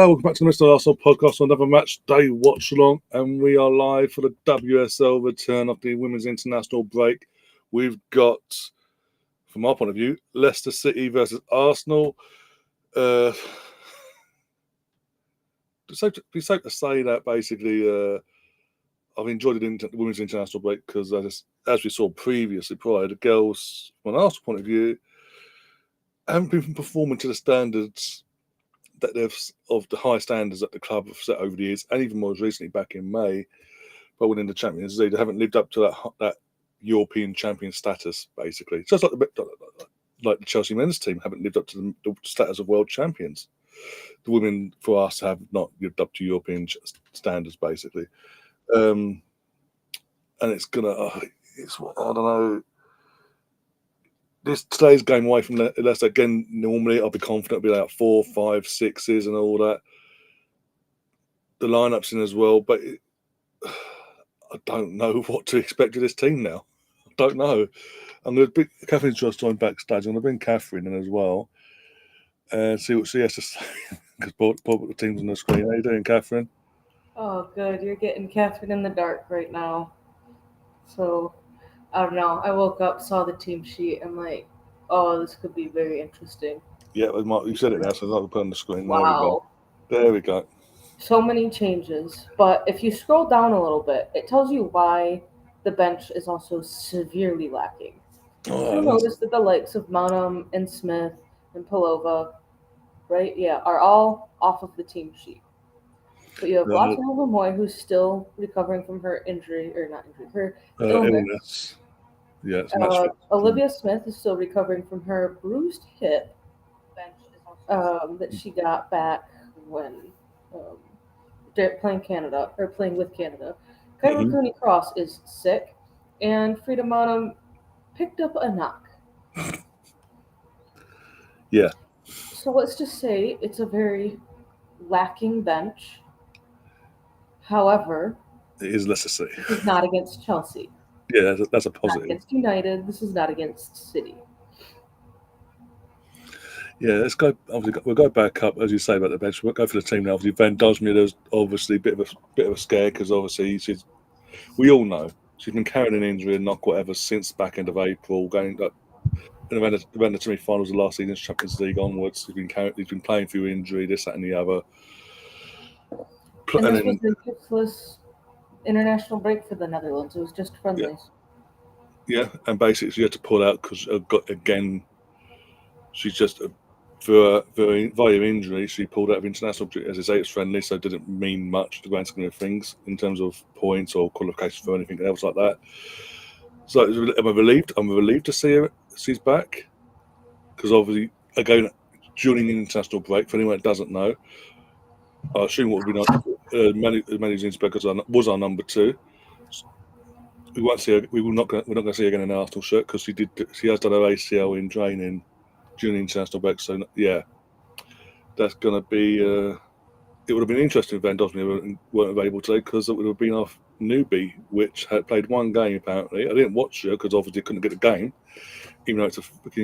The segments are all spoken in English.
welcome back to the Mr. Arsenal podcast on another match day watch along, and we are live for the WSL return of the Women's International break. We've got, from our point of view, Leicester City versus Arsenal. It's safe to say that basically I've enjoyed the Women's International break because, as we saw previously, prior, the girls, from an Arsenal point of view, haven't been performing to the standards that they've of the high standards that the club have set over the years, and even more recently back in May, by winning the Champions League. They haven't lived up to that European champion status, basically. Just like the Chelsea men's team haven't lived up to the status of world champions. The women, for us, have not lived up to European standards, basically. And it's gonna, I don't know. Today's game away from Leicester, again, normally I'll be confident it'll be like 4, 5, 6s and all that. The lineups in as well, but I don't know what to expect of this team now. I don't know. I'm going to bring Catherine's just joined backstage. I'm going to bring Catherine in as well and see what she has to say. Because the team's on the screen. How you doing, Catherine? Oh, good. You're getting Catherine in the dark right now. So, I don't know. I woke up, saw the team sheet, and like, oh, this could be very interesting. Yeah, you said it now, so I'll put it on the screen. Wow. There we go. So many changes. But if you scroll down a little bit, it tells you why the bench is also severely lacking. You'll notice that the likes of Monum and Smith and Palova, right? Yeah, are all off of the team sheet. But you have Latinova Moy, who's still recovering from her injury, or not injury, her illness. Yeah, Olivia Smith is still recovering from her bruised hip that she got back when they're playing with Canada. Kyra Cooney Cross is sick, and Frida Monum picked up a knock. Yeah. So let's just say it's a very lacking bench. However, it is Leicester City. This is not against Chelsea. Yeah, that's a positive. Not against United. This is not against City. Yeah, let's go. Obviously, we'll go back up, as you say, about the bench. We'll go for the team now. Obviously, Van Dosmia, there's obviously a bit of a scare because obviously we all know she's been carrying an injury and knock whatever since the back end of April, going up around the semi-finals of last season's Champions League onwards. He's been playing through injury, this, that, and the other. And this was a toothless international break for the Netherlands. It was just friendlies. Yeah, and basically she had to pull out because again, she's just via injury. She pulled out of international. As I say, it's friendly, so it didn't mean much to the grand scheme of things in terms of points or qualifications for anything else like that. So am I relieved? I'm relieved to see her. She's back because obviously, again, during the international break, for anyone that doesn't know, I assume what would be nice, Melanie Zinsberger was our number 2. We won't see her. We're not going to see her again in an Arsenal shirt because she has done her ACL in training during the international break. So yeah, that's going to be. It would have been interesting if Van Dosmia weren't available today because it would have been our newbie, which had played one game apparently. I didn't watch her because obviously couldn't get the game, even though it's a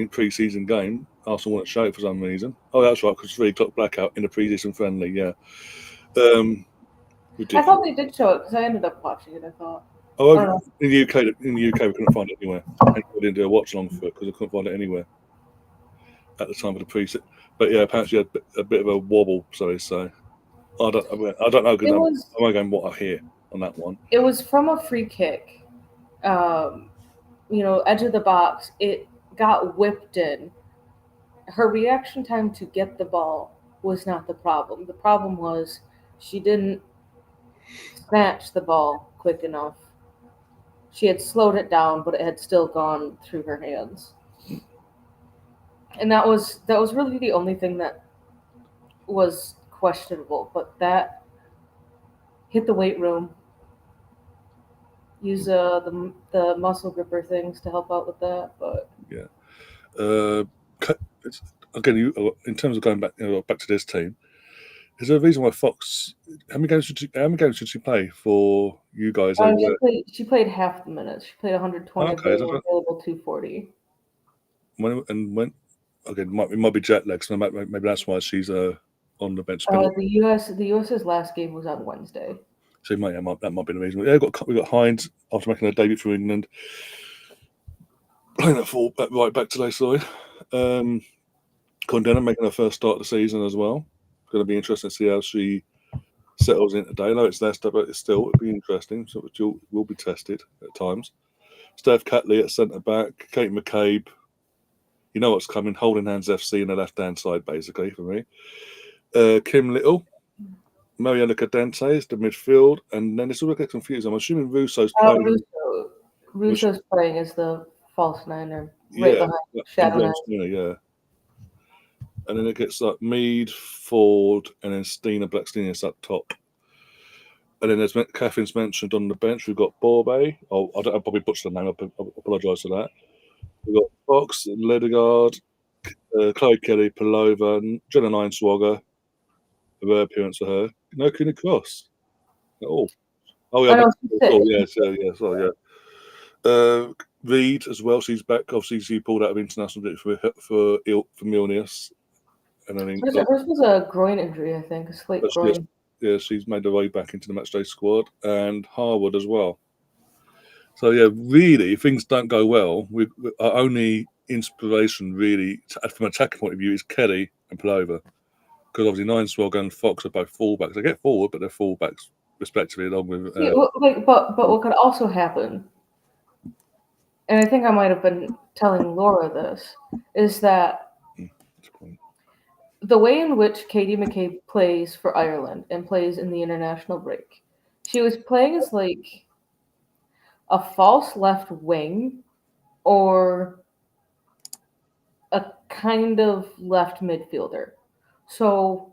pre-season game. Arsenal wouldn't show it for some reason. Oh, that's right, because 3 o'clock blackout in a pre-season friendly. Yeah. I thought they did show it because I ended up watching it. I thought. Oh, in the UK, we couldn't find it anywhere. I didn't do a watch along for it because I couldn't find it anywhere at the time of the pre-season. But yeah, apparently had a bit of a wobble. So I don't know because I'm going what I hear on that one. It was from a free kick, edge of the box. It got whipped in. Her reaction time to get the ball was not the problem. The problem was she didn't snatch the ball quick enough. She had slowed it down, but it had still gone through her hands. And that was really the only thing that was questionable. But that hit the weight room. Use the muscle gripper things to help out with that. But yeah, again, in terms of going back to this team, is there a reason why Fox? How many games should she play for you guys? She played half the minutes. She played 120. Okay, available 240. When it might be jet lag, so maybe that's why she's on on the bench. The US's last game was on Wednesday. So that might be the reason. Yeah, we got Hines after making a debut for England, playing that right back today. Sorry, Condena making her first start of the season as well. Going to be interesting to see how she settles in today. I know it's Leicester, but it'll be interesting. So it will be tested at times. Steph Catley at centre back, Kate McCabe. You know what's coming. Holding Hands FC on the left hand side, basically for me. Kim Little. Mariana Cadente is the midfield, and then it's all get confused. I'm assuming Russo's playing. Russo's playing as the false niner, right Yeah, behind Shadow Nine. Yeah. And then it gets like Mead, Ford, and then Stina Blackstenius up top. And then as Catherine's mentioned on the bench, we've got Borbe. I probably butchered the name. I apologise for that. We've got Fox, Ledegaard, Chloe Kelly, Palova, Jenna Nineswagger. A rare appearance for her. No Cooney Cross at all. Oh yeah, Reed as well. She's back. Obviously, she pulled out of international duty for illness, and I think hers was a groin injury. I think a slight groin. She's made her way back into the matchday squad, and Harwood as well. So yeah, really, if things don't go well, our only inspiration really, from an attacking point of view, is Kelly and Palova, because obviously Nineswagger and Fox are both fullbacks. They get forward, but they're fullbacks respectively, along with. But what could also happen, and I think I might have been telling Laura this, is that the way in which Katie McCabe plays for Ireland and plays in the international break, she was playing as like a false left wing or a kind of left midfielder. So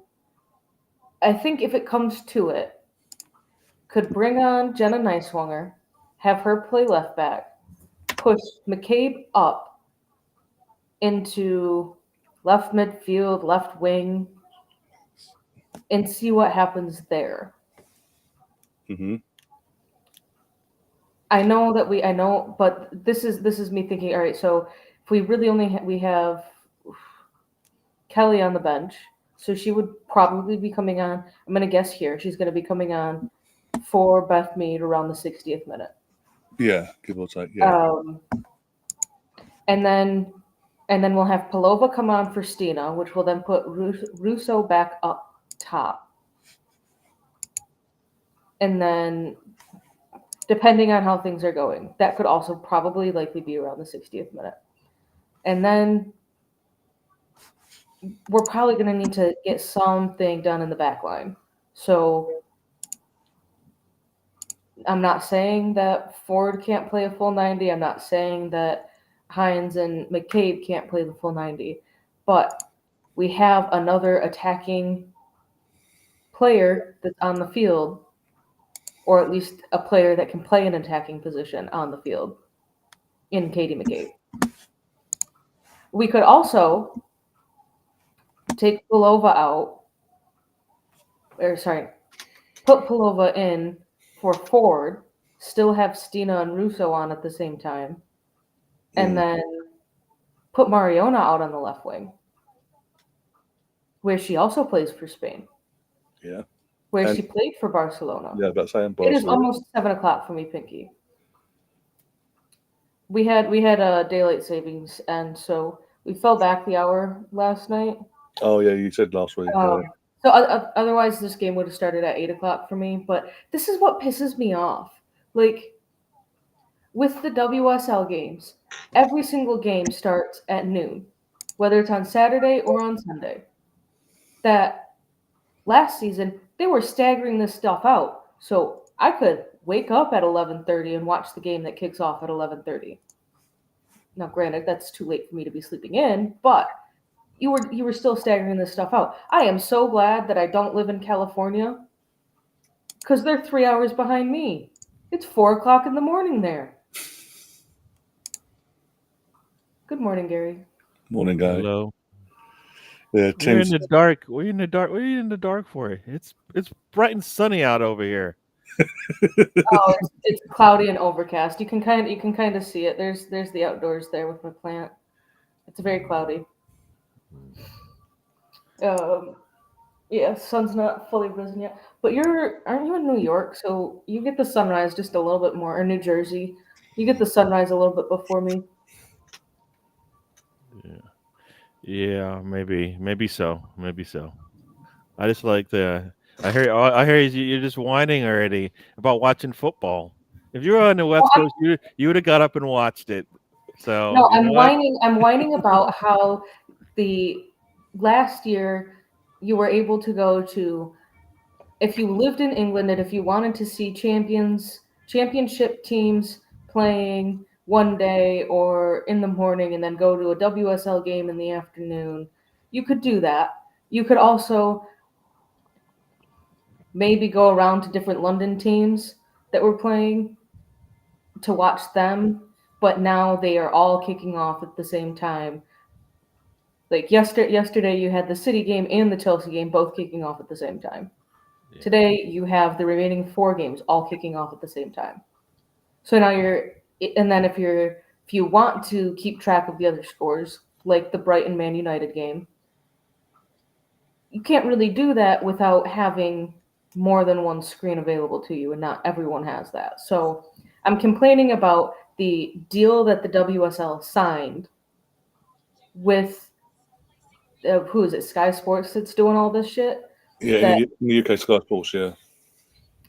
I think if it comes to it, could bring on Jenna Nineswanger, have her play left back, push McCabe up into left midfield, left wing, and see what happens there. Mm-hmm. I know, but this is me thinking. All right, so if we really we have Kelly on the bench, so she would probably be coming on. I'm gonna guess here she's gonna be coming on for Beth Mead around the 60th minute. Yeah, give or take. Yeah. And then we'll have Palova come on for Stina, which will then put Russo back up top. And then, depending on how things are going, that could also probably likely be around the 60th minute. And then we're probably going to need to get something done in the back line. So I'm not saying that Ford can't play a full 90. I'm not saying that Hines and McCabe can't play the full 90. But we have another attacking player that's on the field, or at least a player that can play an attacking position on the field in Katie McCabe. We could also take Palova out, put Palova in for Ford, still have Stina and Russo on at the same time, and then put Mariona out on the left wing, where she also plays for Spain. Yeah. Where she played for Barcelona. Yeah, that's saying Barcelona. It is almost 7:00 for me, Pinky. We had a daylight savings, and so we fell back the hour last night. Oh yeah, you said last week. So otherwise, this game would have started at 8:00 for me. But this is what pisses me off. Like with the WSL games, every single game starts at noon, whether it's on Saturday or on Sunday. That last season they were staggering this stuff out, so I could wake up at 11:30 and watch the game that kicks off at 11:30. Now, granted, that's too late for me to be sleeping in, but you were still staggering this stuff out. I am so glad that I don't live in California, because they're 3 hours behind me. It's 4:00 in the morning there. Good morning, Gary. Morning, guy. Hello. Yeah, We're in the dark. What are you in the dark? What are you in the dark for? It's bright and sunny out over here. Oh, it's cloudy and overcast. You can kind of see it. There's the outdoors there with my plant. It's very cloudy. Yeah, sun's not fully risen yet. But aren't you in New York? So you get the sunrise just a little bit more, or New Jersey. You get the sunrise a little bit before me. Yeah, yeah, maybe so, maybe so. I just like the. I hear you're just whining already about watching football. If you were on the Well, West Coast, you would have got up and watched it. So no, you know what? I'm whining about how the last year you were able to go to, if you lived in England and if you wanted to see championship teams playing one day or in the morning and then go to a WSL game in the afternoon, you could do that. You could also maybe go around to different London teams that were playing to watch them, but now they are all kicking off at the same time. Like yesterday you had the City game and the Chelsea game both kicking off at the same time. Yeah, Today you have the remaining 4 games all kicking off at the same time. So now and then if you want to keep track of the other scores, like the Brighton Man United game, you can't really do that without having more than one screen available to you, and not everyone has that. So I'm complaining about the deal that the WSL signed with who is it, Sky Sports, that's doing all this shit. Yeah, That in the UK Sky Sports, yeah.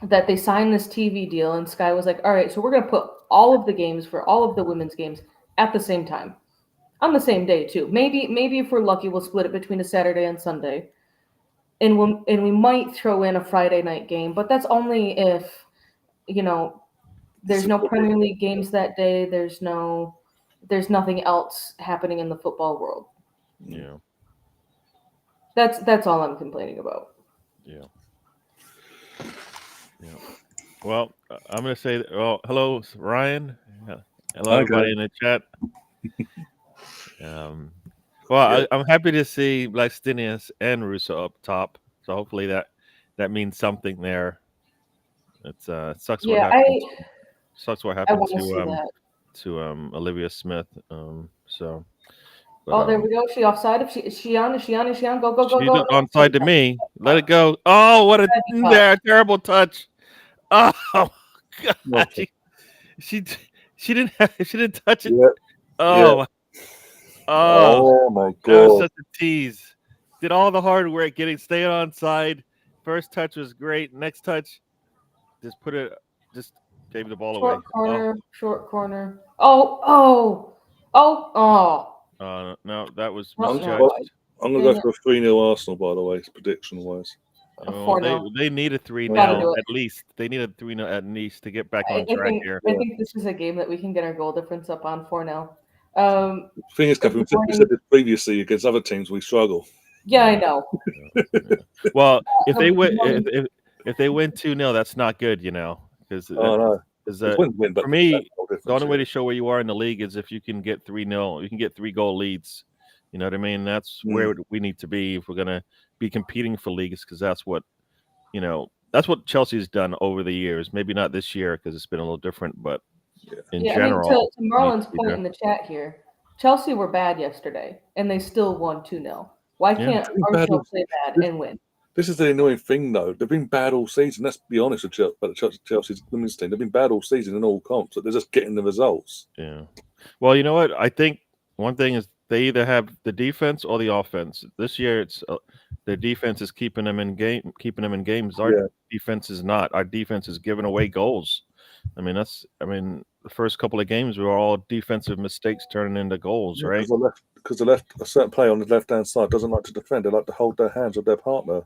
that they signed this TV deal, and Sky was like, "All right, so we're going to put all of the games for all of the women's games at the same time, on the same day too. Maybe if we're lucky, we'll split it between a Saturday and Sunday, and we might throw in a Friday night game, but that's only if you know there's no Premier League games that day. There's nothing else happening in the football world. yeah, That's all I'm complaining about. yeah, yeah. Well, I'm gonna say, well, hello, Ryan. Hello, everybody Okay. in the chat. Um, well, Yeah. I'm happy to see Blastinius and Russo up top. So hopefully that means something there. It's sucks what Yeah, happened. Sucks what I happened want to see that. to Olivia Smith. So, but Oh, there we go. She offside. If she on, is she on? Is she on? Go, go, go, she's go. onside to me. Let it go. Oh, what a terrible touch. Oh God, Okay. she she didn't she didn't touch it. Yeah. Yeah. Oh, oh, Oh my that was God. such a tease. Did all the hard work getting staying on side. First touch was great. Next touch, just gave the ball away. Short corner. Oh. No, that was No, I'm, no. misjudged. I'm gonna Dang go it. for a 3-0 Arsenal, by the way, prediction wise. A Well, 4-0. they need a 3 Gotta now do it. at least. They need a 3-0 at least to get back I, on I track think here. I think this is a game that we can get our goal difference up on 4-0. Um, The thing is, Catherine, we said this previously against other teams, we struggle. yeah, I know. Yeah. Well, if they win, Morning. if they win 2-0, that's not good, because Oh no, because it's win, but for me, goal the difference, only way yeah. to show where you are in the league is if you can get 3-0. You can get 3-goal leads. You know what I mean? That's where we need to be if we're gonna be competing for leagues, because that's what Chelsea's done over the years. Maybe not this year because it's been a little different, but in Yeah, I mean, general, to we need Marlon's to be point there. in the chat here, Chelsea were bad yesterday, and they still won 2-0. Why Yeah. can't They've been bad Arsenal all- play bad This, and win? this is the annoying thing, though. They've been bad all season. Let's be honest with Chelsea's women's team. They've been bad all season in all comps, but they're just getting the results. Yeah. Well, you know what? I think one thing is they either have the defense or the offense. This year, it's their defense is keeping them in games. Our Yeah. defense is not. Our defense is giving away goals. I mean, the first couple of games were all defensive mistakes turning into goals, right? Because a certain player on the left hand side doesn't like to defend. They like to hold their hands with their partner.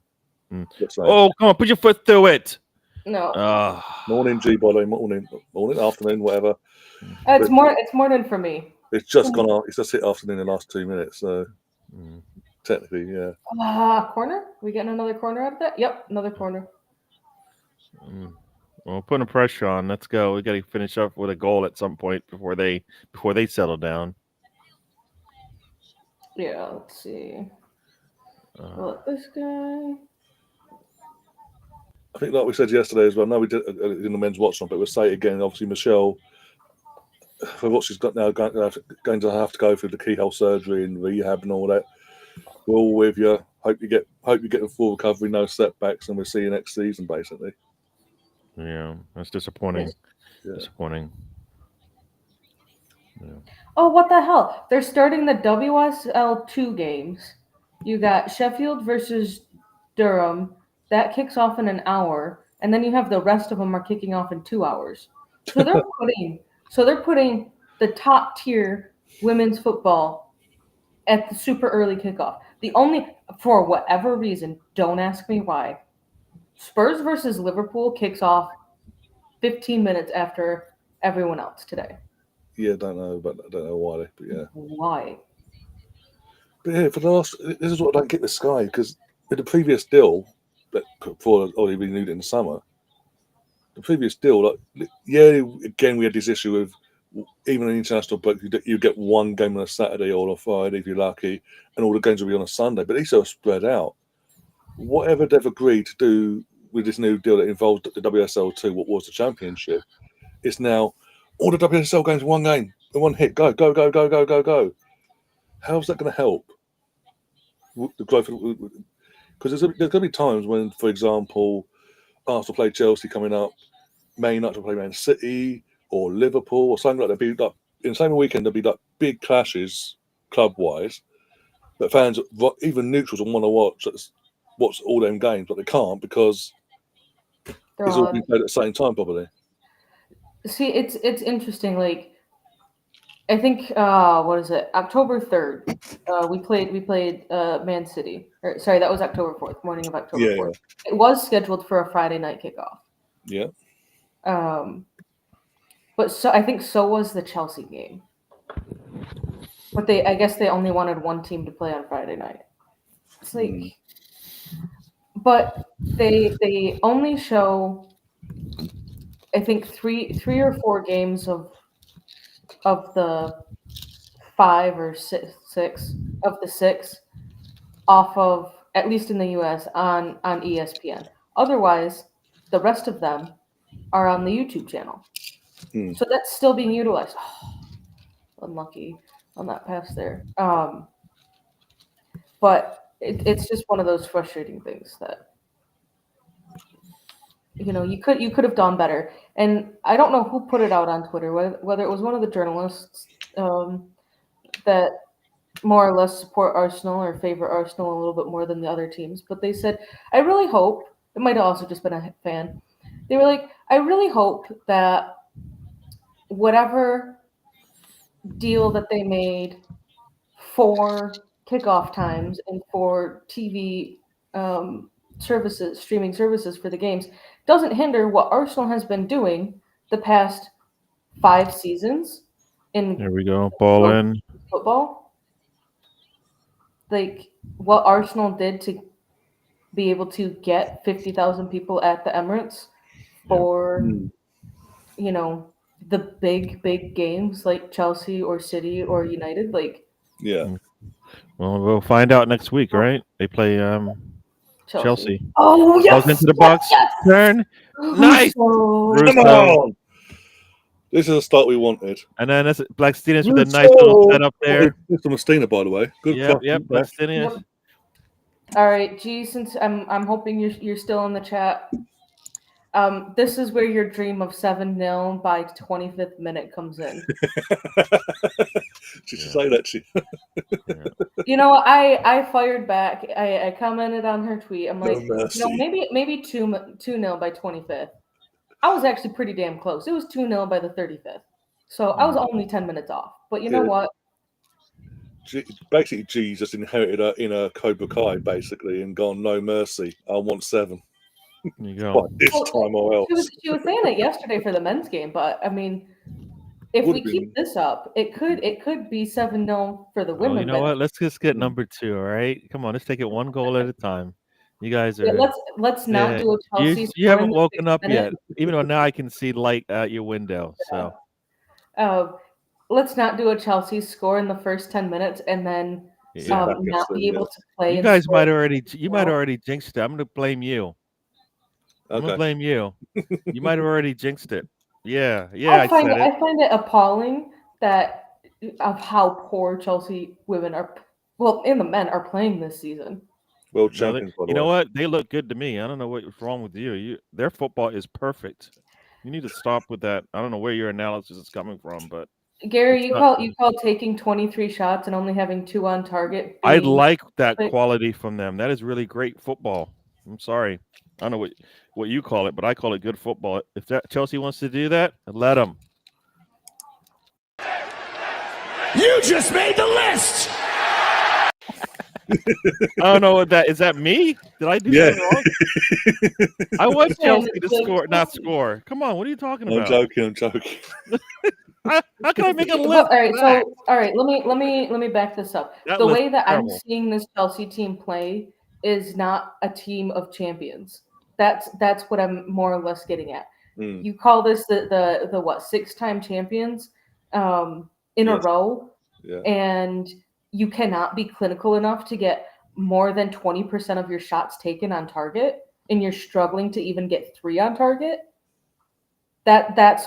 Mm. Let's say. Oh, come on, put your foot through it. No, Morning, G, by the way. Morning, afternoon, whatever. it's more than for me. It's just gone out. It's just hit afternoon in the last 2 minutes. So technically, yeah. Corner? We getting another corner out of that? Yep, another corner. Well, putting pressure on. Let's go. We got to finish up with a goal at some point before they settle down. Yeah, let's see. This guy. I think, like we said yesterday as well. No, we did in the men's watch on, but we'll say it again. Obviously, Michelle, for what she's got now, going to have to go through the keyhole surgery and rehab and all that. We're all with you. hope you get a full recovery, no setbacks, and we'll see you next season, basically. Yeah, that's disappointing. Yeah. Disappointing. Yeah. Oh, what the hell? They're starting the WSL2 games. You got Sheffield versus Durham. That kicks off in an hour, and then you have the rest of them are kicking off in 2 hours. So they're putting the top tier women's football at the super early kickoff. The only for whatever reason, don't ask me why. Spurs versus Liverpool kicks off 15 minutes after everyone else today. Yeah, I don't know why, but yeah. Why? But yeah, for the last, this is what I don't get with Sky, because with the previous deal that before we renewed it in the summer, the previous deal, like, yeah, again we had this issue of even an international break, you get one game on a Saturday or a Friday if you're lucky, and all the games will be on a Sunday. But these are spread out. Whatever they've agreed to do with this new deal that involved the WSL2, what was the championship, it's now all the WSL games in one game, in one hit, go. How's that going to help the growth? Because there's going to be times when, for example, Arsenal play Chelsea coming up, Man United will play Man City or Liverpool or something like that. There'll be like, in the same weekend, there'll be like big clashes club-wise, but fans, even neutrals, will want to watch all them games, but they can't because it's all being played at the same time, probably. See, it's interesting. Like, I think what is it? October 3rd. We played Man City. Or, sorry, that was October 4th, morning of October 4th. Yeah. It was scheduled for a Friday night kickoff. Yeah. But I think so was the Chelsea game. But I guess they only wanted one team to play on Friday night. It's like, but they only show, I think three or four games of the 5 or 6 of the 6 off of, at least in the US, on ESPN. Otherwise, the rest of them are on the YouTube channel. So that's still being utilized. Oh, unlucky on that pass there. But it's just one of those frustrating things that, you know, you could have done better. And I don't know who put it out on Twitter, whether it was one of the journalists that more or less support Arsenal or favor Arsenal a little bit more than the other teams. But they said, I really hope, it might have also just been a fan. They were like, I really hope that whatever deal that they made for kickoff times and for TV services, streaming services for the games, doesn't hinder what Arsenal has been doing the past 5 seasons in There we go. Ball in. Football. Like what Arsenal did to be able to get 50,000 people at the Emirates for, you know, the big games like Chelsea or City or United. Like, yeah. Well, we'll find out next week, right? They play Chelsea. Oh, yes! Goes into the box. Yes! Turn. Nice! Come on! This is the start we wanted. And then that's Blackstenius with a nice little setup there. It's from Stina, by the way. Good. Yep, Blackstenius. Yep. All right, G, since I'm hoping you're still in the chat. This is where your dream of 7-0 by 25th minute comes in. Did you say that? You know, I fired back. I commented on her tweet. I'm like, maybe 2-0 by 25th. I was actually pretty damn close. It was 2-0 by the 35th. So I was only 10 minutes off. But you know what? Basically, G's just inherited her inner Cobra Kai, basically, and gone, no mercy. I want 7. There you go. This time or else. She was saying it yesterday for the men's game, but I mean, if we keep this up, it could be 7-0 for the women. You know what? Let's just get number 2. All right, come on, let's take it one goal at a time. You guys are. Let's not do a Chelsea. You haven't woken up yet, even though now I can see light out your window. So, let's not do a Chelsea score in the first 10 minutes and then not be able to play. You guys might already. You might already jinxed it. I'm going to blame you. I'm going to blame you. You might have already jinxed it. Yeah. I find it appalling of how poor Chelsea women are. Well, and the men are playing this season. World No, champions, by the you know way. what? They look good to me. I don't know what's wrong with you. Their football is perfect. You need to stop with that. I don't know where your analysis is coming from, but Gary, it's you not. call taking 23 shots and only having 2 on target I being like that perfect? quality from them. That is really great football. I'm sorry. I don't know what you call it, but I call it good football. If Chelsea wants to do that, let them. You just made the list. I don't know what that is. That me? Did I do Yeah. something wrong? I want Man, Chelsea to like, score, not score. Come on, what are you talking I'm about? joking. How can I make a But, list? all right, back? let me back this up. That The list way is that I'm terrible. seeing this Chelsea team play is not a team of champions. That's what I'm more or less getting at. Mm, You call this the what, 6-time champions in a yes. row, Yeah. and you cannot be clinical enough to get more than 20% of your shots taken on target, and you're struggling to even get 3 on target. That's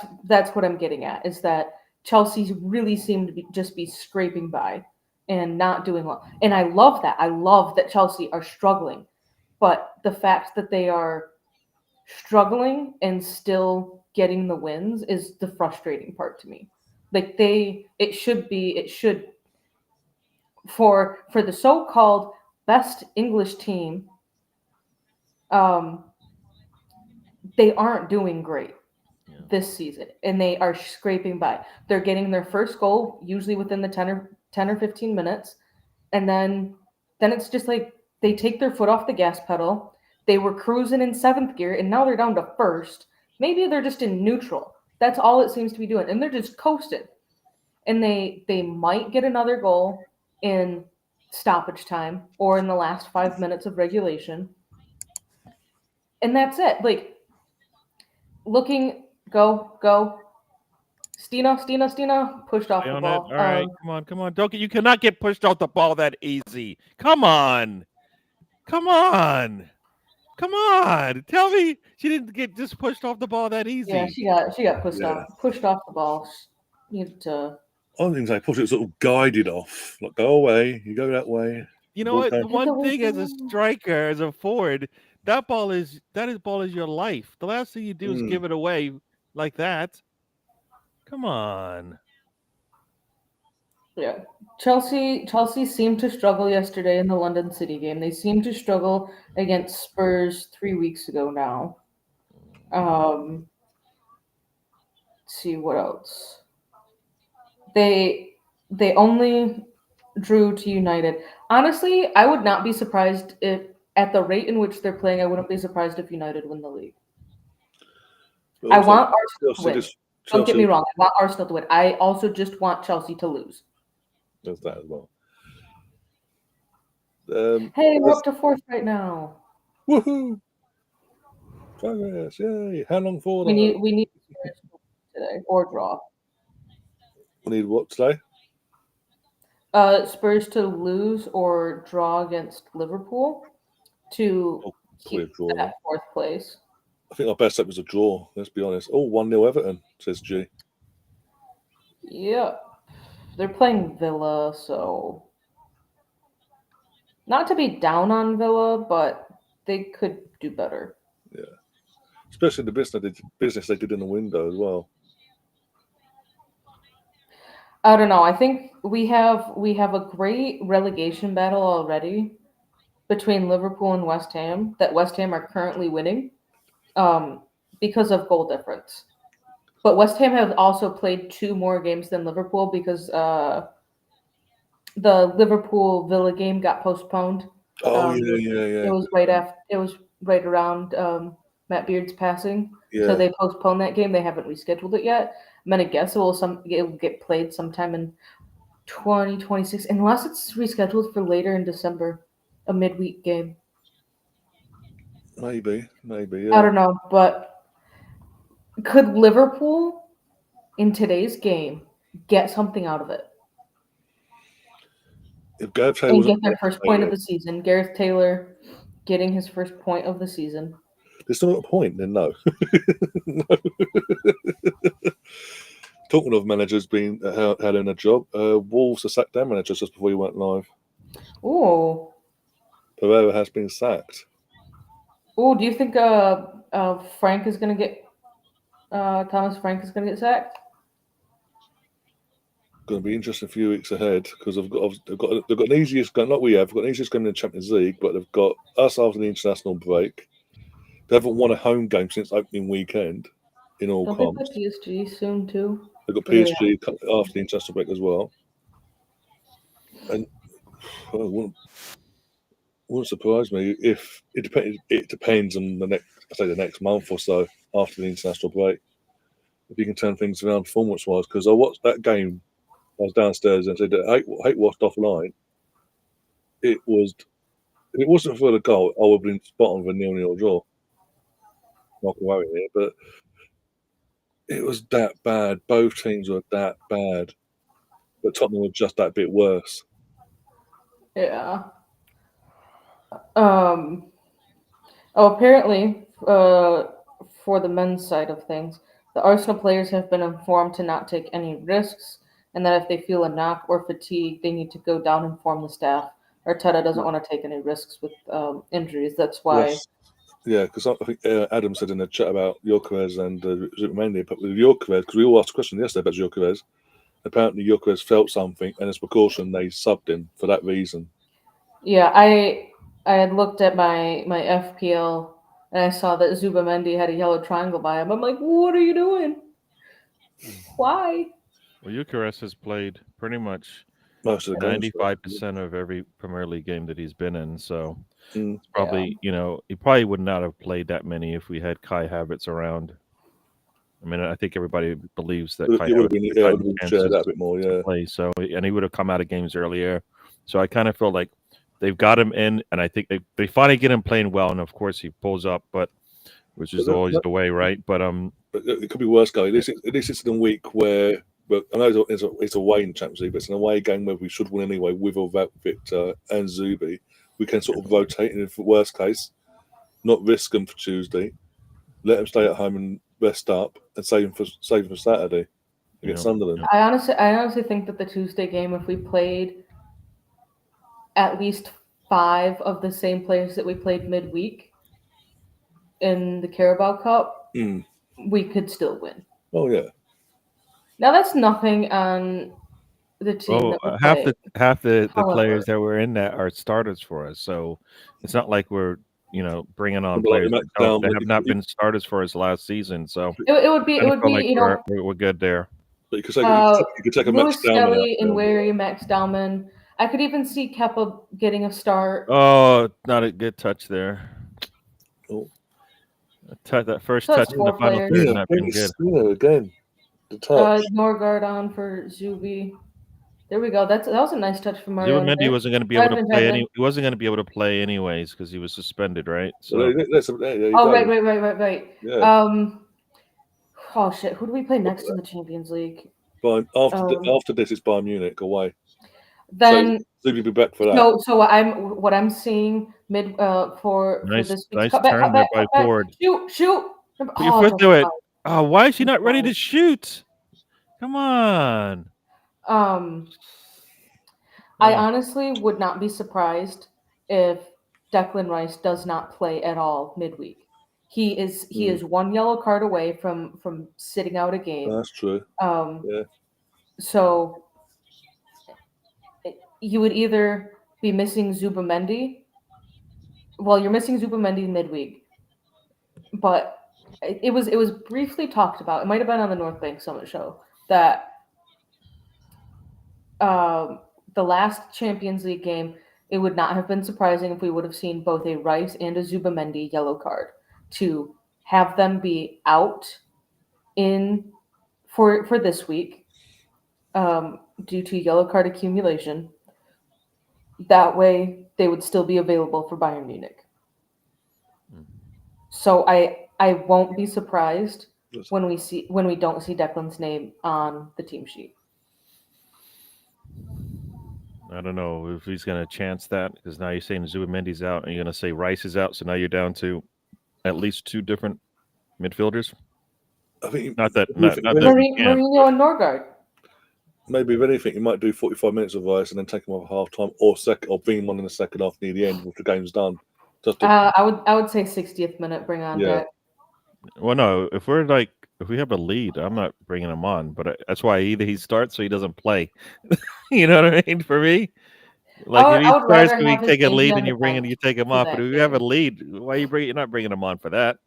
what I'm getting at, is that Chelsea really seem to just be scraping by and not doing well. And I love that. I love that Chelsea are struggling. But the fact that they are struggling and still getting the wins is the frustrating part to me. Like it should for the so-called best English team, they aren't doing great this season, and they are scraping by. They're getting their first goal usually within the 10 or 15 minutes, and then it's just like they take their foot off the gas pedal. They were cruising in 7th gear, and now they're down to 1st. Maybe they're just in neutral. That's all it seems to be doing, and they're just coasting. And they might get another goal in stoppage time or in the last 5 minutes of regulation, and that's it. Like, go. Stina pushed off Stay the on it. ball. All right, come on. Don't you cannot get pushed off the ball that easy. Come on. Tell me she didn't get just pushed off the ball that easy. Yeah, she got Yeah. pushed off the ball. She needed to. I don't think they put it sort of guided off. Like, go away. You go that way. You know Ball what? down. The one thing as a striker, as a forward, that ball is your life. The last thing you do is give it away like that. Come on. Yeah, Chelsea seemed to struggle yesterday in the London City game. They seemed to struggle against Spurs 3 weeks ago now. Let's see what else. They only drew to United. Honestly, I would not be surprised if, at the rate in which they're playing, I wouldn't be surprised if United win the league. But I also, want Arsenal to win. Don't get me Chelsea wrong. I want Arsenal to win. I also just want Chelsea to lose. does that as well. Hey, we're up to 4th right now. Woohoo! Progress! Yay! How long for? We need today or draw. We need what today? Spurs to lose or draw against Liverpool to keep Draw. that 4th place. I think our best bet was a draw. Let's be honest. Oh, 1-0 Everton, says G. Yep. They're playing Villa, so not to be down on Villa, but they could do better. Yeah. Especially the business they did in the window as well. I don't know. I think we have a great relegation battle already between Liverpool and West Ham that West Ham are currently winning because of goal difference. But West Ham have also played 2 more games than Liverpool because the Liverpool Villa game got postponed. Oh yeah. It was right around Matt Beard's passing. Yeah. So they postponed that game. They haven't rescheduled it yet. I'm gonna guess it will get played sometime in 2026, unless it's rescheduled for later in December, a midweek game. Maybe. Yeah. I don't know, but could Liverpool in today's game get something out of it? If Gareth Taylor And was get their first point of the season. Gareth Taylor getting his first point of the season. There's not a point, then no. No. Talking of managers being had in a job, Wolves have sacked their manager just before he went live. Ooh. Pereira has been sacked. Oh, do you think Frank is going to get Thomas Frank is going to get sacked? Going to be interesting a few weeks ahead because they've got an easiest game, like we have. They've got an easiest game in the Champions League, but they've got us after the international break. They haven't won a home game since opening weekend in all Don't they comps. play PSG soon too? They've got Yeah. PSG after the international break as well, and wouldn't surprise me if it depends. It depends on the next month or so after the international break if you can turn things around performance-wise. Because I watched that game. I was downstairs and said that hate washed offline. It wasn't for the goal, I would have been spot on with a 0-0 draw. Not worrying here, but it was that bad. Both teams were that bad, but Tottenham were just that bit worse. Yeah. Apparently, for the men's side of things, the Arsenal players have been informed to not take any risks, and that if they feel a knock or fatigue, they need to go down and inform the staff. Arteta doesn't want to take any risks with injuries. That's why. Yes. Yeah, because I think Adam said in the chat about Gyökeres and Zubimendi, but with Gyökeres, because we all asked a question yesterday about Gyökeres, apparently Gyökeres felt something, and as precaution, they subbed him for that reason. Yeah, I had looked at my FPL and I saw that Zubimendi had a yellow triangle by him. I'm like, what are you doing? Why? Well, Gyökeres has played pretty much Most of the games. 95% of every Premier League game that he's been in. So Mm. it's probably, he probably would not have played that many if we had Kai Havertz around. I mean, I think everybody believes that Kai It would have Havertz been, would have shared that a bit more, yeah. play. So, and he would have come out of games earlier. So I kind of feel like they've got him in, and I think they finally get him playing well. And of course, he pulls up, which is always the way, right? But it could be worse, guy. This is in a week where, but I know it's away in Champions League, but it's an away game where we should win anyway, with or without Victor and Zubi. We can sort of rotate, and if worst case, not risk them for Tuesday, let them stay at home and rest up, and save them for Saturday against Sunderland. I honestly think that the Tuesday game, if we played at least 5 of the same players that we played midweek in the Carabao Cup, we could still win. Oh yeah. Now that's nothing on the team. Half the players that were in that are starters for us, so it's not like we're bringing on players that have not been starters for us last season. So it would be like we're good there. But you could take a Max Dowman out. And Wary, Max Dowman. I could even see Kepa getting a start. Oh, not a good touch there. Oh. That first touch in the final third has not been good. Again, the touch. Norgard on for Zubi. There we go. That was a nice touch from Mario. Mendy wasn't going to be able to play. He wasn't going to be able to play anyways because he was suspended, right? So. Right. Yeah. Oh shit! Who do we play next in the Champions League? After this, it's Bayern Munich away. Then so you'll be back for that. So what I'm seeing for this nice turn there by Ford. Shoot! Put your foot through it. Oh, why is she not ready to shoot? Come on. I honestly would not be surprised if Declan Rice does not play at all midweek. He is 1 yellow card away from sitting out a game. That's true. Yeah. So you would either be missing Zubimendi. Well, you're missing Zubimendi midweek, but it was briefly talked about. It might have been on the North Bank Summit show that the last Champions League game, it would not have been surprising if we would have seen both a Rice and a Zubimendi yellow card. To have them be out for this week due to yellow card accumulation. That way, they would still be available for Bayern Munich. So I won't be surprised when we don't see Declan's name on the team sheet. I don't know if he's going to chance that because now you're saying Zubimendi's out and you're going to say Rice is out, so now you're down to at least 2 different midfielders. I think Mourinho and Norgard. maybe if anything, you might do 45 minutes of ice and then take them off at half time, or bring them on in the second half near the end once the game's done. Just to, I would say 60th minute, bring on Yeah. deck. Well, no, if we have a lead, I'm not bringing him on. But that's why either he starts or he doesn't play. You know what I mean? For me, like if he I would starts rather and we have his take a name be lead on and the you take him for off. that But if you have a game. lead, why you're not bringing him on for that?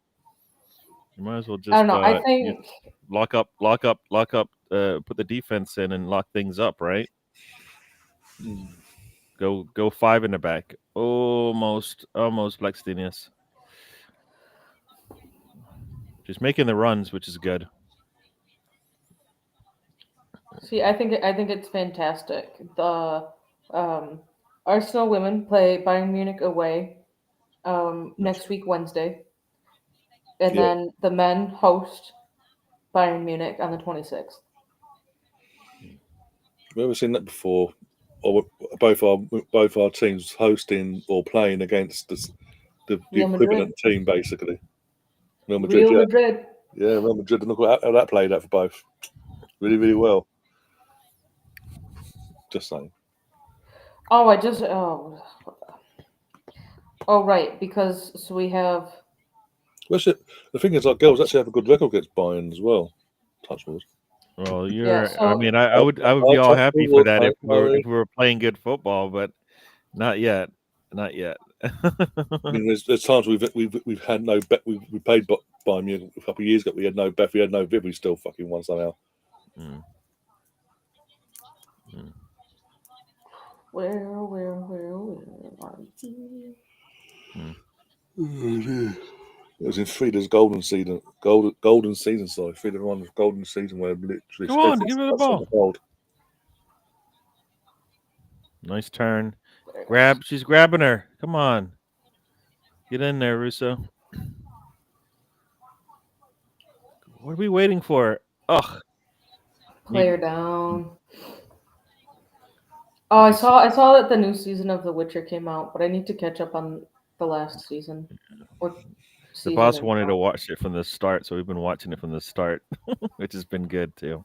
You might as well just I don't know. I think lock up, put the defense in and lock things up, right? Go 5 in the back. Almost Blackstenius. Just making the runs, which is good. see. I think it's fantastic. The Arsenal women play Bayern Munich away next week Wednesday, and Yeah. then the men host Bayern Munich on the 26th. We've never seen that before. Or both our teams hosting or playing against the Real Madrid. equivalent team, basically. Real Madrid, Real yeah. Madrid. Yeah, Real Madrid. Look how that played out for both. Really, really well. Just saying. Oh, right, because so we have. Well, the thing is, our girls actually have a good record against Bayern as well. Touch wood. Well, Yeah, I so- mean, I would be all happy for that if we were playing good football, but not yet. Not yet. I mean, there's times we've had no bet. We played Bayern Munich a couple of years ago. We had no bet. We had no bid. We still fucking won somehow. Where are you? It was in Frida's golden season. Golden season. Sorry, Frida won the golden season where literally. Come on, give her the ball. Gold. Nice turn. She's grabbing her. Come on. Get in there, Russo. What are we waiting for? Ugh. Player down. Oh, I saw that the new season of The Witcher came out, but I need to catch up on the last season. The boss wanted to watch it from the start, so we've been watching it from the start, which has been good too.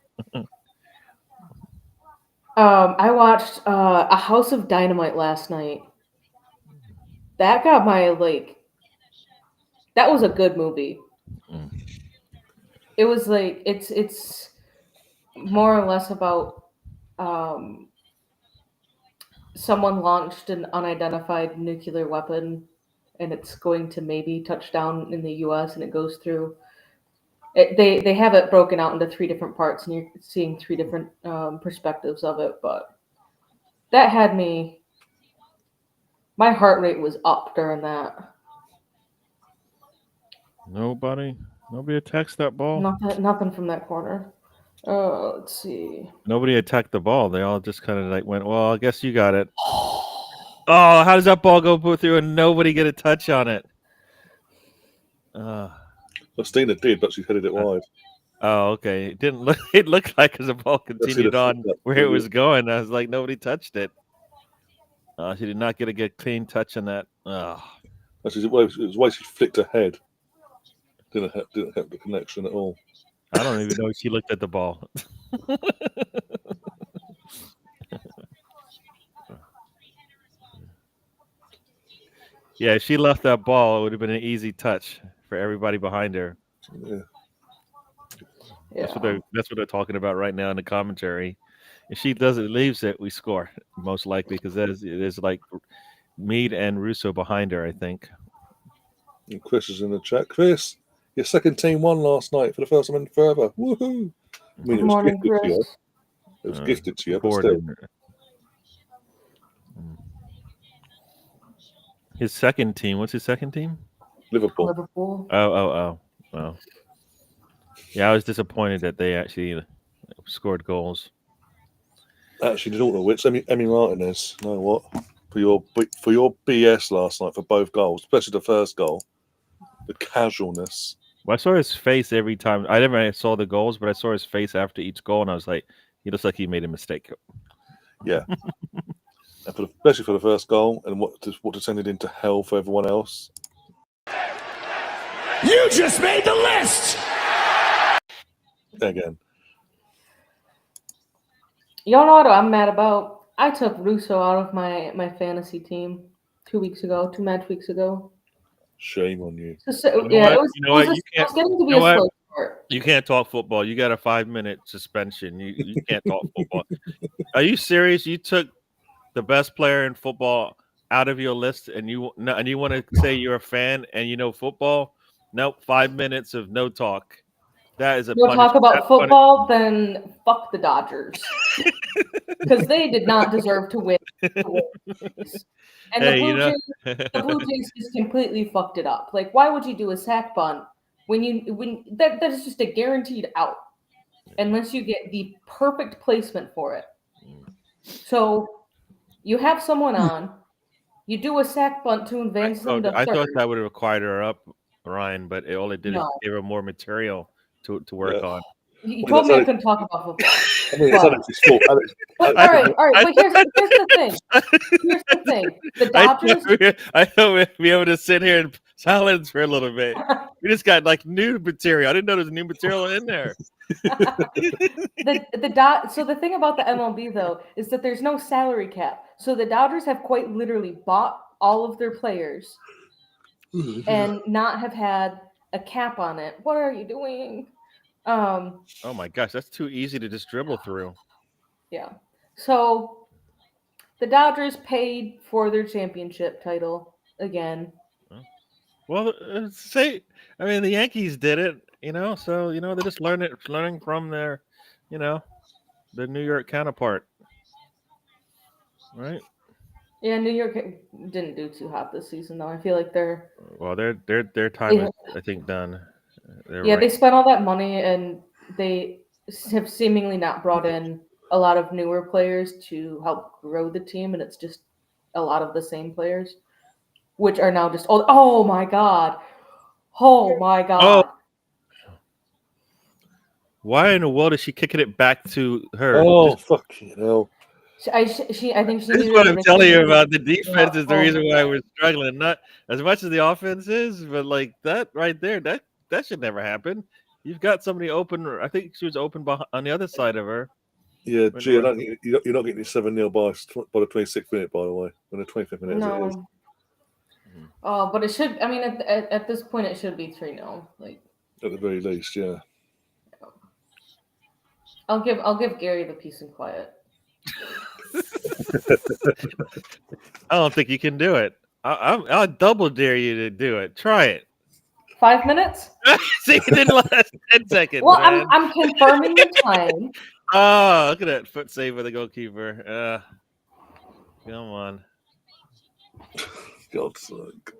I watched A House of Dynamite last night. That got my that was a good movie. It was it's more or less about someone launched an unidentified nuclear weapon, and it's going to maybe touch down in the U.S. and it goes through. They have it broken out into 3 different parts, and you're seeing 3 different perspectives of it. But that had me. My heart rate was up during that. Nobody attacks that ball. Nothing from that corner. Let's see. Nobody attacked the ball. They all just kind of went, well, I guess you got it. Oh, how does that ball go through and nobody get a touch on it? Well, Stina did, but she headed it wide. Oh, okay. It didn't look. It looked like as the ball continued on where it was going. I was like, nobody touched it. She did not get a good clean touch on that. Oh. It was the way she flicked her head. Didn't have the connection at all. I don't even know if she looked at the ball. Yeah, if she left that ball, it would have been an easy touch for everybody behind her. Yeah. That's what they're talking about right now in the commentary. If she leaves it, we score most likely because there's like Mead and Russo behind her, I think. And Chris is in the chat. Chris, your second team won last night for the first time in forever. Woohoo! I mean, Good morning, Chris. It was gifted to you, but still. His second team. What's his second team? Liverpool. Oh. Yeah, I was disappointed that they actually scored goals. Actually, don't know which. Emmy Martinez. You know what? For your BS last night for both goals, especially the first goal, the casualness. Well, I saw his face every time. I never saw the goals, but I saw his face after each goal, and I was like, he looks like he made a mistake. Yeah. And especially for the first goal, and what descended into hell for everyone else. You just made the list! Again. Y'all know what I'm mad about? I took Russo out of my fantasy team 2 match weeks ago. Shame on you. You know Yeah, what? it was. You know It was, what? You it can't. was getting to You be know a what? slow start. You can't talk football. You got a 5-minute suspension. You can't talk football. Are you serious? You took the best player in football out of your list, and you want to say you're a fan and you know football? Nope. 5 minutes of no talk. That is a No talk punishment. about football, then fuck the Dodgers because they did not deserve to win. And Hey, you know. The Blue Jays just completely fucked it up. Like, why would you do a sack bunt when that is just a guaranteed out unless you get the perfect placement for it. So you have someone on, you do a sack bunt to advance them to I third. thought that would have required her up, Ryan, but all it did is No. give her more material to work on. You told me I couldn't talk about football. I mean, it's Alex's fault. But, all right. But here's the thing. Here's the thing. The Dodgers. I thought we'd be able to sit here in silence for a little bit. We just got like new material. I didn't know there was new material in there. So the thing about the MLB though is that there's no salary cap. So the Dodgers have quite literally bought all of their players and not have had a cap on it. What are you doing? Oh my gosh, that's too easy to just dribble through. Yeah. So the Dodgers paid for their championship title again. Well, the Yankees did it, so they're just learning from their, the New York counterpart, right? Yeah, New York didn't do too hot this season though. I feel like their time is, I think, done. They spent all that money and they have seemingly not brought in a lot of newer players to help grow the team, and it's just a lot of the same players, which are now just old. Oh my god! Oh my god! Why in the world is she kicking it back to her? Oh, fucking hell. I think she This is needed what I'm telling you about. The defense Yeah, is the reason why we're struggling. Not as much as the offense is, but like that right there, that should never happen. You've got somebody open. I think she was open on the other side of her. Yeah, gee, you're not getting 7-0 by the 26th minute, by the way. When the 25th minute no. as it is. Oh, but it should. I mean, at this point, it should be 3-0. Like at the very least, yeah. I'll give Gary the peace and quiet. I don't think you can do it. I'll double dare you to do it. Try it. 5 minutes? See, it didn't last 10 seconds. Well, man. I'm confirming the time. Oh, look at that foot save by the goalkeeper. Come on. God's sake.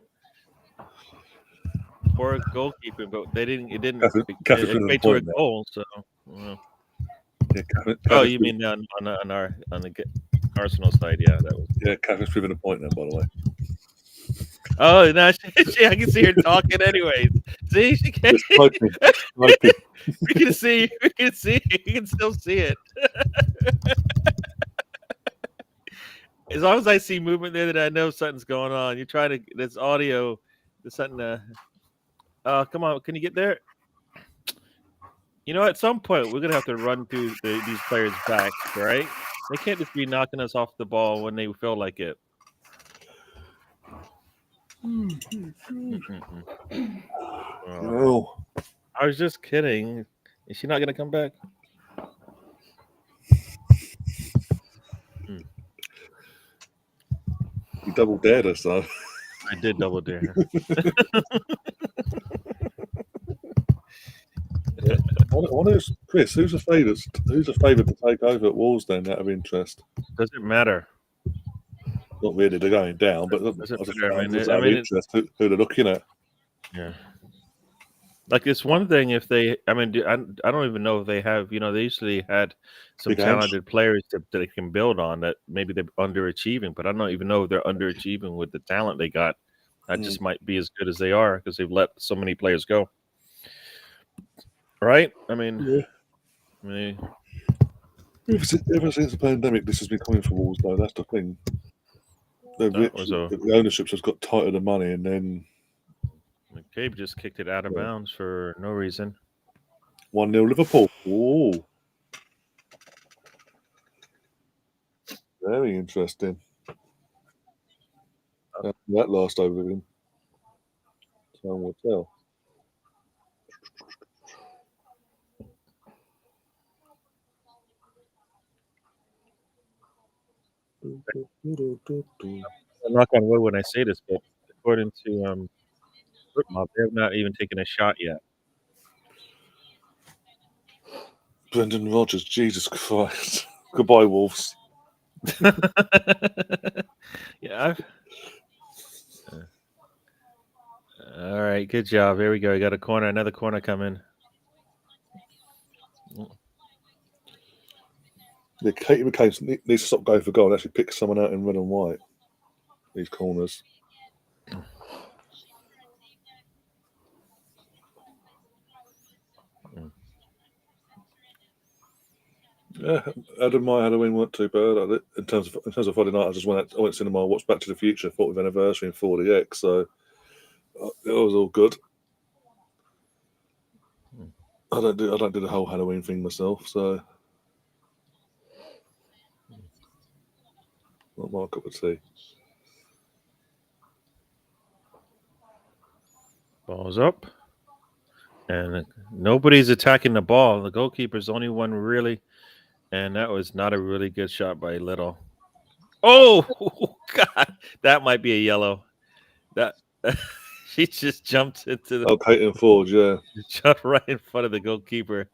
Poor goalkeeper, but it didn't Catherine's equate to a goal. So, well. Yeah, you mean on the Arsenal side? Yeah, that was. Yeah, Catherine's proving a point now, by the way. Oh, no, I can see her talking anyways. See, she can't. We can see. You can still see it. As long as I see movement there, that I know something's going on. You're trying to. There's audio. There's something. Come on, can you get there? At some point we're gonna have to run through these players' back, right? They can't just be knocking us off the ball when they feel like it. Oh. I was just kidding. Is she not gonna come back? You double dared us, though. I did double dare her. Chris, who's a favourite to take over at Walsden out of interest? Does it matter? Not really, they're going down, but out of interest, who they're looking at. Yeah. Like, it's one thing if they, I don't even know if they have, they usually had some talented players that they can build on that maybe they're underachieving, but I don't even know if they're underachieving with the talent they got. That just might be as good as they are because they've let so many players go. Right? Ever since the pandemic, this has been coming for Wolves, though. That's the thing. The ownership has got tighter than money, and then McCabe just kicked it out of bounds for no reason. 1-0 Liverpool. Oh. Very interesting. That last over him. Time will tell. Knock on wood when I say this, but according to Footmob, they have not even taken a shot yet. Brendan Rodgers, Jesus Christ. Goodbye, Wolves. Yeah. All right, good job. Here we go. We got a corner, another corner coming. Yeah, Katie McCabe needs to stop going for goal and actually pick someone out in red and white. These corners. Yeah, I didn't mind Halloween weren't too bad. In terms of Friday night, I went to cinema, watched Back to the Future 40th anniversary in 40X, so it was all good. I don't do the whole Halloween thing myself, so not my cup of tea. Ball's up. And nobody's attacking the ball. The goalkeeper's the only one really. And that was not a really good shot by Little. Oh, God. That might be a yellow. That she just jumped into the Katie and Ford, yeah. jumped right in front of the goalkeeper.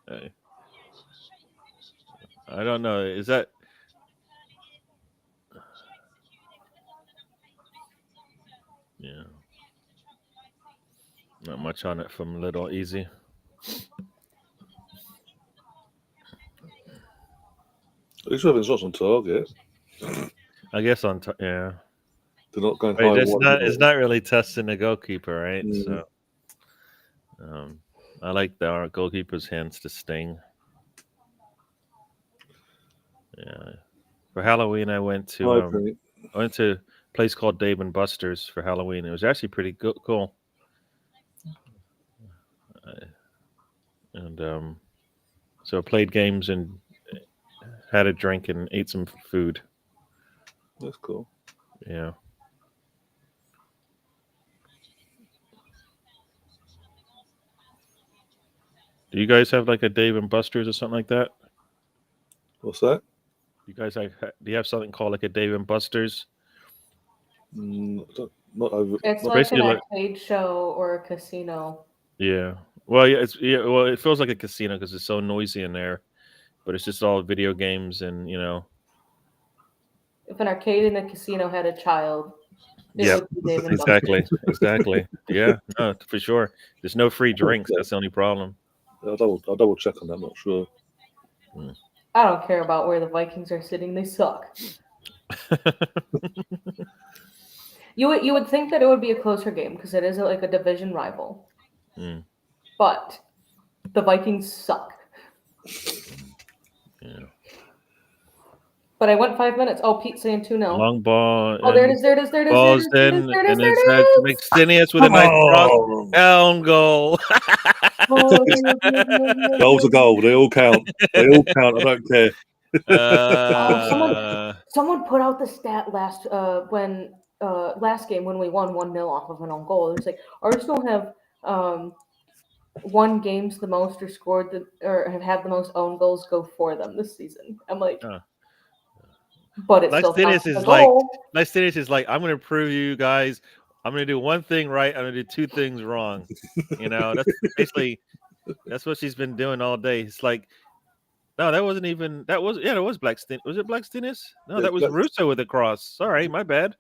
I don't know. Is that yeah. Not much on it from Little Easy. These weapons not on target. I guess yeah. They're not going Right, high. it's not really testing the goalkeeper, right? So I like our goalkeeper's hands to sting. Yeah. For Halloween I went to a place called Dave and Buster's for Halloween. It was actually pretty cool. And so I played games and had a drink and ate some food. That's cool. Yeah. Do you guys have like a Dave and Buster's or something like that? What's that? Do you have something called like a Dave and Buster's? Not over. It's not like an arcade show or a casino. Yeah. Well, yeah. Well, it feels like a casino because it's so noisy in there, but it's just all video games and If an arcade and a casino had a child, yeah, exactly. Yeah, no, for sure. There's no free drinks. That's the only problem. I'll double check on that. I'm not sure. I don't care about where the Vikings are sitting. They suck. You would think that it would be a closer game because it is like a division rival. But the Vikings suck. Yeah. But I went 5 minutes. Oh, Pete saying 2-0. Long ball. Oh, there it is. Ball's in, and it's McStinius with a nice cross down goal. Goal's a goal. They all count. I don't care. Someone put out the stat last game when we won 1-0 off of an own goal. It's like Arsenal have won games the most or scored or have had the most own goals go for them this season. I'm like, but it's still Leicester is like, I'm going to prove you guys. I'm going to do one thing right. I'm going to do two things wrong. That's basically that's what she's been doing all day. It's like, no, that wasn't even. That was Blackstenius. Was it Blackstenius? No, that was Russo with a cross. Sorry, my bad.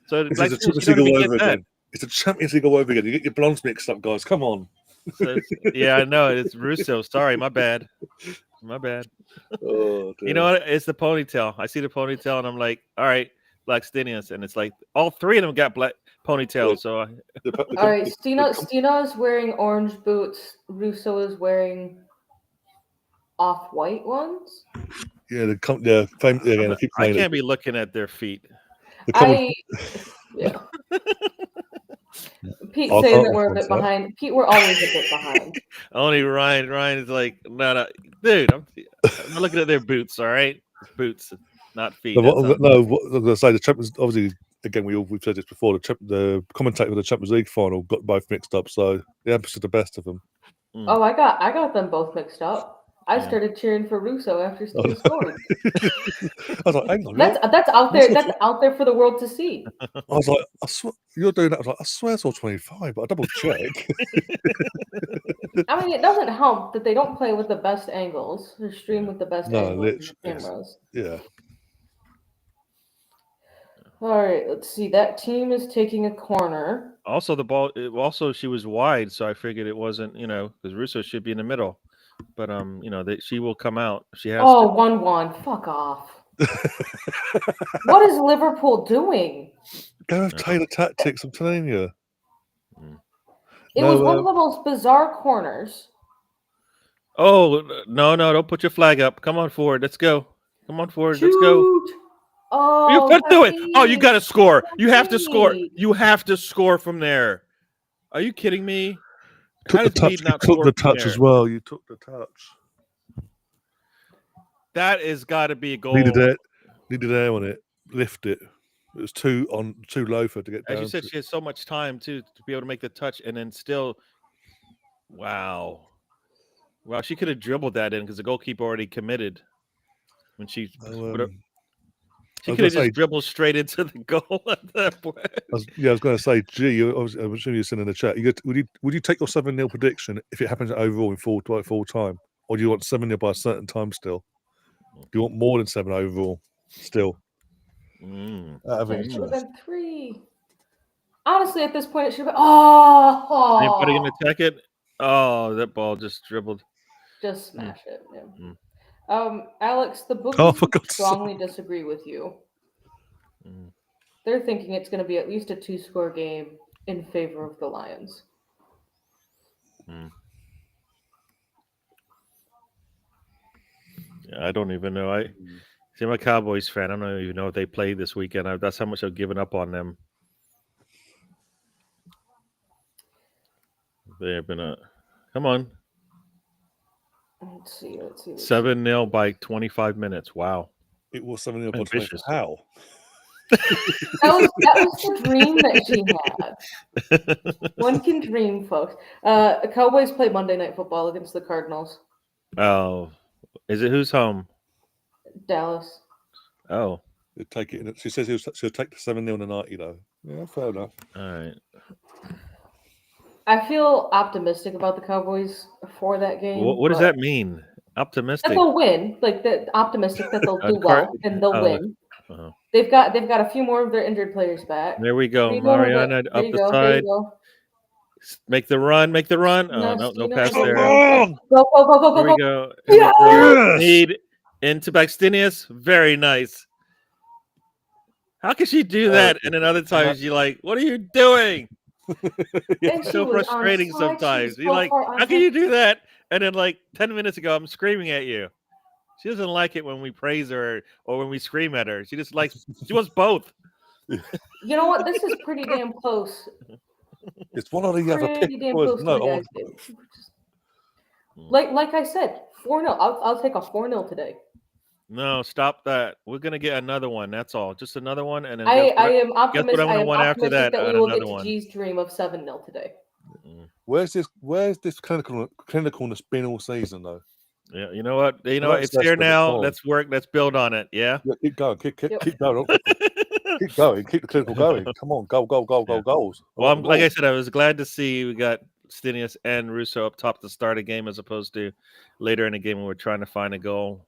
So it's a Champions League all over again. It's a Champions League all over again. You get your blondes mixed up, guys. Come on. So yeah, I know it's Russo. Sorry, my bad. Oh, you know what? It's the ponytail. I see the ponytail, and I'm like, all right, Blackstenius, and it's like all three of them got black ponytails. Yeah. So all right, Stina is wearing orange boots. Russo is wearing off-white ones. Yeah, I can't be looking at their feet. Yeah. Pete I saying can't that we're a respond bit to that. behind. Pete, we're always a bit behind. Only Ryan. Ryan is like, no, dude. I'm not looking at their boots. All right, boots, not feet. No, That's what I'm going to say, the Champions, obviously, again, we've said this before, the commentator for the Champions League final got both mixed up, so the Empress is the best of them. Oh, I got them both mixed up. I Yeah. started cheering for Russo after Oh, Stina no. scored. I was like, hang on. That's out there. That's out there for the world to see. I was like, I swear, you're doing that. I was like, I swear I saw 25, but I double check. I mean, it doesn't help that they don't play with the best angles or stream with the best No, angles literally, of the cameras. Yeah. All right, let's see. That team is taking a corner. Also, the ball. Also, she was wide, so I figured it wasn't. Because Russo should be in the middle, but she will come out. She has. Oh, 1-1. Fuck off. What is Liverpool doing? Go with Taylor tactics, I'm telling you. It was one of the most bizarre corners. Oh no! Don't put your flag up. Come on forward. Let's go. Come on forward. Let's go. Shoot! Oh, You can't do it. Oh, you got to score. That's You have to score. me. You have to score from there. Are you kidding me? Took How the does touch. Mead You not took score the from touch there? as well. You took the touch. That has got to be a goal. Needed air on it. Lift it. It was too low for her to get down. As you said, to. she has so much time to be able to make the touch, and then still, wow, she could have dribbled that in because the goalkeeper already committed when she. She could have just dribbled straight into the goal at that point. I was going to say, I'm assuming you're sitting in the chat. Would you take your 7-0 prediction if it happens overall in full time, or do you want 7-0 by a certain time still? Do you want more than 7 overall still? It should have been 3. Honestly, at this point, it should have been. Anybody gonna attack it? Oh, that ball just dribbled. Just smash it. Yeah. Alex, the bookies strongly disagree with you. They're thinking it's going to be at least a 2-score game in favor of the Lions. Yeah, I don't even know. I'm a Cowboys fan. I don't even know if they play this weekend. That's how much I've given up on them. They have been come on. Let's see. 7-0 by 25 minutes. Wow. It was 7-0 by 25. How? That was the dream that she had. One can dream, folks. The Cowboys play Monday Night Football against the Cardinals. Oh, is it who's home? Dallas. Oh, he'll take it. She says she'll take the 7-0 tonight. Yeah, fair enough. All right. I feel optimistic about the Cowboys for that game. What does that mean? Optimistic? That they'll win. Optimistic that they'll do well and they'll win. Uh-huh. They've got a few more of their injured players back. There we go. Mariana up the side. Make the run. Oh, no pass there. Go. Here we go. Yes! Need into Baxtinius. Very nice. How can she do that? And then other times you're like, what are you doing? It's so frustrating sometimes. You're like, how can you do that? And then 10 minutes ago, I'm screaming at you. She doesn't like it when we praise her or when we scream at her. She just she wants both. You know what? This is pretty damn close. It's one or the other. Pretty damn close to the guys' game. Like I said, 4-0. I'll take a 4-0 today. No, stop that. We're gonna get another one. That's all. Just another one, and then I am optimistic. Guess what I'm gonna want after that? That we will get to G's dream of 7-0 today. Where's this clinicalness been all season though? Yeah, you know what? It's here now. Let's work. Let's build on it. Yeah. Keep going. Keep going. Keep going. Keep the clinical going. Come on, goals. Well, like I said, I was glad to see we got Stinius and Russo up top to start a game as opposed to later in the game when we're trying to find a goal.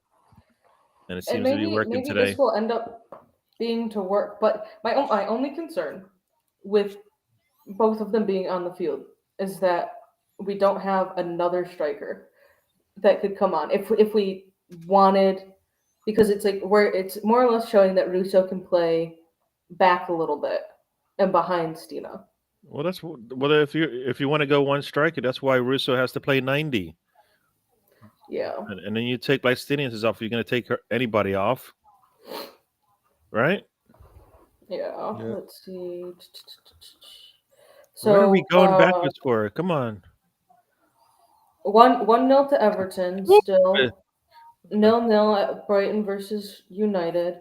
And it seems to be working today. Maybe this will end up being to work. But my only concern with both of them being on the field is that we don't have another striker that could come on. If we wanted, because it's it's more or less showing that Russo can play back a little bit and behind Stina. Well, if you want to go one striker, that's why Russo has to play 90. Yeah. And then you take Stinius off. You're going to take anybody off, right? Yeah. Let's see. So Where are we going backwards for? Come on. 1-0 to Everton. Woo! Still 0-0 at Brighton versus United.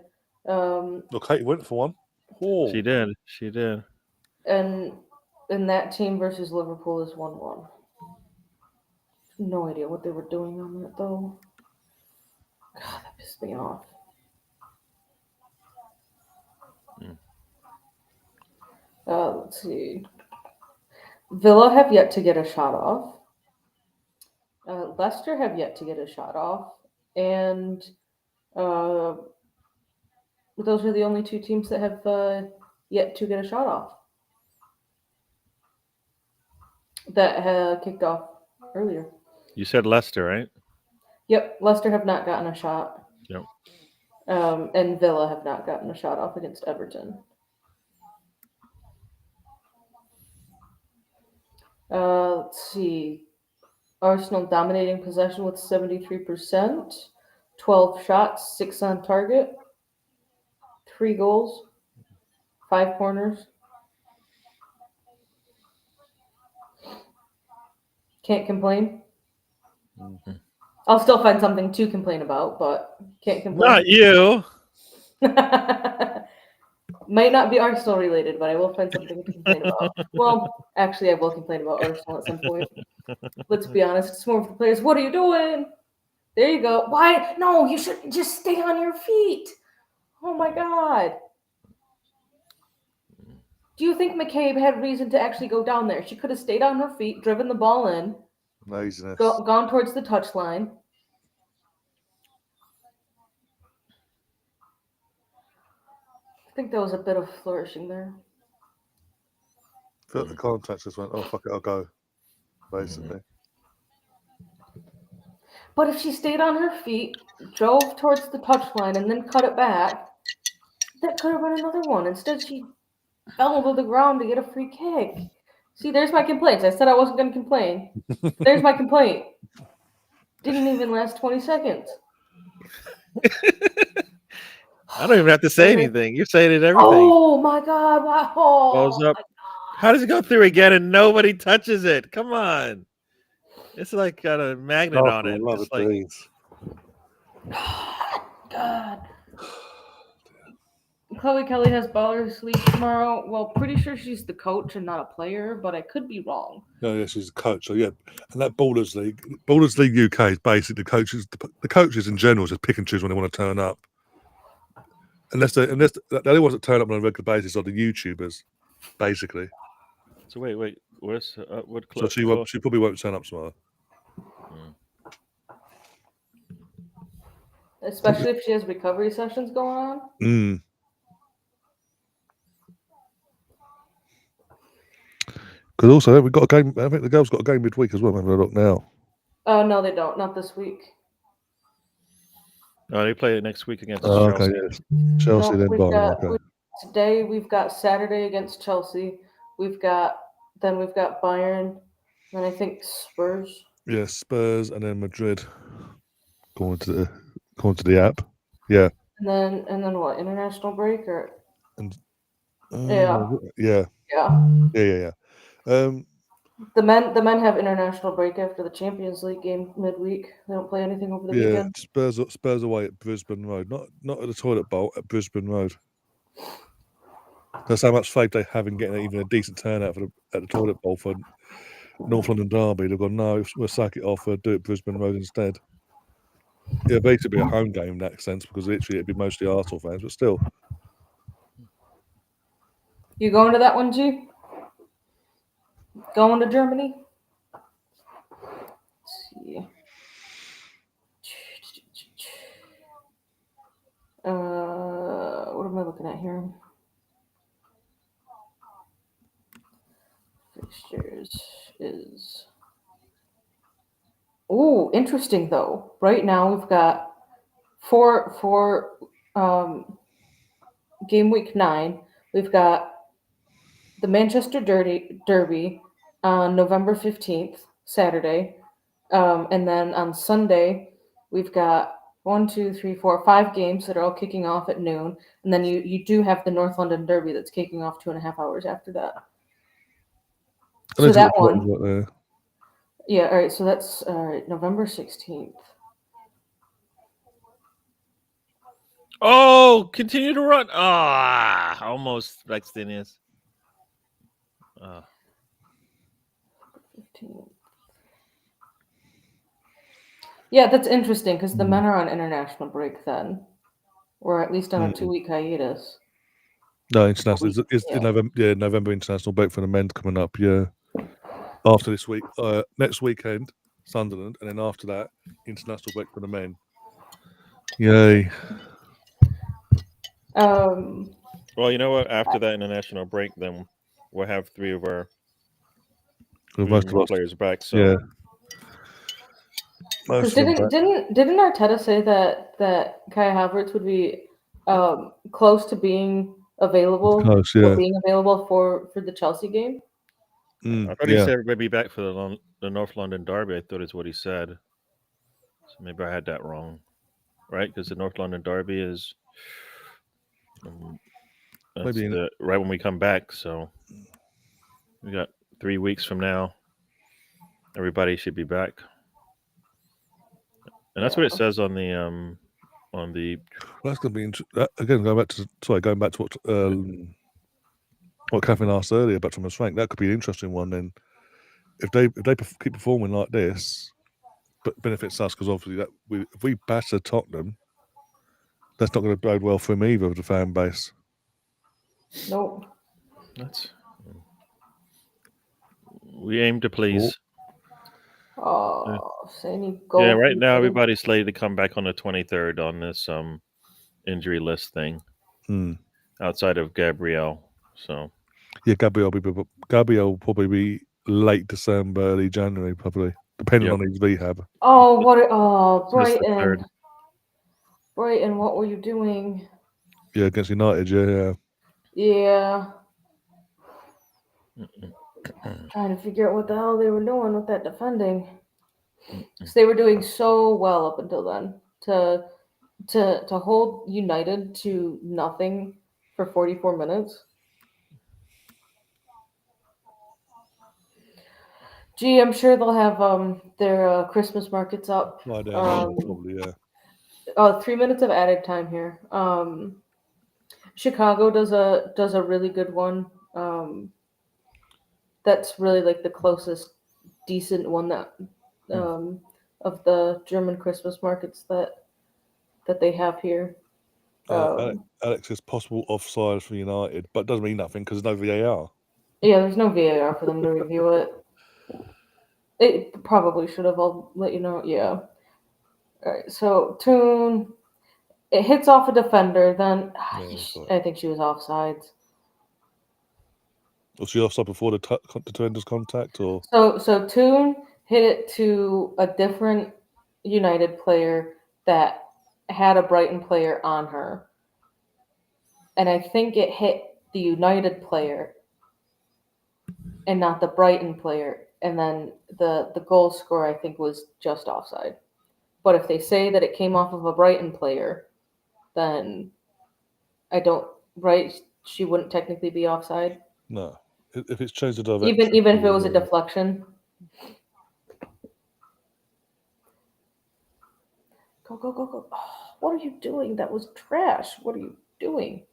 Katie went for one. Oh. She did. She did. And that team versus Liverpool is 1-1. No idea what they were doing on that though. God, that pissed me off. Let's see. Villa have yet to get a shot off. Leicester have yet to get a shot off. And those are the only two teams that have yet to get a shot off. That kicked off earlier. You said Leicester, right? Yep, Leicester have not gotten a shot. Yep. And Villa have not gotten a shot off against Everton. Let's see. Arsenal dominating possession with 73%. 12 shots, 6 on target. 3 goals. 5 corners. Can't complain. Mm-hmm. I'll still find something to complain about, but can't complain. Not you. Might not be Arsenal related, but I will find something to complain about. Well, actually, I will complain about Arsenal at some point. Let's be honest. It's more of the players. What are you doing? There you go. Why? No, you should just stay on your feet. Oh my God. Do you think McCabe had reason to actually go down there? She could have stayed on her feet, driven the ball in, Laziness. gone towards the touchline. I think there was a bit of flourishing there. Felt the contact just went, oh, fuck it, I'll go. Basically. But if she stayed on her feet, drove towards the touchline, and then cut it back, that could have been another one. Instead, she fell to the ground to get a free kick. See, there's my complaints. I said I wasn't going to complain. There's my complaint. Didn't even last 20 seconds. I don't even have to say anything. You're saying it everything. Oh my God! Wow! Balls up. How does it go through again and nobody touches it? Come on. It's like got a magnet on it. Love It's it, like, please. God. Chloe Kelly has Ballers League tomorrow. Well, pretty sure she's the coach and not a player, but I could be wrong. No, yeah, she's a coach. So yeah, and that Ballers League UK is basically the coaches in general just pick and choose when they want to turn up. Unless the only ones that turn up on a regular basis are the YouTubers, basically. so wait. Where's what? So she probably won't turn up tomorrow. Especially if she has recovery sessions going on. Mm. Because also we've got a game. I think the girls got a game midweek as well. I'm having a look now. Oh no, they don't. Not this week. Oh, they play it next week against Oh, Chelsea. okay, yes. Chelsea No, then we've Bayern. got- Okay. Today we've got Saturday against Chelsea. We've got Bayern, and I think Spurs. Yeah, Spurs and then Madrid. Going to the app. Yeah. And then what? International break or Yeah. yeah. Yeah. The men have international break after the Champions League game midweek. They don't play anything over the weekend. Spurs away at Brisbane Road, not at the Toilet Bowl, at Brisbane Road. That's how much faith they have in getting even a decent turnout at the Toilet Bowl for North London Derby. They've gone, no, we'll sack it off. We'll do it Brisbane Road instead. It'll basically be a home game in that sense because literally it'd be mostly Arsenal fans, but still. You going to that one, G? Going to Germany? Let's see. What am I looking at here? Fixtures is. Oh, interesting though. Right now we've got for game week 9. We've got the Manchester Derby on November 15th, Saturday. And then on Sunday, we've got 1, 2, 3, 4, 5 games that are all kicking off at noon. And then you do have the North London Derby that's kicking off 2.5 hours after that. So that What one, we've got there. yeah. All right, so that's November 16th. Oh, continue to run. Ah, almost Vextinius. 15th. Yeah, that's interesting because the men are on international break then, or at least on a 2-week hiatus. No, international. It's Yeah. November international break for the men coming up. Yeah, after this week, next weekend, Sunderland, and then after that, international break for the men. Yay! Well, you know what? After that international break, then we'll have three of our Most of us, players back. So yeah. Because Most of them back. didn't Arteta say that Kai Havertz would be close to being available, Close, or yeah. being available for the Chelsea game? I thought he Yeah. said everybody be back for the North London derby. I thought is what he said. So maybe I had that wrong, right? Because the North London derby is that's Maybe right when we come back. So we got 3 weeks from now. Everybody should be back, and that's what it says on the that's going to be again. Going back to what Catherine asked earlier about Thomas Frank. That could be an interesting one. Then, if they keep performing like this, but benefits us because obviously if we batter Tottenham, that's not going to bode well for him either with the fan base. Nope. We aim to please. Oh, Sandy goal. Yeah, right now everybody's slated to come back on the 23rd on this injury list thing. Outside of Gabriel, so yeah, Gabriel will probably be late December, early January, probably depending on his rehab. Oh, Brighton, what were you doing? Yeah, against United. Yeah. Yeah. Trying to figure out what the hell they were doing with that defending. Because they were doing so well up until then. To hold United to nothing for 44 minutes. Gee, I'm sure they'll have their Christmas markets up. Probably, yeah. 3 minutes of added time here. Chicago does a really good one. That's really like the closest decent one that of the German Christmas markets that they have here. Alex is possible offside for United, but it doesn't mean nothing because there's no VAR. Yeah, there's no VAR for them to review it. It probably should have. I'll let you know. Yeah. All right. So Toon, it hits off a defender. Then I think she was offsides. Was she offside before the defender's contact, or? So Toon hit it to a different United player that had a Brighton player on her, and I think it hit the United player and not the Brighton player. And then the goal scorer, I think, was just offside. But if they say that it came off of a Brighton player, then I don't. Right? She wouldn't technically be offside. No, if it's changed the direction. Even if it was a deflection. Go, go, go, go. Oh, what are you doing? That was trash. What are you doing?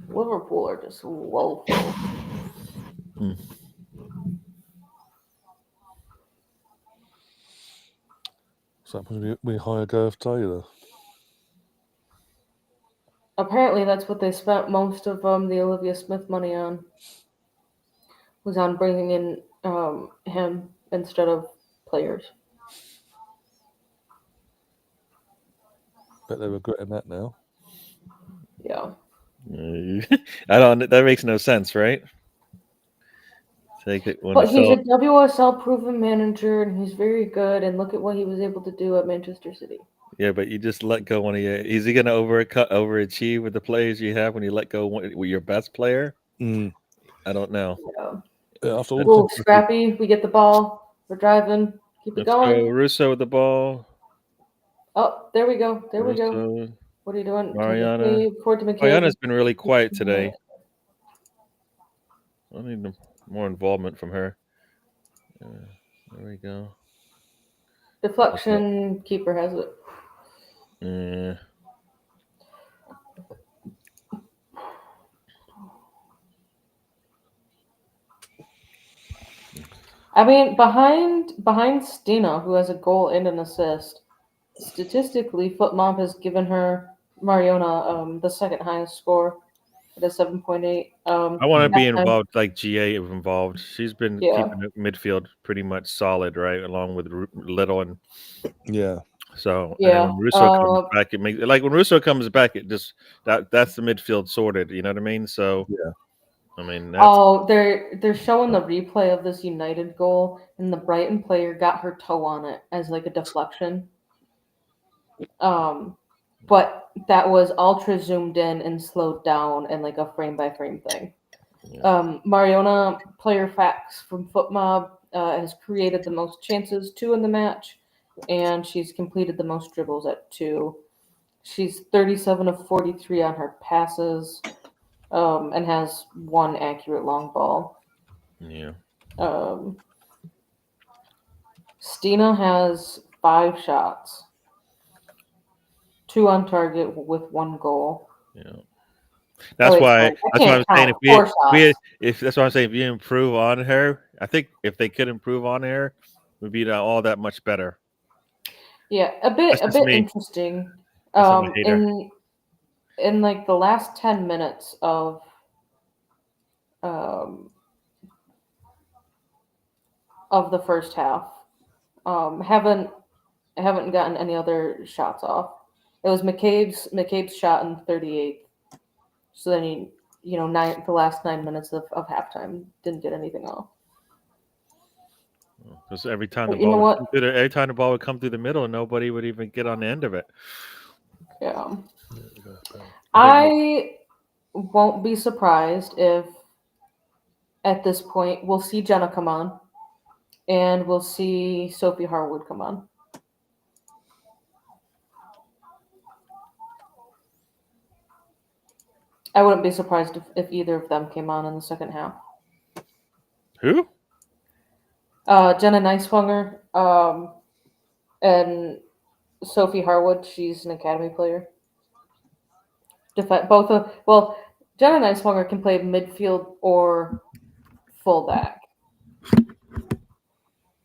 Liverpool are just woeful. So we hire Gareth Taylor. Apparently, that's what they spent most of the Olivia Smith money on. Was on bringing in him instead of players. Bet they're regretting that now. Yeah. I don't. That makes no sense, right? But he's a WSL proven manager, and he's very good. And look at what he was able to do at Manchester City. Yeah, but you just let go one of your. Is he going to overachieve with the players you have when you let go with your best player? I don't know. Yeah. After all, scrappy. We get the ball. We're driving. Keep it going. Go Russo with the ball. Oh, there we go. There we go. What are you doing? Mariana. Forward to McCabe. Mariana's been really quiet today. I need more involvement from her. There we go. Deflection, keeper has it. Yeah. I mean, behind Stina, who has a goal and an assist, statistically, FootMob has given her Mariona the second highest score at a 7.8. I want to be halftime- involved, like GA involved. She's been Yeah. keeping the midfield pretty much solid, right, along with Little and Yeah. so. Yeah, And then when Russo comes back, it makes like when Russo comes back, it just that's the midfield sorted. You know what I mean? So Yeah. I mean, that's Oh, they're showing the replay of this United goal, and the Brighton player got her toe on it as like a deflection. But that was ultra zoomed in and slowed down and like a frame by frame thing. Yeah. Mariona player facts from FootMob has created the most chances, 2 in the match, and she's completed the most dribbles at 2. She's 37 of 43 on her passes, and has 1 accurate long ball. yeah. Stina has 5 shots, 2 on target with 1 goal. Yeah. That's wait, why. sorry, I That's why can't I'm saying count. 4 shots. if that's what I'm saying. If you improve on her, I think if they could improve on her, we'd be all that much better. Yeah, a bit That's just me. interesting. Guess I'm a hater. In like the last 10 minutes of the first half, haven't gotten any other shots off. It was McCabe's shot in the 38th. So then the last 9 minutes of halftime didn't get anything off. Because every time But the you know ball what? every time the ball would come through the middle, nobody would even get on the end of it. Yeah. I won't be surprised if at this point we'll see Jenna come on and we'll see Sophie Harwood come on. I wouldn't be surprised if either of them came on in the second half. Who? Jenna Neiswanger, and Sophie Harwood. She's an academy player. Jenna Neiswanger can play midfield or fullback.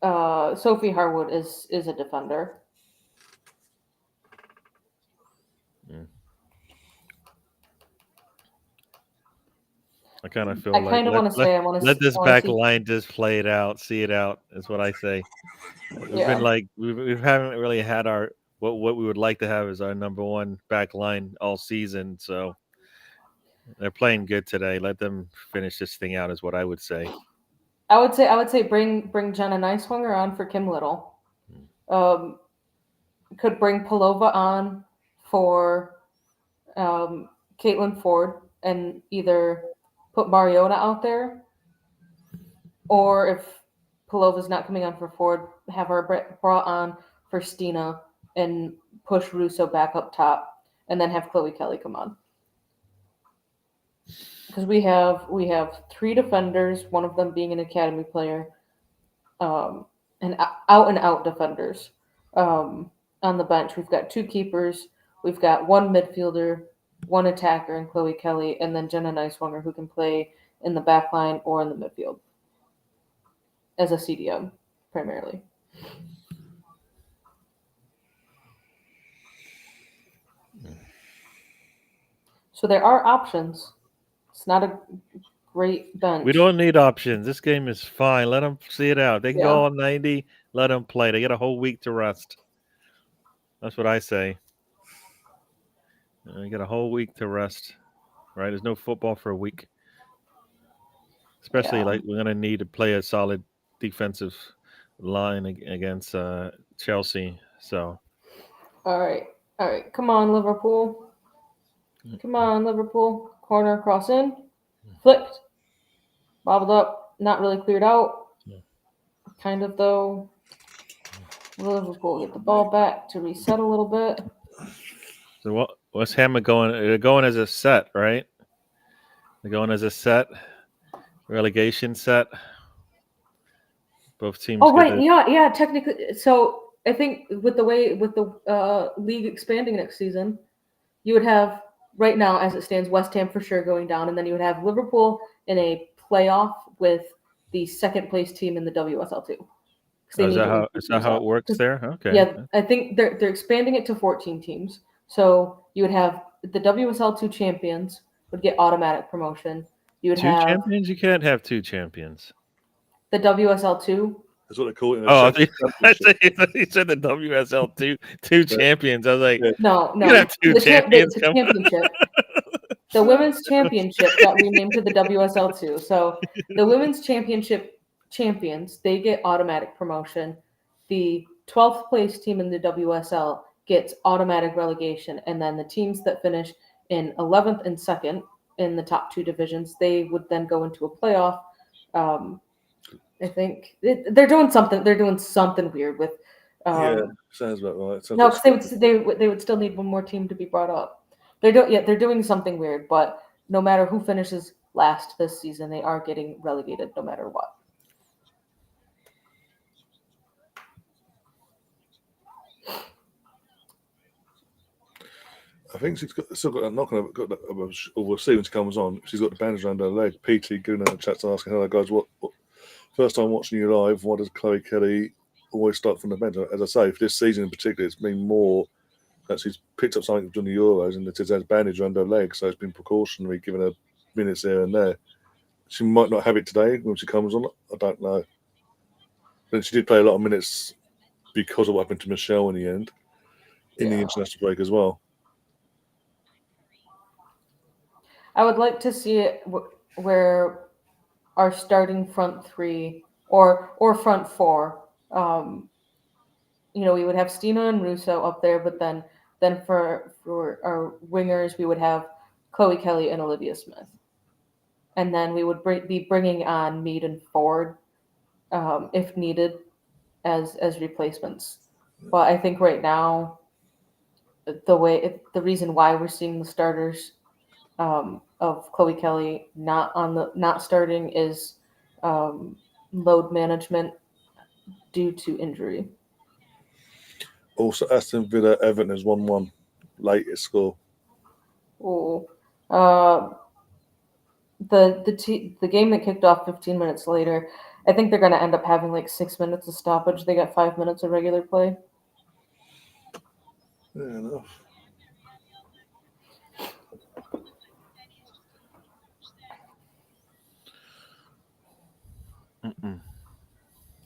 Sophie Harwood is a defender. I kind of feel I kind of want to say I want to let this back line just play it out, see it out. Is what I say. We've been like we haven't really had our what we would like to have as our number one back line all season. So they're playing good today. Let them finish this thing out. Is what I would say. I would say bring Jenna Neiswanger on for Kim Little. Could bring Palova on for Caitlin Ford and either put Mariona out there, or if Palova's not coming on for Ford, have her brought on for Stina and push Russo back up top, and then have Chloe Kelly come on. Because we have 3 defenders, one of them being an academy player, and out defenders. On the bench, we've got 2 keepers, we've got 1 midfielder, 1 attacker, and Chloe Kelly, and then Jenna Neiswanger, who can play in the back line or in the midfield as a CDM primarily. So there are options. It's not a great bench. We don't need options. This game is fine. Let them see it out. They can go on 90. Let them play. They get a whole week to rest. That's what I say. They get a whole week to rest. Right? There's no football for a week. Especially like we're gonna need to play a solid defensive line against Chelsea. So. All right. Come on, Liverpool. Corner, cross in, flicked, bobbled up, not really cleared out. Kind of though. Liverpool get the ball back to reset a little bit. So what's Hammer going? They're going as a set, right? They're going as a set, relegation set. Both teams. Oh right, yeah. Technically, so I think with the league expanding next season, you would have right now, as it stands, West Ham for sure going down, and then you would have Liverpool in a playoff with the second place team in the WSL2. Is that how it works there? Okay. Yeah, I think they're expanding it to 14 teams. So you would have the WSL2 champions would get automatic promotion. You would Two have champions? You can't have two champions. the WSL2. That's what they call it. Oh, I thought you said the WSL two champions. I was like, No, you have two champions. The championship. The women's championship got renamed to the WSL2. So the women's championship champions, they get automatic promotion. The 12th place team in the WSL gets automatic relegation. And then the teams that finish in 11th and 2nd in the top two divisions, they would then go into a playoff. I think they're doing something. They're doing something weird with. Yeah, sounds about right. No, because they would still need one more team to be brought up. They're doing something weird, but no matter who finishes last this season, they are getting relegated no matter what. I think she's still got a knock on her. We'll see when she comes on. She's got the bandage around her leg. PT going in the chat's asking, "Hello guys, what first time watching you live? Why does Chloe Kelly always start from the bench?" As I say, for this season in particular, it's been more that she's picked up something during the Euros and it has a bandage around her leg, so it's been precautionary, giving her minutes here and there. She might not have it today when she comes on. I don't know. But she did play a lot of minutes because of what happened to Michelle in the end, in the international break as well. I would like to see it where our starting front three or front four. We would have Stina and Russo up there, but then for our wingers we would have Chloe Kelly and Olivia Smith, and then we would be bringing on Mead and Ford if needed as replacements. But I think right now the reason why we're seeing the starters of Chloe Kelly not starting is load management due to injury. Also, Aston Villa Everton is 1-1, latest score. Oh, the game that kicked off 15 minutes later. I think they're going to end up having like 6 minutes of stoppage. They got 5 minutes of regular play. Fair enough.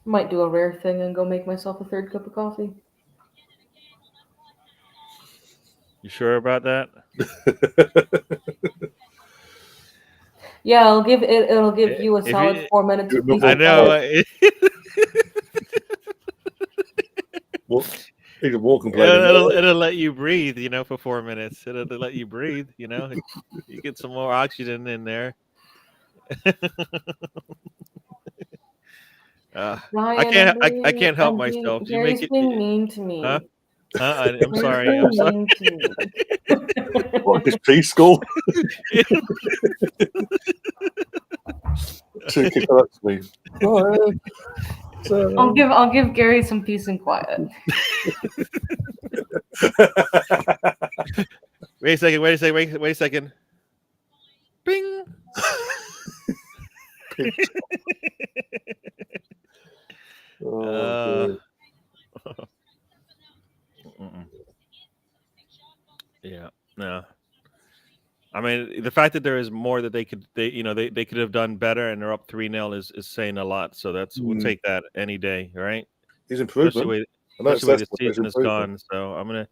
Might do a rare thing and go make myself a third cup of coffee. You sure about that? Yeah, it'll give you a solid 4 minutes. I know. Well, you can walk and play. It'll let you breathe, for 4 minutes. It'll let you breathe, You get some more oxygen in there. Ryan, I can't help myself. Gary's being mean to me. Huh? I'm sorry. I'm sorry. What, this P school? Kick that to me. I'll give Gary some peace and quiet. Wait a second. Bing. Yeah, no. I mean, the fact that there is more that they could have done better, and they're up 3-0 is saying a lot. So we'll take that any day, right? He's improved. Especially the way the season is gone. So I'm gonna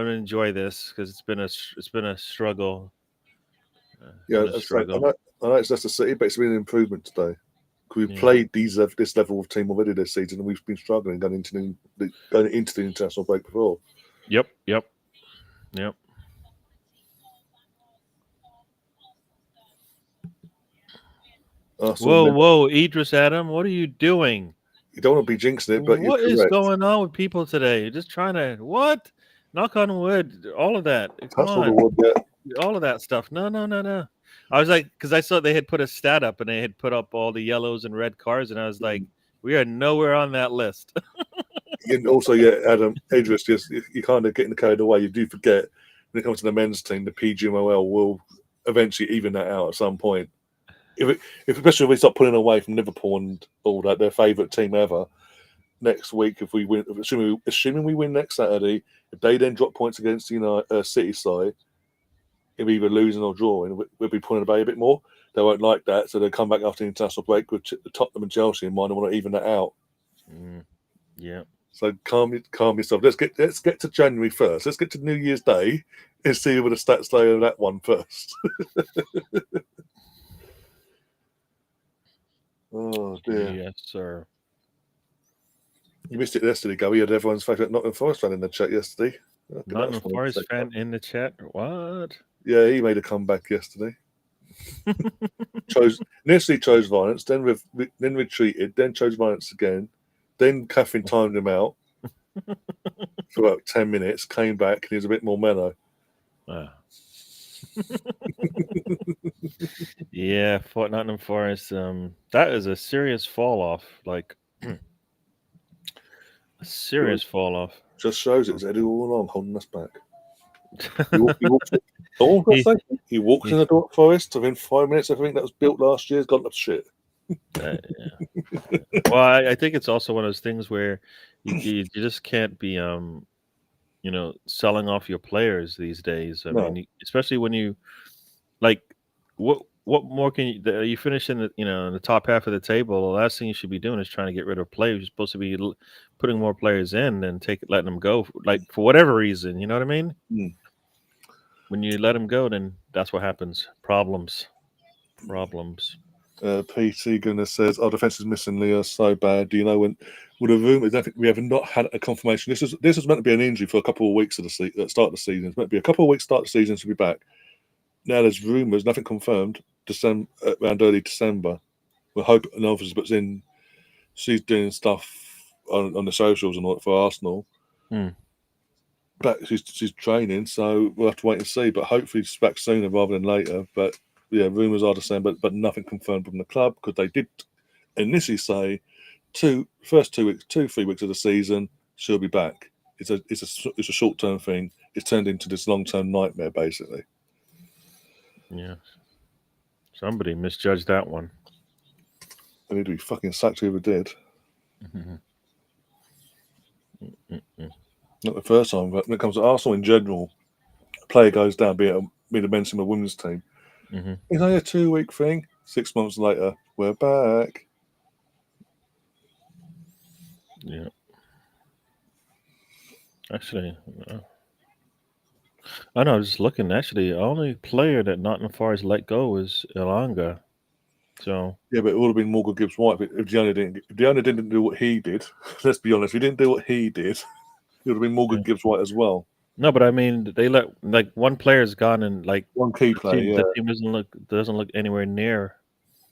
enjoy this because it's been a struggle. I know it's Leicester City, but it's been an improvement today. We've played this level of team already this season, and we've been struggling going into the international break before. Yep. Whoa, Idris Adam, what are you doing? You don't want to be jinxing it, but what is going on with people today? You're just trying to what? Knock on wood. All of that. Come That's all the on. wood. Yeah. All of that stuff. No. I was like, because I saw they had put a stat up and they had put up all the yellows and red cars, and I was like, we are nowhere on that list. And also, Adam Idris, just you kind of getting carried away. You do forget when it comes to the men's team, the PGMOL will eventually even that out at some point. If especially if we start pulling away from Liverpool and all that, their favourite team ever. Next week, if we win, assuming we win next Saturday, if they then drop points against City side, it'll be either losing or drawing. We'll be pulling away a bit more. They won't like that, so they'll come back after the international break with Tottenham and Chelsea in mind and want to even that out. Yeah. So calm yourself. Let's get to January first. Let's get to New Year's Day and see what the stats say on that one first. Oh dear. Yes, sir. You missed it yesterday, Gary. You had everyone's favourite Nottingham Forest fan in the chat yesterday. Nottingham Forest fan in the chat. What? Yeah, he made a comeback yesterday. Initially chose violence, then retreated, then chose violence again. Then Catherine timed him out for about 10 minutes, came back, and he was a bit more mellow. Yeah, Fort Nottingham Forest. That is a serious fall off. Like a serious fall off. Just shows it was Eddie all along holding us back. He walks in the door at Forest within 5 minutes. Everything that was built last year has gone to shit. Yeah. Well, I think it's also one of those things where you just can't be selling off your players these days. I mean, especially when you like what more can you finish in the in the top half of the table? The last thing you should be doing is trying to get rid of players. You're supposed to be putting more players in and letting them go for whatever reason. You know what I mean? When you let them go, then that's what happens. Problems. PT Gunner says our defence is missing Leo so bad. Do you know when? Well, the rumours, I think we have not had a confirmation. This was meant to be an injury for a couple of weeks of the start of the season. It's meant to be a couple of weeks start of the season to be back. Now there's rumours, nothing confirmed. Around early December. We're hoping, and obviously, but then she's doing stuff on the socials and all for Arsenal. But she's training, so we'll have to wait and see. But hopefully she's back sooner rather than later. But yeah, rumours are the same, but nothing confirmed from the club because they did initially say 3 weeks of the season she'll be back. It's a short term thing. It's turned into this long term nightmare basically. Yeah, somebody misjudged that one. They need to be fucking sacked whoever did. Not the first time, but when it comes to Arsenal in general, a player goes down, be it the men's team or women's team. It's only a 2-week thing. 6 months later, we're back. Yeah. Actually, I know. I was just looking. Actually, the only player that Nottingham Forest let go is Elanga. So yeah, but it would have been Morgan Gibbs-White if Diona didn't do what he did. Let's be honest, if he didn't do what he did, it would have been Morgan Gibbs-White as well. No, but I mean, they let one player's gone and one key player. The team doesn't look anywhere near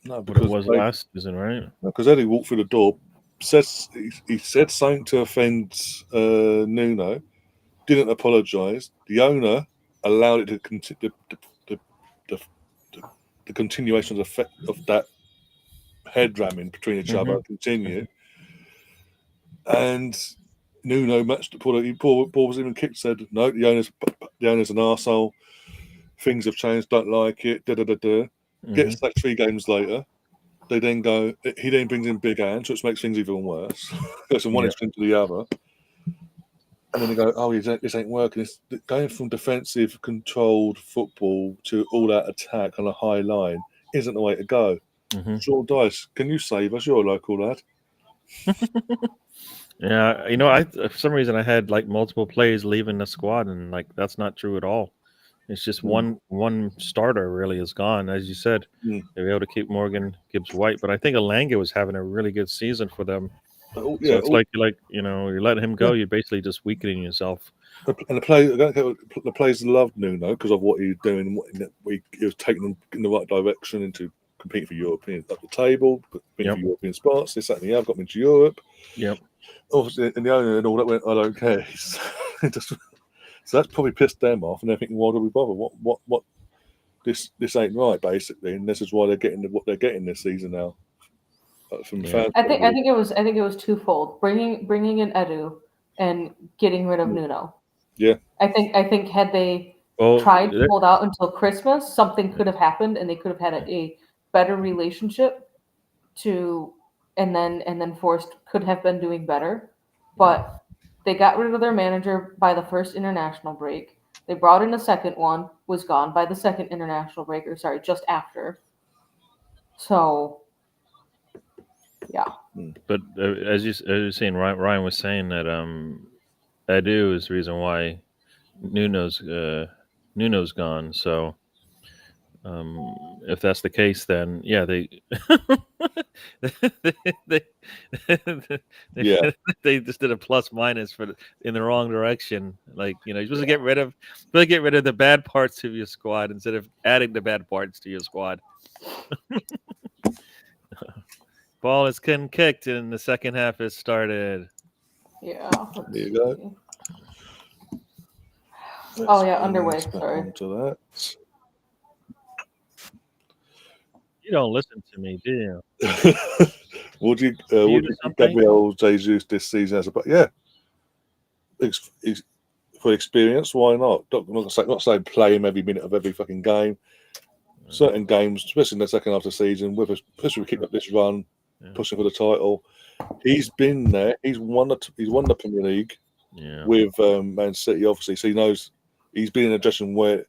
what it was last season, right? Because Eddie walked through the door, he said something to offend Nuno, didn't apologise. The owner allowed it to continue the continuation of that head ramming between each other continue. And Nuno matched the ball was even kicked, said, no, the owner's an arsehole. Things have changed, don't like it, Gets like 3 games later. They then go, he then brings in Big Ange, which makes things even worse. Goes from one extreme to the other. And then they go, oh, this ain't working. It's going from defensive, controlled football to all-out attack on a high line isn't the way to go. Sean Dice, can you save us? You're a local lad. Yeah, for some reason I had multiple players leaving the squad, and that's not true at all. It's just one starter really is gone, as you said. They were able to keep Morgan Gibbs-White, but I think Elanga was having a really good season for them. So it's you're letting him go. You're basically just weakening yourself. And the players loved Nuno because of what he was doing. He was taking them in the right direction into competing for European up the table, competing for European spots. This, that, and the other got them into Europe. Yep. Obviously, and the owner and all that went, I don't care. So that's probably pissed them off, and they're thinking, why do we bother? What? This ain't right, basically, and this is why they're getting what they're getting this season now. From fans, I think it was twofold. Bringing in Edu and getting rid of Nuno. Yeah. I think had they tried to hold out until Christmas, something could have happened, and they could have had a better relationship. And then Forrest could have been doing better, but they got rid of their manager by the first international break. They brought in a second one, was gone by the second international break, or sorry, just after. So, yeah. But as you were saying, Ryan was saying that Edu is the reason why Nuno's gone. So if that's the case, then yeah, they Yeah. they just did a plus minus in the wrong direction. Like, you're supposed to get rid of the bad parts of your squad instead of adding the bad parts to your squad. Ball is getting kicked and the second half has started. Yeah. There you go. Underway. Sorry. Onto that. You don't listen to me, do you? What do you think Gabriel Jesus this season as a for experience? Why not? Not saying play him every minute of every fucking game. Certain games, especially in the second half of the season, especially we keep up this run, pushing for the title. He's been there. He's won the Premier League with Man City, obviously. So he knows he's been in a dressing where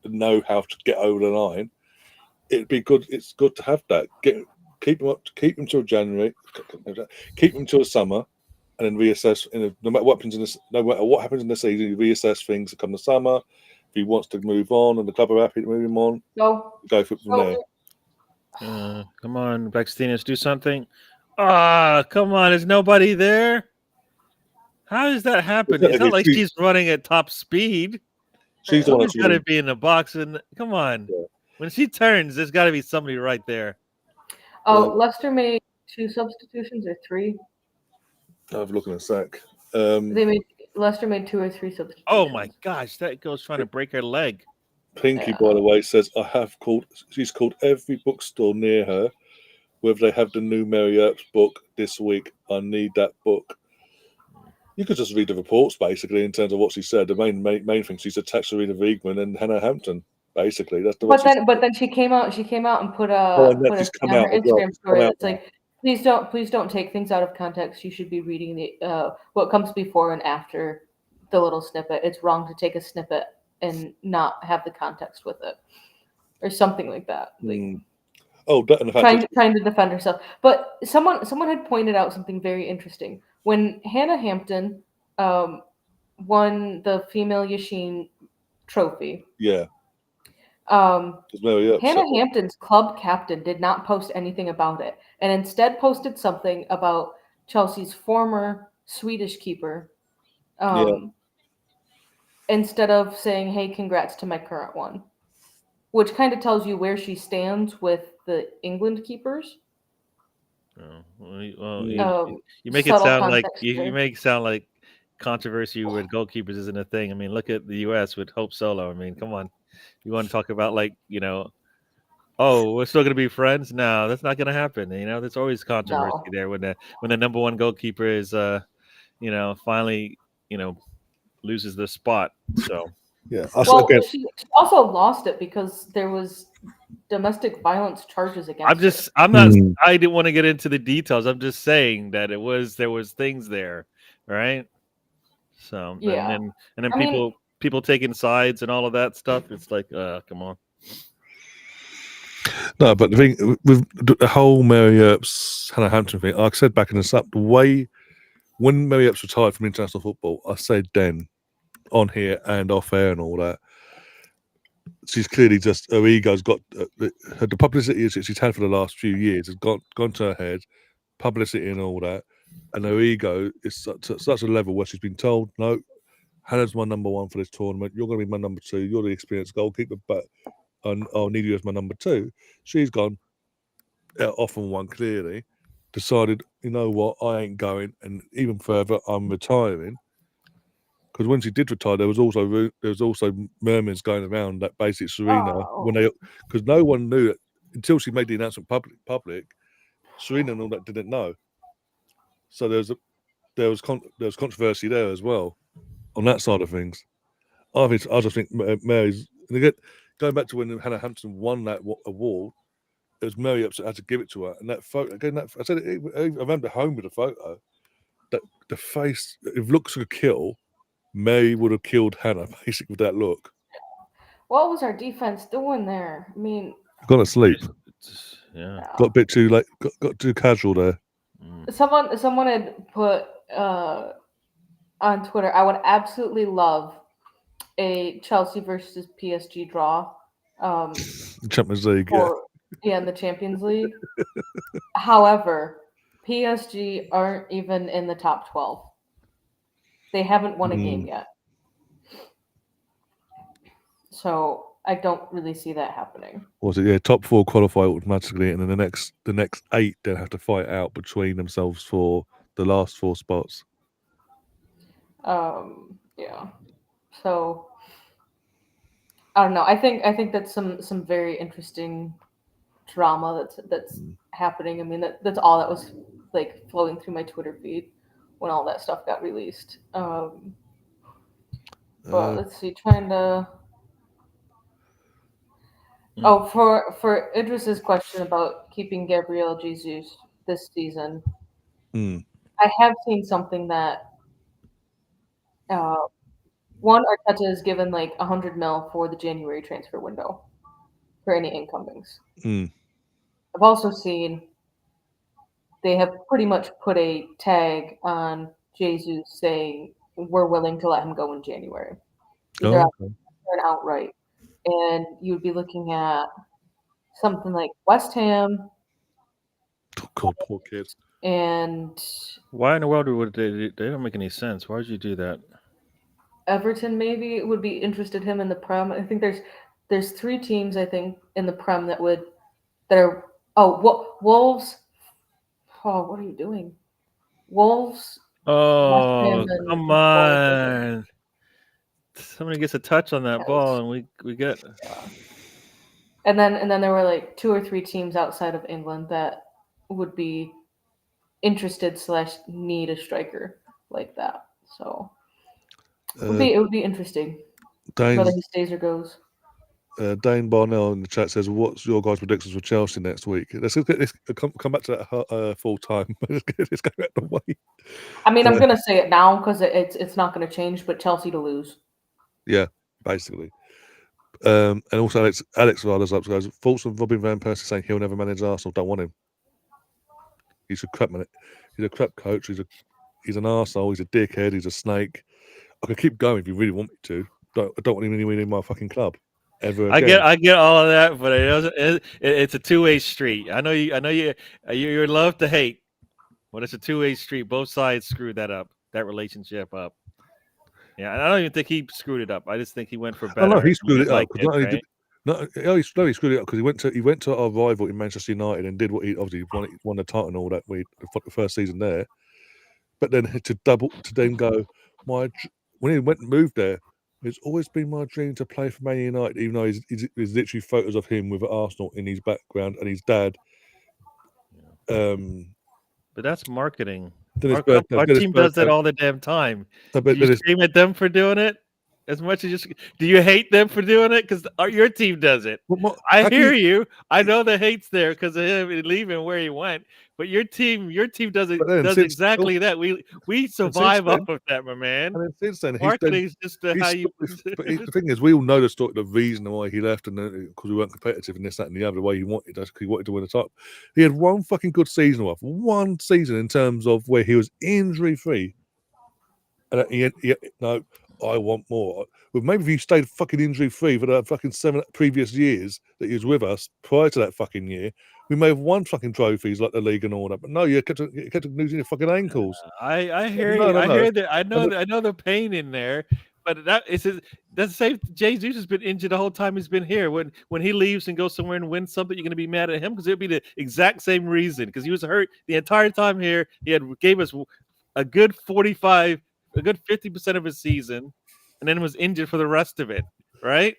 know how to get over the line. It'd be good. It's good to have that. Keep him till January. Keep him till the summer, and then reassess. No matter what happens in the season, you reassess things that come the summer. If he wants to move on, and the club are happy to move him on, go for it from there. Come on, Baxtinius, do something. Come on, is nobody there? How does that happen? It's not like she's running at top speed. She's got to be in the box, and come on. Yeah. When she turns, there's got to be somebody right there. Leicester made 2 substitutions or 3. I'll have a look in a sec. Leicester made 2 or 3 substitutions. Oh my gosh, that girl's trying to break her leg. Pinky, by the way, says she's called every bookstore near her, whether they have the new Mary Earps book this week. I need that book. You could just read the reports, basically, in terms of what she said. The main thing, she's attached to Rita Wiegman and Hannah Hampton. Basically, that's the. But then she came out and put on her Instagram story. It's like, please don't take things out of context. You should be reading the what comes before and after the little snippet. It's wrong to take a snippet and not have the context with it, or something like that. Like, trying to defend herself. But someone had pointed out something very interesting when Hannah Hampton won the female Yashin trophy. Yeah. Hannah Hampton's club captain did not post anything about it, and instead posted something about Chelsea's former Swedish keeper. Instead of saying, "Hey, congrats to my current one," which kind of tells you where she stands with the England keepers. You make it sound like you make it sound like controversy with goalkeepers isn't a thing. I mean, look at the U.S. with Hope Solo. I mean, come on. You want to talk about we're still going to be friends? No, that's not going to happen. There's always controversy there when the number one goalkeeper is, finally, loses the spot. So yeah. She also lost it because there was domestic violence charges against her. I didn't want to get into the details. I'm just saying that there was things there, right? So yeah, and then people taking sides and all of that stuff. It's like, come on. No, but the thing with the whole Mary Earps Hannah Hampton thing, like I said back in the way when Mary Earps retired from international football, I said then on here and off air and all that, she's clearly just her ego's got the publicity she's had for the last few years has gone to her head, publicity and all that, and her ego is such a level where she's been told, no, Hannah's my number 1 for this tournament. You're going to be my number 2. You're the experienced goalkeeper, but I'll need you as my number 2. She's gone off on one clearly, decided, you know what, I ain't going, and even further, I'm retiring. because when she did retire, there was also murmurs going around that basically Serena because no one knew it until she made the announcement public. Serena and all that didn't know, so there was controversy there as well on that side of things. I just think Mary's going back to when Hannah Hampton won that award. It was Mary upset had to give it to her, and that photo again. I said I remember home with the photo. That the face, if looks could kill, Mary would have killed Hannah basically with that look. What was our defense doing there? I mean, Gone to sleep. Yeah. Got a bit too late. Got too casual there. Someone had put on Twitter, I would absolutely love a Chelsea versus PSG draw. Champions League, in the Champions League. However, PSG aren't even in the top 12. They haven't won a game yet. So I don't really see that happening. Was it? Yeah, top 4 qualify automatically, and then the next 8 then have to fight out between themselves for the last 4 spots. Yeah. So I don't know. I think that's some very interesting drama that's happening. I mean that's all that was like flowing through my Twitter feed when all that stuff got released. But let's see, trying to for Idris's question about keeping Gabriel Jesus this season, I have seen something that one, Arteta is given like 100 mil for the January transfer window for any incomings. I've also seen they have pretty much put a tag on Jesus saying we're willing to let him go in January. Either outright. And you'd be looking at something like West Ham. Oh, God, poor kids. And why in the world would they don't make any sense? Why would you do that? Everton maybe would be interested him in the Prem. I think there's 3 teams I think in the Prem that are Wolves. Oh, what are you doing? Wolves. Oh, come on. Somebody gets a touch on that ball and we get And then there were like 2 or 3 teams outside of England that would be interested / need a striker like that. So it would be interesting whether he stays or goes. Dane Barnell in the chat says, "What's your guys' predictions for Chelsea next week?" Let's come back to that full time. Let's go out the way. I mean, I'm gonna say it now because it's not gonna change. But Chelsea to lose. Yeah, basically. And also Alex Varda's up goes, thoughts on Robin van Persie saying he'll never manage Arsenal. Don't want him. He's a crap man. He's a crap coach. He's an arsehole. He's a dickhead. He's a snake. I can keep going if you really want me to. I don't want him anywhere in my fucking club ever again. I get all of that, but it's a 2-way street. I know you love to hate, but it's a 2-way street. Both sides screwed that relationship up. Yeah, and I don't even think he screwed it up. I just think he went for better. No, he screwed it up. He screwed it up because he went to our rival in Manchester United and did what he obviously won the title and all that. The first season there, but then to then go when he went and moved there. It's always been my dream to play for Man United, even though he's literally photos of him with Arsenal in his background and his dad. But that's marketing. Our team does that all the damn time. Do you scream at them for doing it? As much as do you hate them for doing it? Because your team does it. I hear you. I know the hate's there because of him leaving where he went. But your team does exactly that. We survive off of that, my man. And then since then, marketing is just how you. But the thing is, we all know the story, the reason why he left, and because we weren't competitive in this, that, and the other way he wanted us. He wanted to win the top. He had one fucking good season one season in terms of where he was injury free, and no. I want more. Well, maybe if you stayed fucking injury free for the fucking 7 previous years that he was with us prior to that fucking year, we may have won fucking trophies like the league and all that. But no, you kept losing your fucking ankles. I hear you. I hear that. I know the pain in there. But that's the same. Jesus has been injured the whole time he's been here. When he leaves and goes somewhere and wins something, you're going to be mad at him because it'll be the exact same reason. Because he was hurt the entire time here. He gave us a good 45 a good 50% of his season, and then was injured for the rest of it, right?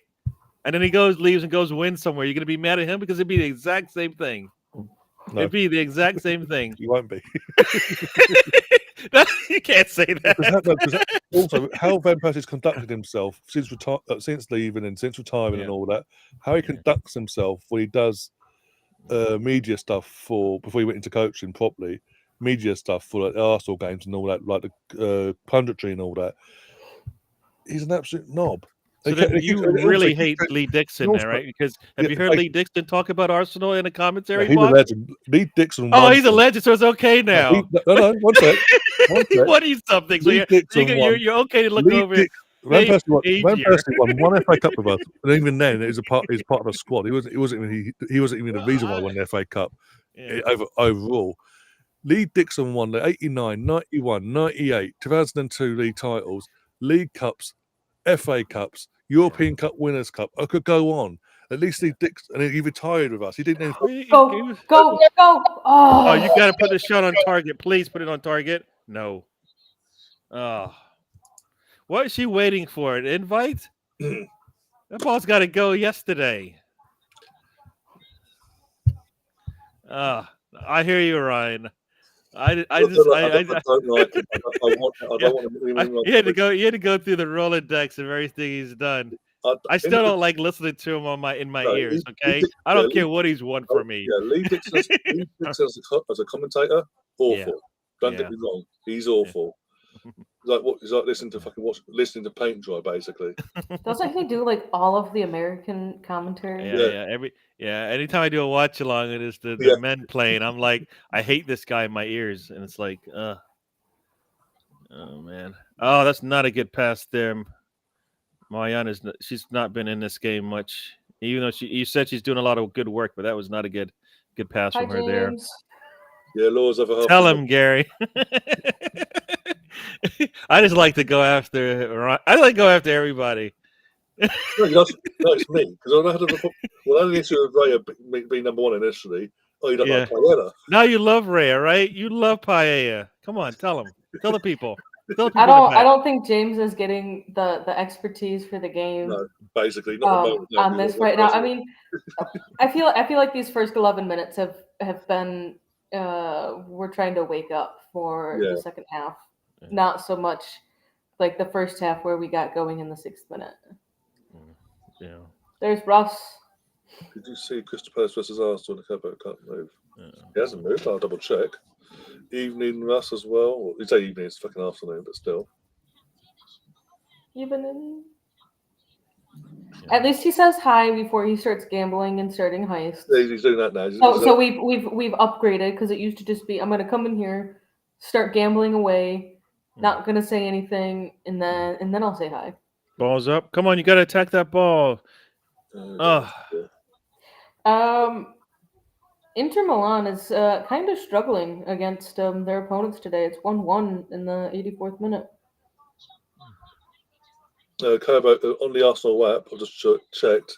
And then he leaves and goes win somewhere. You're gonna be mad at him because it'd be the exact same thing. No. It'd be the exact same thing. You won't be. You can't say that. Also, how Van Persie's conducted himself since leaving and since retiring and all that, how he conducts himself when he does media stuff before he went into coaching properly, media stuff for like Arsenal games and all that, like the punditry and all that. He's an absolute knob. So then you really hate Lee Dixon, there, right? Because have you heard Lee Dixon talk about Arsenal in a commentary box? He's a legend. Lee Dixon. Oh, he's a legend, so it's okay now. No, one sec. He won you something, so you're okay to look over it. Van Persie won one FA Cup with us, and even then, he was part of the squad. He wasn't even the reason why I won the FA Cup overall. Lee Dixon won the 89, 91, 98, 2002 league titles, League Cups, FA Cups, European Cup Winners' Cup. I could go on. At least Lee Dixon, and he retired with us. He didn't even go. Oh, you got to put the shot on target. Please put it on target. No. Oh. What is she waiting for? An invite? That ball's got to go yesterday. I hear you, Ryan. I don't like it. I don't want to. You had to go through the Rolodex of everything he's done. I still don't like listening to him in my ears. Okay, I don't care what he's won for me. Yeah, Lee Dixon as a commentator, awful. Don't get me wrong, he's awful. He's like listening to paint dry, basically. Doesn't he do like all of the American commentary? Anytime I do a watch along, it is the men playing. I'm like, I hate this guy in my ears, and it's like, oh man, that's not a good pass there. Mariana she's not been in this game much, even though you said she's doing a lot of good work, but that was not a good pass from her there. Yeah, Laura's over half. Tell him, Gary. I just like to go after. I like to go after everybody. No, it's me because I had the issue of Raya being number one initially. Oh, you don't like Paella. Now you love Raya, right? You love Paella. Come on, tell him. Tell the people. I don't think James is getting the expertise for the game. No, basically not on this right now. I mean, I feel like these first 11 minutes have been we're trying to wake up for the second half. Not so much like the first half where we got going in the 6th minute. Yeah. There's Russ. Did you see Crystal Palace versus Arsenal in the Carabao Cup move? Yeah. He hasn't moved. I'll double check. Evening Russ as well. Well, you say evening, it's fucking afternoon, but still. Evening. At least he says hi before he starts gambling and starting heists. Yeah, he's doing that now. So we've upgraded because it used to just be I'm gonna come in here, start gambling away. Not gonna say anything, and then I'll say hi. Ball's up! Come on, you gotta attack that ball. Inter Milan is kind of struggling against their opponents today. It's 1-1 in the 84th minute. On the Arsenal app, I've just checked.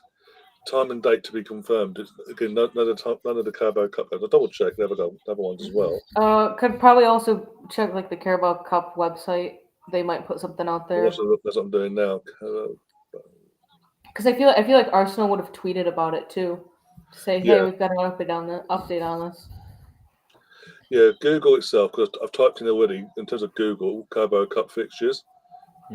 Time and date to be confirmed. Again, none of the Carabao Cup games. I'll double check the other ones as well. Could probably also check like the Carabao Cup website. They might put something out there. That's what I'm doing now. Because I feel like Arsenal would have tweeted about it too. To say, hey, we've got an update on this. Yeah, Google itself, because I've typed in already in terms of Google Carabao Cup fixtures.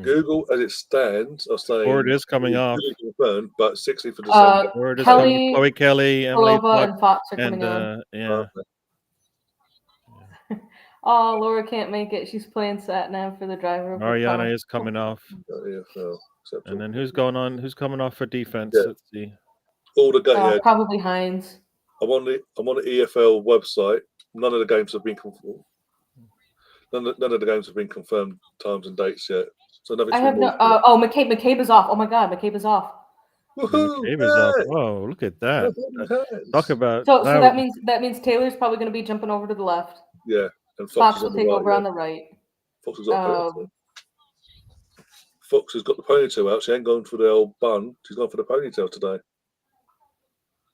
Google, as it stands, are saying or it is coming off, confirmed, but 16th of December. Or it is Chloe Kelly, Emily Puck, and Fox are coming on. Yeah. Oh, Laura can't make it. She's playing sat nav for the driver. Mariana is coming off. And then who's going on? Who's coming off for defense? Yeah. Let's see. All the probably Hines. I'm on the EFL website. None of the games have been confirmed. None of the games have been confirmed times and dates yet. So nothing's. I have no. McCabe is off. Oh my God, McCabe is off. McCabe is off. Whoa, look at that. Talk about. So that means Taylor's probably going to be jumping over to the left. Yeah, and Fox will take over on the right. Fox has got Fox has got the ponytail out. She ain't gone for the old bun. She's gone for the ponytail today.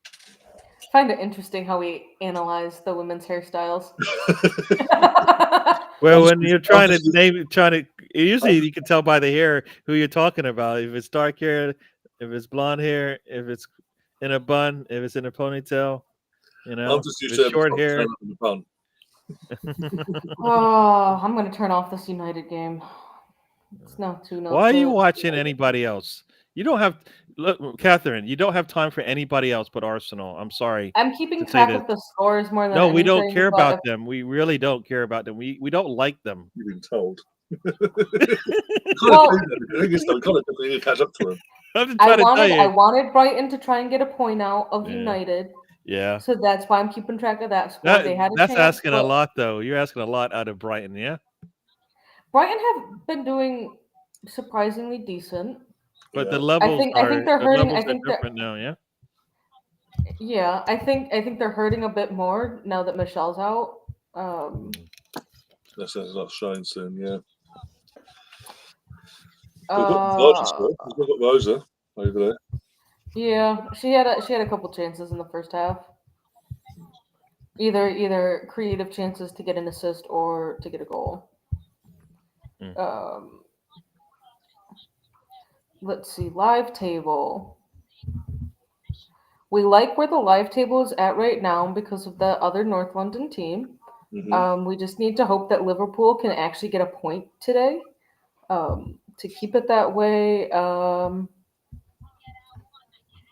I find it interesting how we analyze the women's hairstyles. Well, when you're trying to Usually, you can tell by the hair who you're talking about. If it's dark hair, if it's blonde hair, if it's in a bun, if it's in a ponytail. You know, I'm just if used it's to short hair. in the bun. Oh, I'm going to turn off this United game. It's now 2-0. Why are you watching anybody else? You don't have, look, Catherine. You don't have time for anybody else but Arsenal. I'm sorry. I'm keeping to say track that. of the scores more than No, anything. we don't care but about them. We really don't care about them. We don't like them. You've been told. Well, I think it's kind of to catch up to them. I'm just trying to tell you. I wanted Brighton to try and get a point out of Yeah. United. Yeah. So that's why I'm keeping track of that score. They had a That's chance, asking a lot, though. You're asking a lot out of Brighton, yeah? Brighton have been doing surprisingly decent. But Yeah. the levels I think they're hurting. I think different now, yeah? Yeah, I think they're hurting a bit more now that Michelle's out. That's a lot showing soon, yeah. Uh, We've got Rosa over there. Yeah, she had a couple chances in the first half. Either creative chances to get an assist or to get a goal. Let's see, live table. We like where the live table is at right now because of the other North London team. Mm-hmm. We just need to hope that Liverpool can actually get a point today. To keep it that way.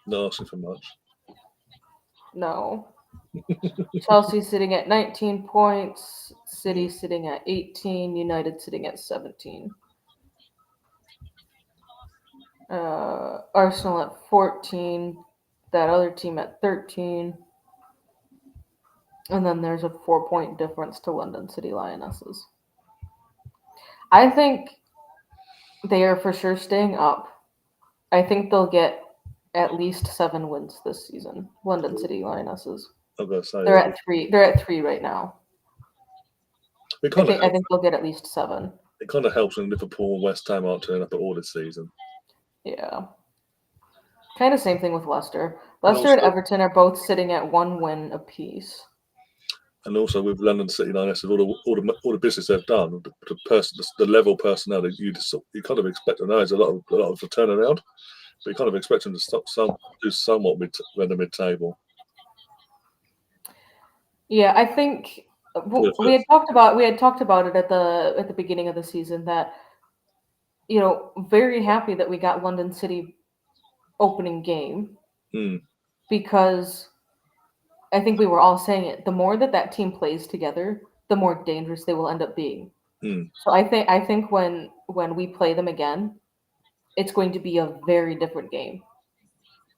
Not asking for much. No. Chelsea sitting at 19 points, City sitting at 18, United sitting at 17. Arsenal at 14, that other team at 13. And then there's a 4-point difference to London City Lionesses. I think they are for sure staying up. I think they'll get at least 7 wins this season. London City Lionesses. I'm gonna say They're at 3. They're at 3 right now. I think they'll get at least 7. It kind of helps when Liverpool and West Ham aren't turning up at all this season. Yeah. Kind of same thing with Leicester. Leicester and Everton are both sitting at 1 win apiece. And also with London City Lionesses, all the business they've done, the level personnel that you kind of expect. I know there's a lot of a turnaround, but you kind of expect them to do somewhat when they're mid-table. Yeah, I think we had talked about it at the beginning of the season that very happy that we got London City opening game because I think we were all saying it. The more that team plays together, the more dangerous they will end up being. So I think when we play them again, it's going to be a very different game,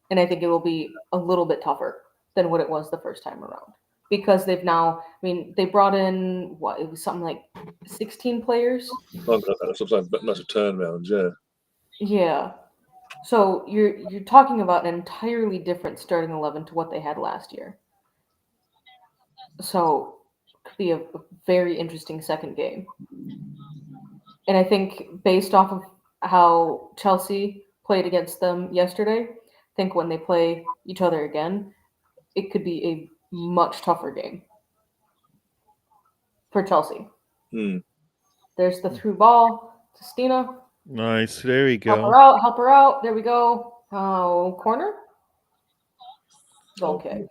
and I think it will be a little bit tougher than what it was the first time around because they've now. I mean, they brought in it was something like 16 players. Sometimes massive turnarounds, yeah. Yeah. So you're talking about an entirely different starting 11 to what they had last year. So it could be a very interesting second game. And I think based off of how Chelsea played against them yesterday, I think when they play each other again, it could be a much tougher game for Chelsea. There's the through ball to Stina. Nice. There we go. Help her out. There we go. Oh, corner? Goal kick.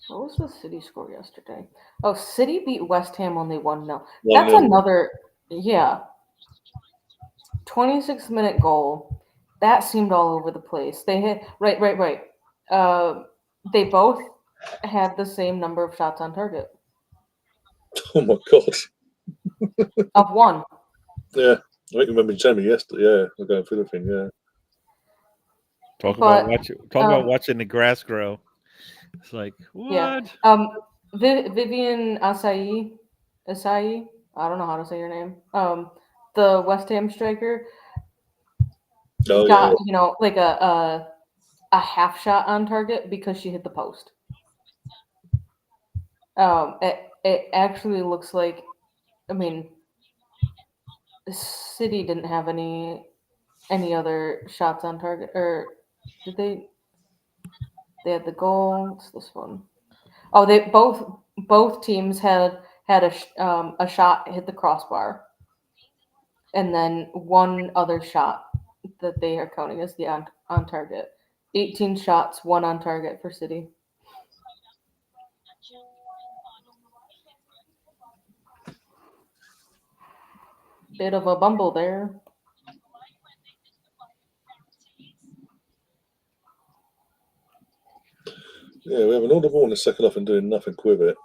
What was the City score yesterday? Oh, City beat West Ham only 1-0. That's another, 26-minute goal. That seemed all over the place. They hit, right. They both had the same number of shots on target. Oh my God. Of 1. Yeah. I think you remember Jamie yesterday. Yeah, we're going through the thing, yeah. Talk about watching the grass grow. It's like, what? Yeah. Vivian Asai, I don't know how to say your name. The West Ham striker got like a half shot on target because she hit the post. It actually looks like, I mean, the City didn't have any other shots on target, or did they? They had the goal. What's this one? Oh, they both teams had a shot hit the crossbar, and then one other shot that they are counting as the on target. 18 shots, one on target for City. Bit of a bumble there. Yeah, we have an order ball in the second half and doing nothing with it.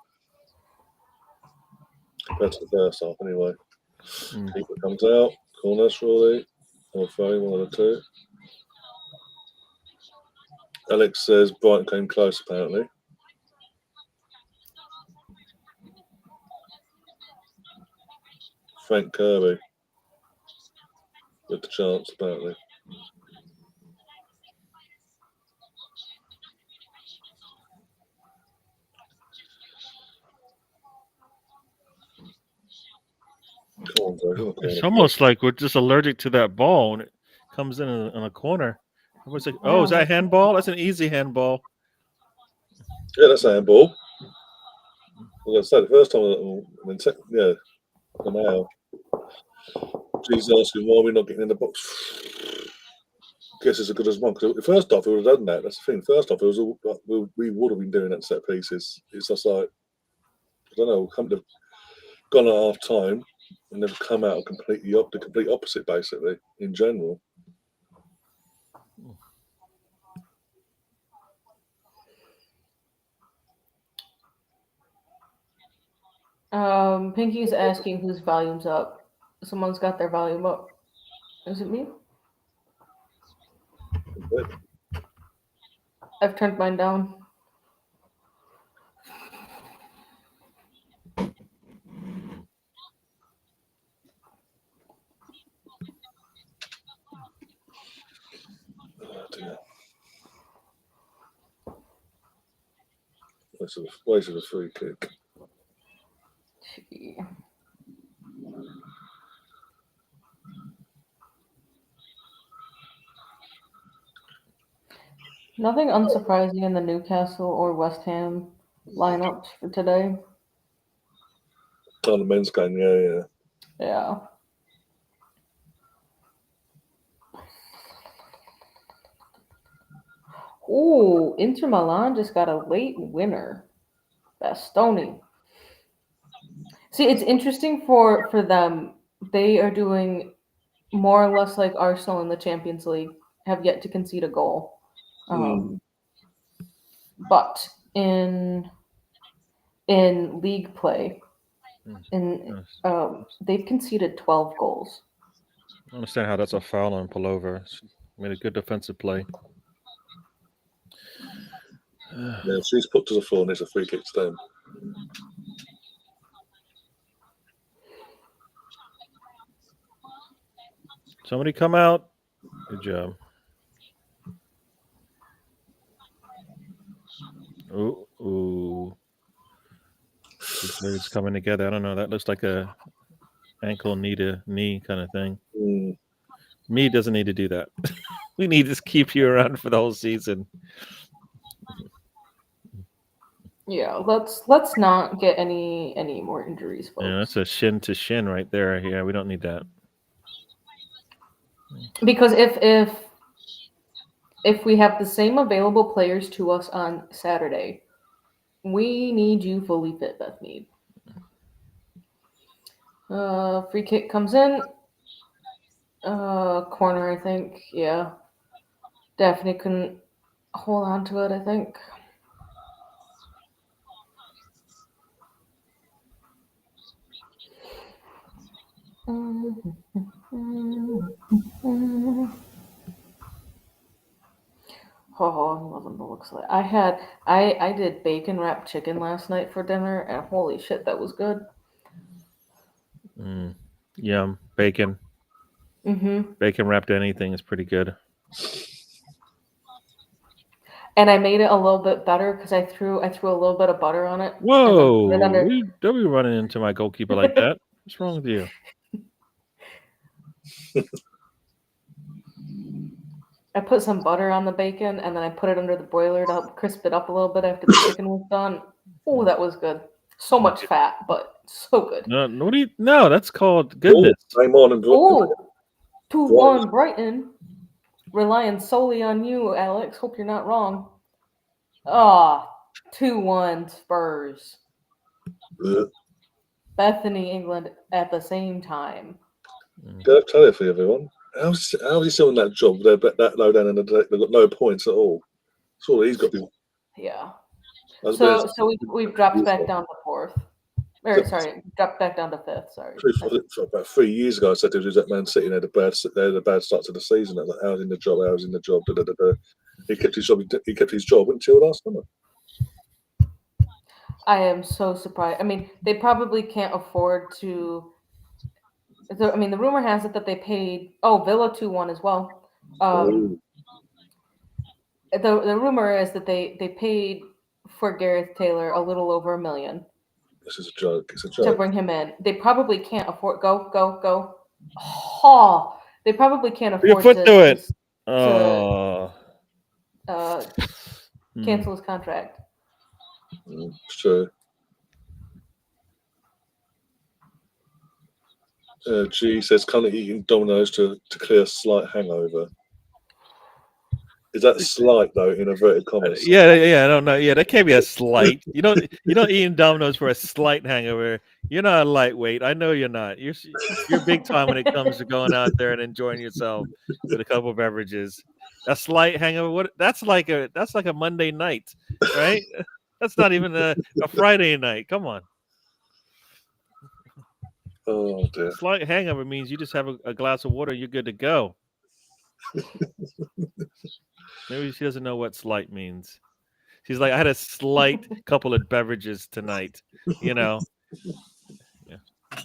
Compared to the first half, anyway. Keeper comes out, corner surely, or throwing, one of the two. Alex says Brighton came close, apparently. Frank Kirby with the chance, apparently. Come on, Joe. It's almost like we're just allergic to that ball when it comes in a corner. Everyone's like, "Oh, is that handball? That's an easy handball." Yeah, that's a handball. Well, I said the first time, the now. She's asking why we're not getting in the box. Guess it's as good as one. Because the first off, we would have done that. That's the thing. First off, it was all we would have been doing that set pieces. It's just like I don't know. Come to gone at half time and they've come out the complete opposite, basically in general. Pinky's asking whose volume's up. Someone's got their volume up. Is it me? I've turned mine down. Oh dear. Wasted a free kick. Gee. Nothing unsurprising in the Newcastle or West Ham lineups for today. On the men's game, yeah. Yeah. Ooh, Inter Milan just got a late winner. Bastoni. See, it's interesting for them. They are doing more or less like Arsenal in the Champions League, have yet to concede a goal. But in league play, they've conceded 12 goals. I don't understand how that's a foul on Pullover. It's made a good defensive play. Yeah, she's put to the floor and it's a free kick to them. Somebody come out. Good job. Ooh. These legs coming together. I don't know. That looks like a ankle, knee to knee kind of thing. Me doesn't need to do that. We need to keep you around for the whole season. Yeah, let's not get any more injuries, folks. Yeah, that's a shin to shin right there. Yeah, we don't need that. Because if we have the same available players to us on Saturday, we need you fully fit, Beth Mead. Free kick comes in. Corner, I think. Yeah. Daphne couldn't hold on to it, I think. Oh, nothing but looks like I did bacon wrapped chicken last night for dinner, and holy shit, that was good. Yum, bacon. Bacon wrapped anything is pretty good. And I made it a little bit better because I threw a little bit of butter on it. Whoa! And then put it under. Don't be running into my goalkeeper like that. What's wrong with you? I put some butter on the bacon, and then I put it under the broiler to help crisp it up a little bit after the chicken was done. Oh, that was good. So much fat, but so good. No, that's called goodness. Oh, 2-1 Brighton. Relying solely on you, Alex. Hope you're not wrong. 2-1 Spurs. Bethany, England at the same time. Can I tell you for everyone? How's he still in that job? They're that low down in the deck. They've got no points at all. So he's got to be. Yeah. So we've dropped back down to 4th. Dropped back down to 5th. Sorry. About 3 years ago, I said it was at Man City. They had a bad start to the season. I was like, how's in the job? How's in the job? Da, da, da, da. He kept his job. He kept his job until last summer. I am so surprised. I mean, they probably can't afford to. The rumor has it that they paid. Villa 2-1 as well. The rumor is that they paid for Gareth Taylor a little over $1 million. This is a joke. It's a joke. To bring him in. They probably can't afford. Go. Oh, they probably can't afford Your foot to it. Cancel his contract. Sure. G says, currently eating Domino's to clear a slight hangover. Is that slight though, in inverted commas? Yeah, I don't know. Yeah, that can't be a slight. You don't eat Domino's for a slight hangover. You're not a lightweight. I know you're not. You're big time when it comes to going out there and enjoying yourself with a couple of beverages. A slight hangover. That's like a Monday night, right? That's not even a Friday night. Come on. Oh dear. Slight hangover means you just have a glass of water, you're good to go. Maybe she doesn't know what slight means. She's like, I had a slight couple of beverages tonight. Yeah.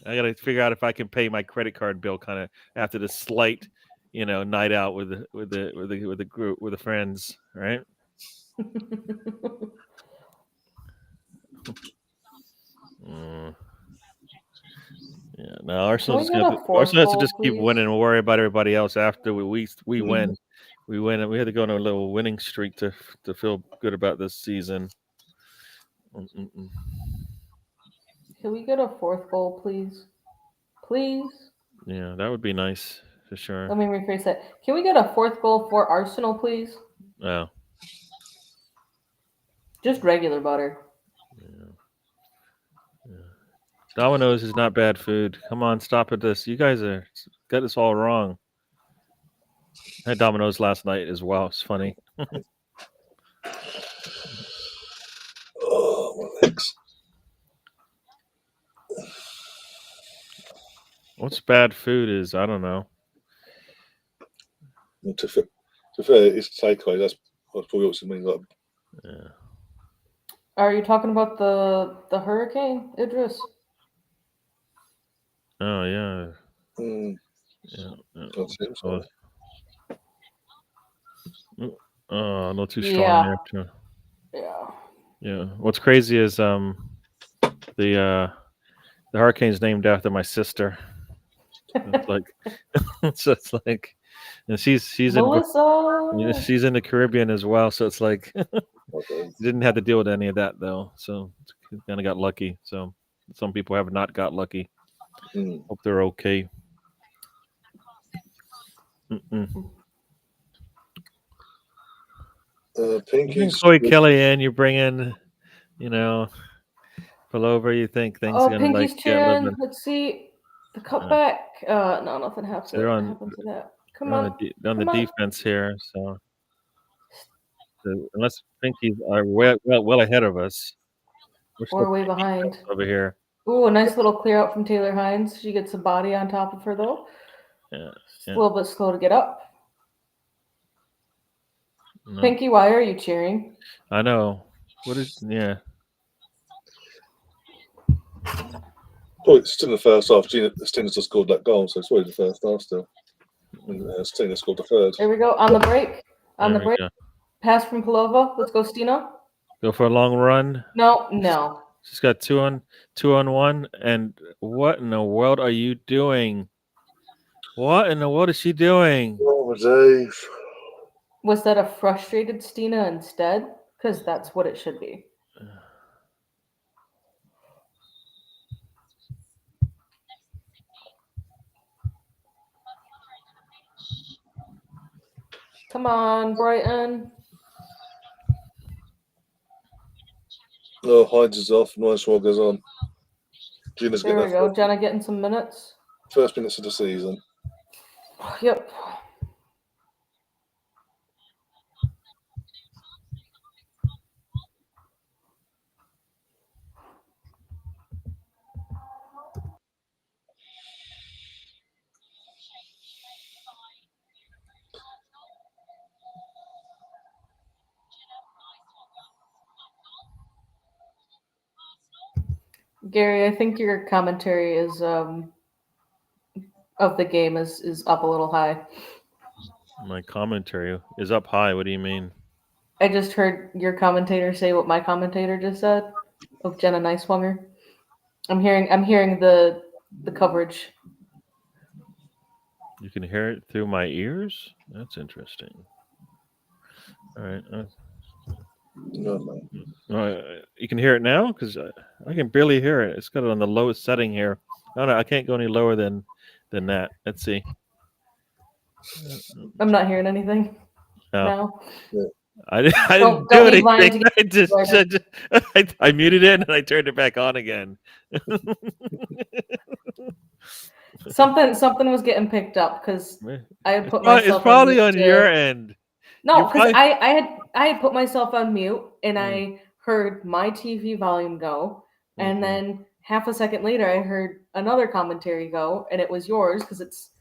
I gotta figure out if I can pay my credit card bill kind of after the slight, night out with the group, with the friends, right? Yeah, no, Arsenal has to just keep winning and worry about everybody else after we win. We win, and we had to go on a little winning streak to feel good about this season. Can we get a 4th goal, please? Please? Yeah, that would be nice for sure. Let me rephrase that. Can we get a 4th goal for Arsenal, please? Oh. Just regular butter. Yeah. Domino's is not bad food. Come on, stop at this. You guys got this all wrong. I had Domino's last night as well. It's funny. Oh, my legs. What's bad food is, I don't know. To fair, it's takeaway. That's probably what it means. Like, yeah. Are you talking about the hurricane, Idris? Oh yeah. Yeah. Not too strong there too. Yeah. What's crazy is the hurricane's named after my sister. It's like so it's like, and she's Melissa. she's in the Caribbean as well, so it's like didn't have to deal with any of that though. So kind of got lucky. So some people have not got lucky. Hope they're okay. Pinky. Chloe Kelly in, you bring in, Pullover, you think things are going to Pinky's chin. Let's see. The cutback. No, nothing happens. So happened to that. Come on. On the defense here. So unless Pinkies are well ahead of us. We're way behind. Over here. Ooh, a nice little clear out from Taylor Hines. She gets a body on top of her, though. Yeah. A little bit slow to get up. No. Pinky, why are you cheering? I know. Yeah. Well, it's still in the first half. Stina just scored that goal, so it's already the first half still. Stina scored the third. There we go. On the break. On the break. Go. Pass from Palova. Let's go, Stina. Go for a long run. No. She's got two on one. And what in the world are you doing? What in the world is she doing? Oh, Dave. Was that a frustrated Stina instead? Because that's what it should be. Come on, Brighton. Oh, Hines is off. Nice one goes on. Gina's There we getting go. her Jenna getting some minutes. first minutes of the season. Yep. Gary, I think your commentary is of the game is up a little high. My commentary is up high. What do you mean? I just heard your commentator say what my commentator just said of Jenna Niceswanger. I'm hearing the coverage. You can hear it through my ears? That's interesting. All right. No. You can hear it now? Because I can barely hear it. It's got it on the lowest setting here. I can't go any lower than that. Let's see. I'm not hearing anything No. now. I didn't Don't do leave Lions anything. I muted it and I turned it back on again. Something was getting picked up because I had put It's myself probably on on mute your end. No, because probably- I had put myself on mute and I heard my TV volume go, and then half a second later I heard another commentary go, and it was yours because it's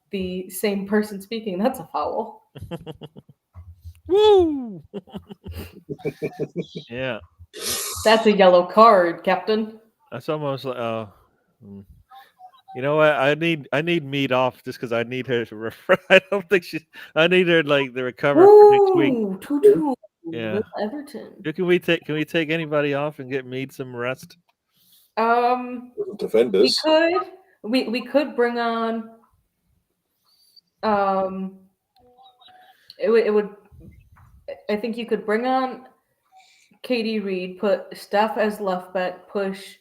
the same person speaking. That's a foul. Woo! Yeah. That's a yellow card, Captain. That's almost like you know what? I need Mead off just because I need her to refer. I don't think I need her to recover for next week. 2-2. Yeah. With Everton. Can we take anybody off and get Mead some rest? Defenders. We could bring on it would I think you could bring on Katie Reed, put Steph as left back, push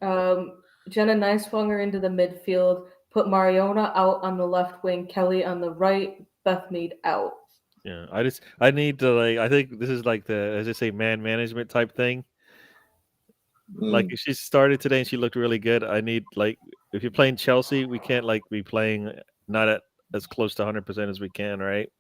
Jenna Niceswanger into the midfield, put Mariona out on the left wing, Kelly on the right, Beth Mead out. Yeah, I need to I think this is as I say, man management type thing. Like if she started today and she looked really good, I need if you're playing Chelsea, we can't be playing not at as close to 100% as we can, right?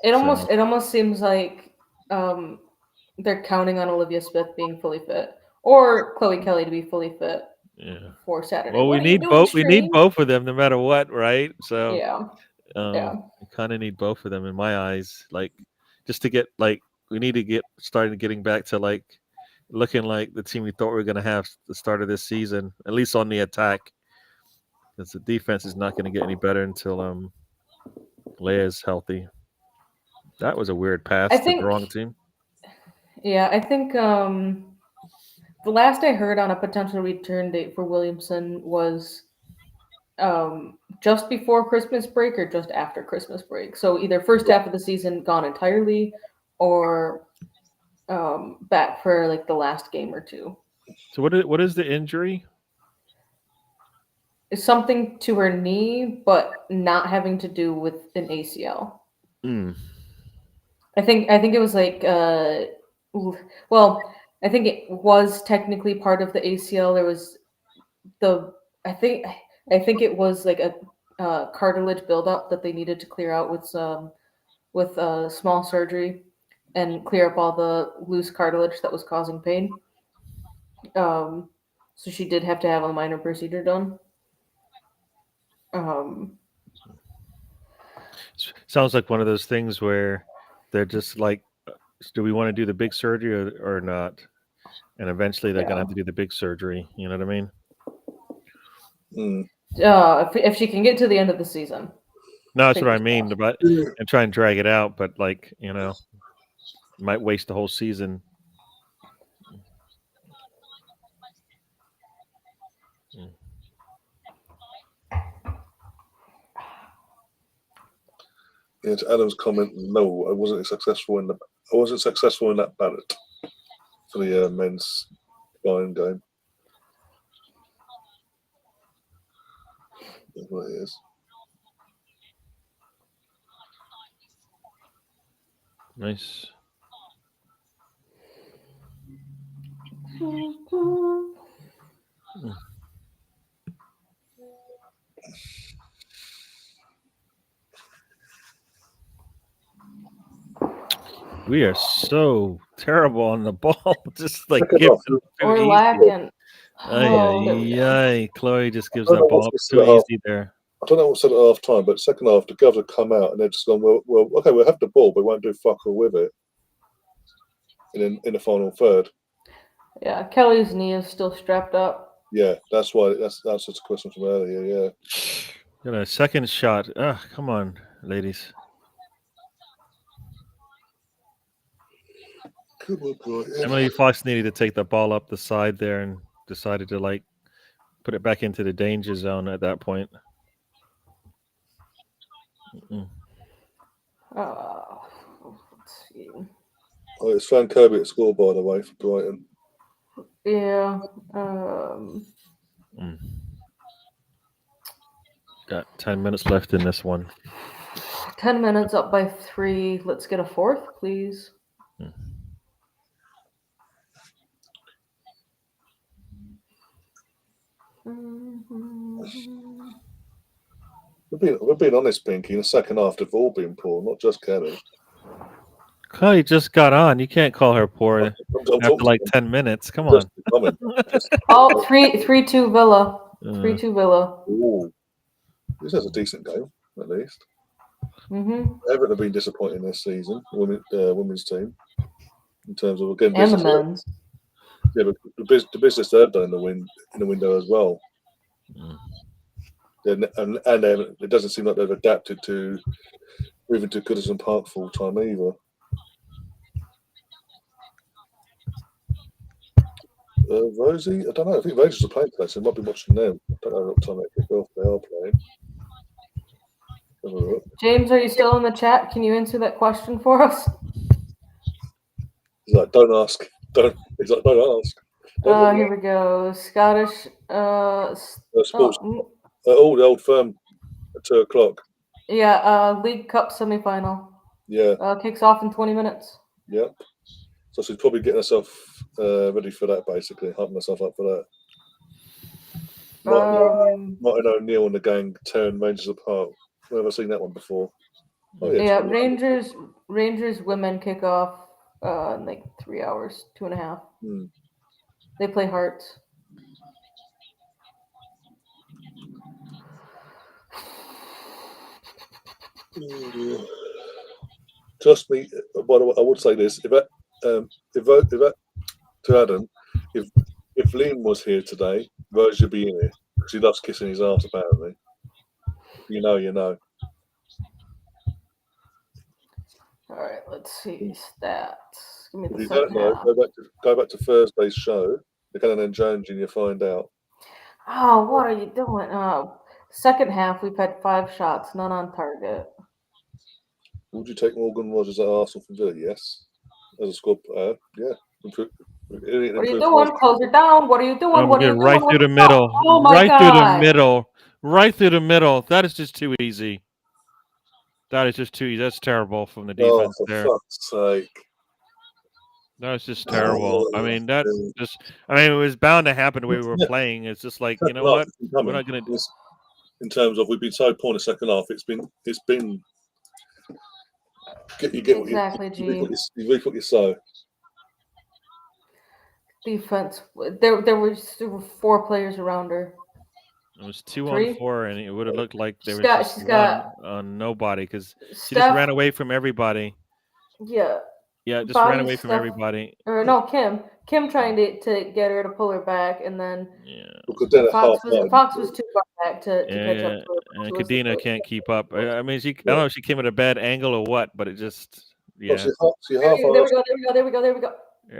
It almost seems like they're counting on Olivia Smith being fully fit or Chloe Kelly to be fully fit. Yeah. For Saturday. Well, we need both. We need both of them, no matter what, right? So yeah. We kind of need both of them in my eyes. Just to get we need to get started getting back to looking like the team we thought we were going to have the start of this season, at least on the attack, because the defense is not going to get any better until Leia's healthy. That was a weird pass to the wrong team. Yeah, I think the last I heard on a potential return date for Williamson was just before Christmas break or just after Christmas break. So either first half of the season gone entirely or back for the last game or two. So what is the injury? It's something to her knee, but not having to do with an ACL. I think it was I think it was technically part of the ACL. There was I think it was a cartilage buildup that they needed to clear out with small surgery and clear up all the loose cartilage that was causing pain. So she did have to have a minor procedure done. Sounds like one of those things where they're just do we want to do the big surgery or not? And eventually they're going to have to do the big surgery. You know what I mean? If she can get to the end of the season. No, that's what I mean. And try and drag it out. But Might waste the whole season. Yeah, to Adam's comment, no, I wasn't successful in that ballot for the men's flying game. That's what it is. Nice. We are so terrible on the ball. Just like Second giving half. it too We're easy. lacking. Ay, Oh, there we go. ay, Chloe just gives I don't that know ball up what's too the half. easy there. I don't know what said at half time, but second half, the Govs have come out and they've just gone, well, okay, we'll have the ball, but we won't do fuck all with it in the final third. Yeah, Kelly's knee is still strapped up. Yeah, that's why. That's just a question from earlier. Yeah. Got a second shot. Come on, ladies. Come on, Brighton. Emily Fox needed to take the ball up the side there and decided to like put it back into the danger zone at that point. Let's see. Oh, it's Fran Kirby at score, by the way, for Brighton. Yeah. Got 10 minutes left in this one. 10 minutes up by 3. Let's get a fourth, please. We're being honest, Pinky. In the second half, they've all been poor, not just Kelly. Chloe just got on. You can't call her poor after like 10 minutes. Come on. Oh, 3-2 Villa. 3-2 Villa. Ooh. This is a decent game, at least. Everton have been disappointing this season, women's team, in terms of, again, and the men's. Yeah, but the business they've done in the window as well. And it doesn't seem like they've adapted to moving to Goodison Park full time either. Rosie, I don't know. I think Rangers are playing today, so I might be watching them. I don't know what time they kick off. They are playing. James, are you still in the chat? Can you answer that question for us? He's like, don't ask. Don't ask. Here we go. Scottish. Sports. The old firm at 2:00. Yeah. League Cup semifinal. Yeah. Kicks off in 20 minutes. Yep. So she's probably getting herself ready for that, basically, hyping herself up for that. Martin O'Neill and the gang tearing Rangers apart. I've never seen that one before. Oh, yeah, Rangers women kick off in like 3 hours, 2.5. They play Hearts. Trust me. By the way, I would say this: if to Adam, if Liam was here today, Rose would be in here because he loves kissing his ass. Apparently, you know. All right, let's see stats. Give me If the you don't know, go back to Thursday's show. The Cannon and Jones, and you find out. Oh, what are you doing? Second half, we've had 5 shots, none on target. Would you take Morgan Rogers at Arsenal from Villa? Yes. As a squad player, yeah. What are you doing? Close it down. What are you doing? What are you doing? Right through the middle. Oh my God. Right through the middle. That is just too easy. That's terrible from the defense there. For fuck's sake. That was just terrible. It was bound to happen the way we were playing. It's just like, you know what? We're not going to do this. In terms of, we've been so poor in the second half, it's been exactly, G. You reap what you sow. Defense. There were 4 players around her. It was 2 on 4, and it would have looked like there was just one on nobody because she just ran away from everybody. Yeah. Yeah, just ran away from everybody. Or no, Kim trying to get her to pull her back, and then Fox was too far back to catch up to her. And Kadena can't keep up. I mean, I don't know if she came at a bad angle or what, but it just Yeah. So you There half-assed. we go. There we go. There we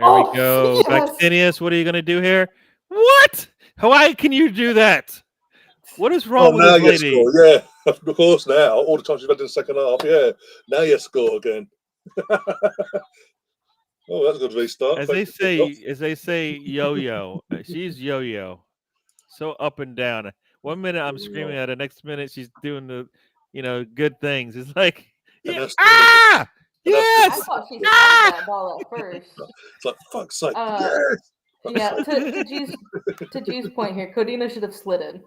Oh, go. yes! Vactinius, what are you going to do here? What? Why can you do that? What is wrong with now this you lady? score, yeah. Of course, now all the times you've had in the second half, yeah. Now you score again. Oh, that's a good restart. As Thanks they say, yo-yo. She's yo-yo. So up and down. One minute I'm screaming at her, next minute she's doing the, good things. It's like, And yeah, that's- ah, and that's- I yes, thought she saw ah! that ball at first. It's like, fuck's sake, Yeah. yes! To G's point here, Codina should have slid in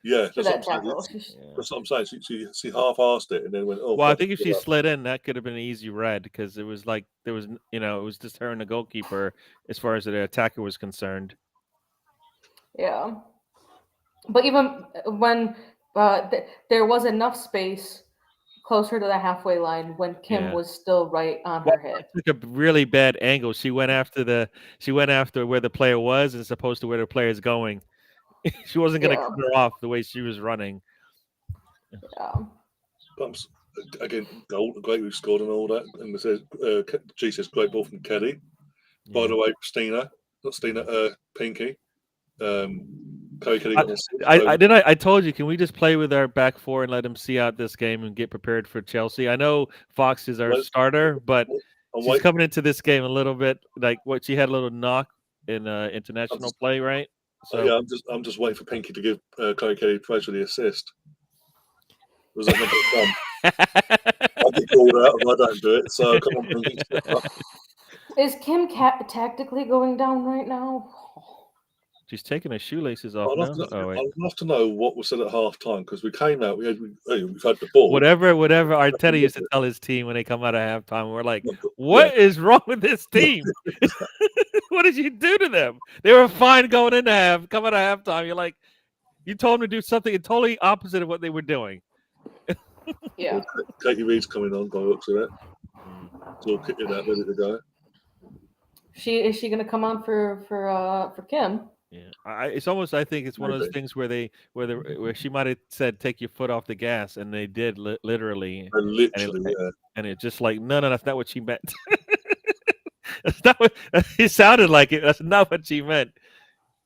Yeah, for that's that what I'm tackle. saying. That's what I'm saying. She half-assed it and then went, oh, Well, I fuck think it, if give she up. slid in, that could have been an easy red because it was like there was, it was just her and the goalkeeper as far as the attacker was concerned. Yeah. But even when there was enough space closer to the halfway line when Kim Yeah. was still right on her hip. Took a really bad angle. She went after where the player was as opposed to where the player is going. She wasn't going to cut her off the way she was running. Yeah. Again, goal, great we've scored and all that. And it says, G says, great ball from Kelly. By the way, Pinky. Kelly got this. I told you, can we just play with our back four and let him see out this game and get prepared for Chelsea? I know Fox is our starter, but she's coming into this game a little bit like what she had a little knock in international play, right? So yeah, I'm just waiting for Pinky to give Chloe Kelly praise for the assist. Was that not done? I'll get called out if I don't do it. So come on, Pinky. Is Kim tactically going down right now? She's taking her shoelaces off now. I'd love to know what was said at half time because we came out. We've had the ball. Whatever Arteta used to tell his team when they come out of halftime, we're like, "What is wrong with this team? What did you do to them? They were fine going into come out of halftime. You're like, you told them to do something totally opposite of what they were doing." Yeah. Katie Reed's coming on by the looks of it. It's all kitted out, ready to go. Is she going to come on for Kim? Yeah, it's almost. I think it's one of those things where she might have said, "Take your foot off the gas," and they did literally. And it's just like, no, that's not what she meant. That's not what it sounded like. That's not what she meant.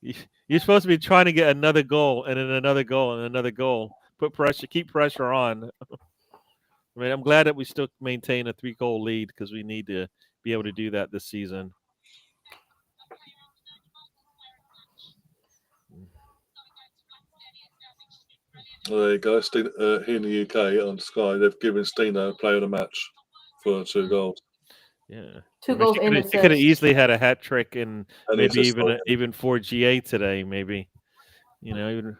You're supposed to be trying to get another goal and then another goal and another goal. Put pressure, keep pressure on. I mean, I'm glad that we still maintain a 3-goal lead because we need to be able to do that this season. Well, there you go. Here in the UK on Sky, they've given Stina a player of the match for 2 goals. Yeah, 2 goals and assists. She could have easily had a hat trick and maybe even 4 GA today. Maybe, even.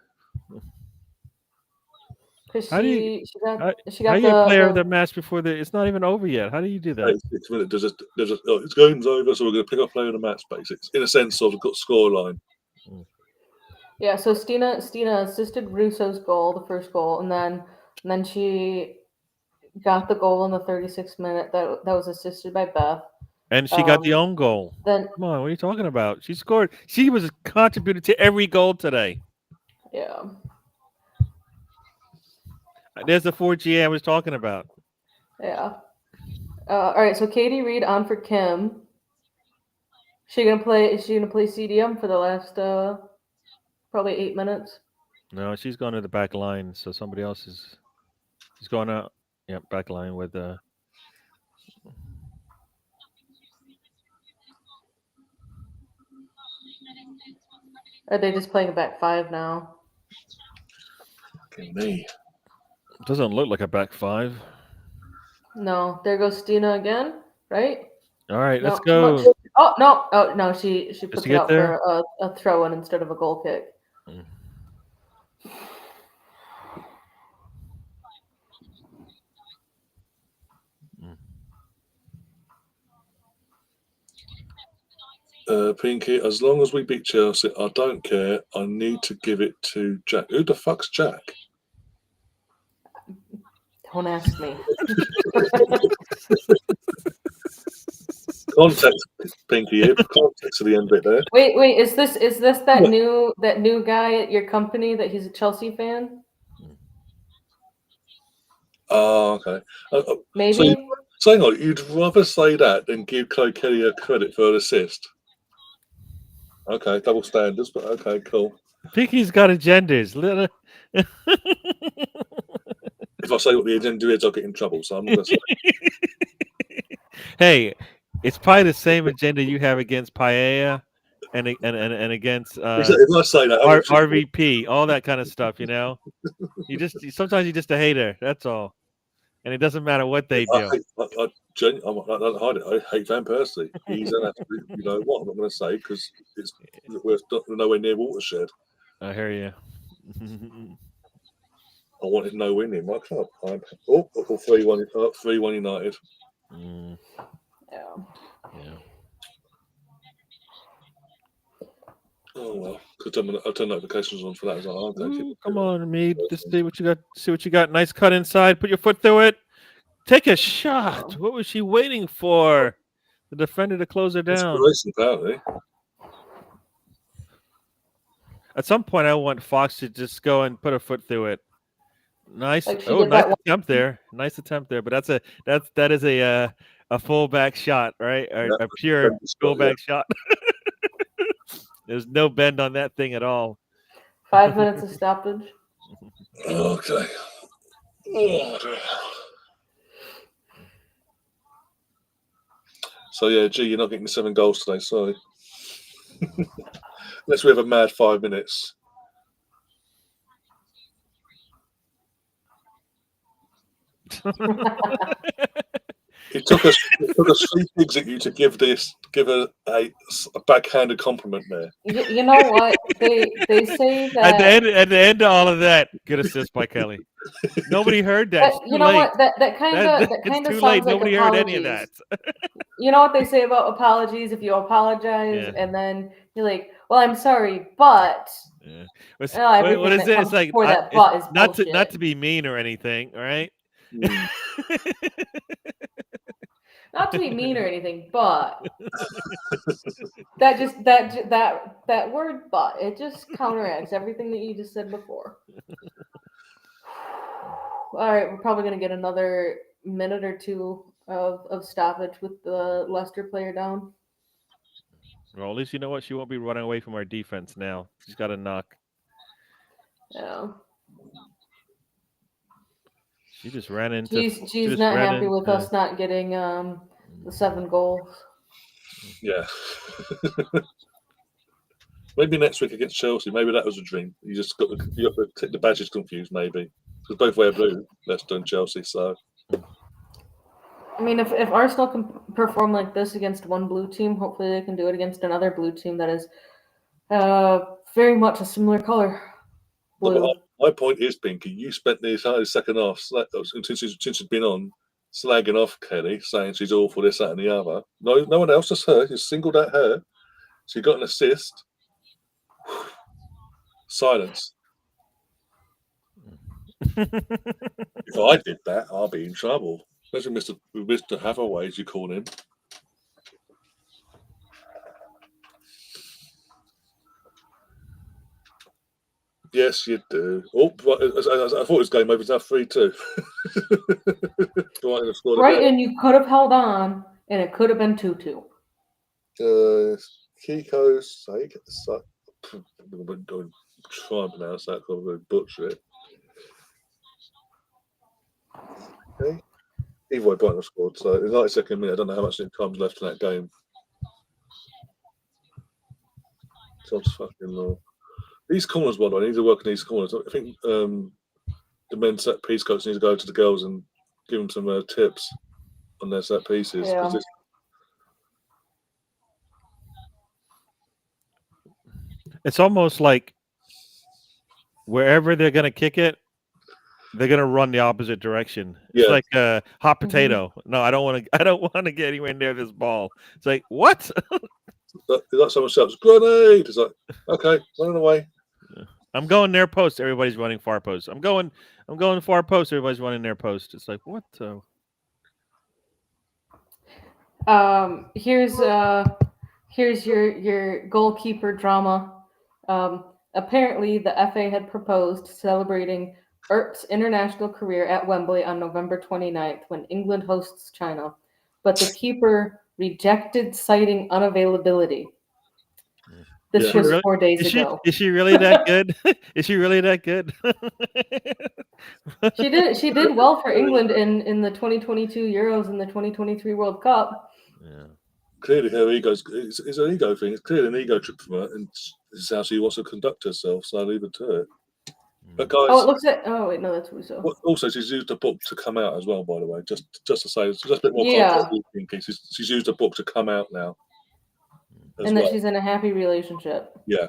Because how do you player of the match before it's not even over yet? How do you do that? It's game's over, so we're going to pick up player of the match basics in a sense of the score line. Yeah, so Stina assisted Russo's goal, the first goal, and then she got the goal in the 36th minute that was assisted by Beth. And she got the own goal. Come on, what are you talking about? She scored. She was contributed to every goal today. Yeah. There's the 4G I was talking about. Yeah. All right, so Katie Reed on for Kim. Is she gonna play CDM for the last probably 8 minutes? No, she's going to the back line, so somebody else is. She's going out. Yeah, back line with. Are they just playing a back 5 now? Fucking me. Doesn't look like a back 5. No, there goes Stina again, right? All right, let's go. Oh no! She put it out there? for a throw-in instead of a goal kick. Pinky, as long as we beat Chelsea, I don't care. I need to give it to Jack. Who the fuck's Jack? Don't ask me. Context, Pinky. Context to the end bit there. Wait. Is this that new guy at your company that he's a Chelsea fan? Oh, okay. Maybe. So hang on, you'd rather say that than give Chloe Kelly a credit for an assist? Okay, double standards, but okay, cool. Pinky's got agendas. If I say what the agenda is, I'll get in trouble, so I'm not going to say it. Hey, it's probably the same agenda you have against Paella and against If I say that, RVP, all that kind of stuff. You know, sometimes you're just a hater. That's all, and it doesn't matter what they do. I don't hide it. I hate Van Persie. He's an absolute. You know what? I'm not going to say because we're nowhere near watershed. I hear you. I wanted no win in my club. 3-1 United. Yeah. Oh well, I'll turn notifications on for that as well. Come on, Mead. Just see what you got. See what you got. Nice cut inside. Put your foot through it. Take a shot. What was she waiting for? The defender to close her down. Apparently. At some point, I want Fox to just go and put her foot through it. Nice. Like Nice attempt there. Nice attempt there. But that is a fullback shot, right? A pure fullback shot. There's no bend on that thing at all. 5 minutes of stoppage. Okay. Oh, so yeah, you're not getting 7 goals today. Sorry. Unless we have a mad 5 minutes. It took us 3 pigs at you to give a backhanded compliment there. You know what? They say that at the end of all of that, good assist by Kelly. Nobody heard that. You know what? That kind of sounds like nobody heard any of that. You know what they say about apologies? If you apologize and then you're like, "Well, I'm sorry, but." Yeah. What is it? It's like not to be mean or anything, right? Not to be mean or anything, but that word "but" it just counteracts everything that you just said before. All right, we're probably gonna get another minute or two of stoppage with the Leicester player down. Well, at least you know what? She won't be running away from our defense now. She's got a knock. Yeah. She just ran into. She's not happy with us not getting the 7 goals. Yeah. Maybe next week against Chelsea. Maybe that was a dream. You got to take the badges confused. Maybe because both wear blue, Leicester and Chelsea. So. I mean, if Arsenal can perform like this against one blue team, hopefully they can do it against another blue team that is very much a similar color. Blue. No, my point is, Pinky, you spent the entire second half since she's been on slagging off Kelly, saying she's awful, this, that, and the other. No one else, just her. You singled out her. She got an assist. Silence. If I did that, I'll be in trouble. Especially Mr. Hathaway, as you call him. Yes, you do. Oh, I thought it was game over. It's now 3-2. Right, and you could have held on, and it could have been 2-2. Kiko's sake. I'm going to try and pronounce that because I'm going to butcher it. Okay. Either way, Brighton have scored. So in the 92nd minute, I don't know how much time's left in that game. God's fucking law. These corners, by the way, need to work on these corners. I think the men's set piece coach needs to go to the girls and give them some tips on their set pieces. Yeah. It's almost like wherever they're going to kick it, they're going to run the opposite direction. It's like a hot potato. Mm-hmm. No, I don't want to get anywhere near this ball. It's like, what? It's like someone shouts, "Grenade!" It's like, okay, running away. I'm going near post. Everybody's running far post. I'm going far post. Everybody's running near post. It's like, what? Here's your goalkeeper drama. Apparently, the FA had proposed celebrating Earp's international career at Wembley on November 29th when England hosts China, but the keeper rejected, citing unavailability. This Yeah. was 4 days Is ago. she really that good? Is she really that good? She did well for England in the 2022 Euros and the 2023 World Cup. Yeah. Clearly, her ego's it's an ego thing. It's clearly an ego trip from her, and this is how she wants to conduct herself. So I leave it to it. But guys, Oh, it looks like. Oh wait, no, that's Russo. also she's used a book to come out as well. By the way, just to say, it's just a bit more Yeah. context. She's used a book to come out now, And that she's in a happy relationship. Yeah.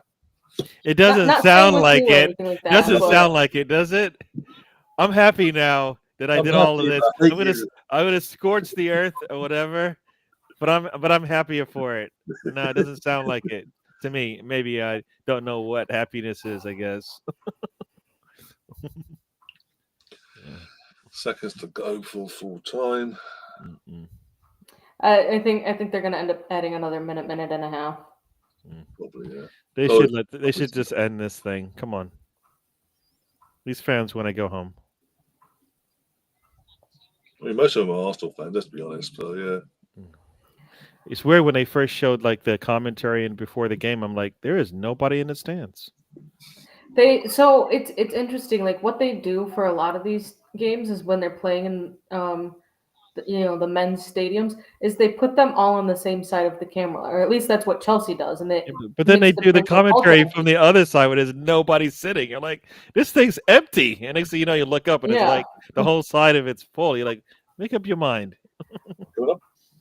It doesn't Not sound saying with like you or it. anything like that, Doesn't but- sound like it, does it? I'm happy now that I did all of this. I'm gonna scorch the earth or whatever, but I'm happier for it. No, it doesn't sound like it to me. Maybe I don't know what happiness is, I guess. Seconds to go for full time. I think they're gonna end up adding another minute and a half. Probably, yeah. They should just end this thing. Come on. These fans want to go home. I mean, most of them are Arsenal fans, let's be honest. So yeah. It's weird when they first showed like the commentary and before the game. I'm like, there is nobody in the stands. So it's interesting. Like what they do for a lot of these games is when they're playing in the men's stadiums, is they put them all on the same side of the camera, or at least that's what Chelsea does. And but then they do the potential commentary ultimate. from the other side where there's nobody sitting. You're like, this thing's empty. And next thing you know, you look up and it's like the whole side of it's full. You're like, make up your mind.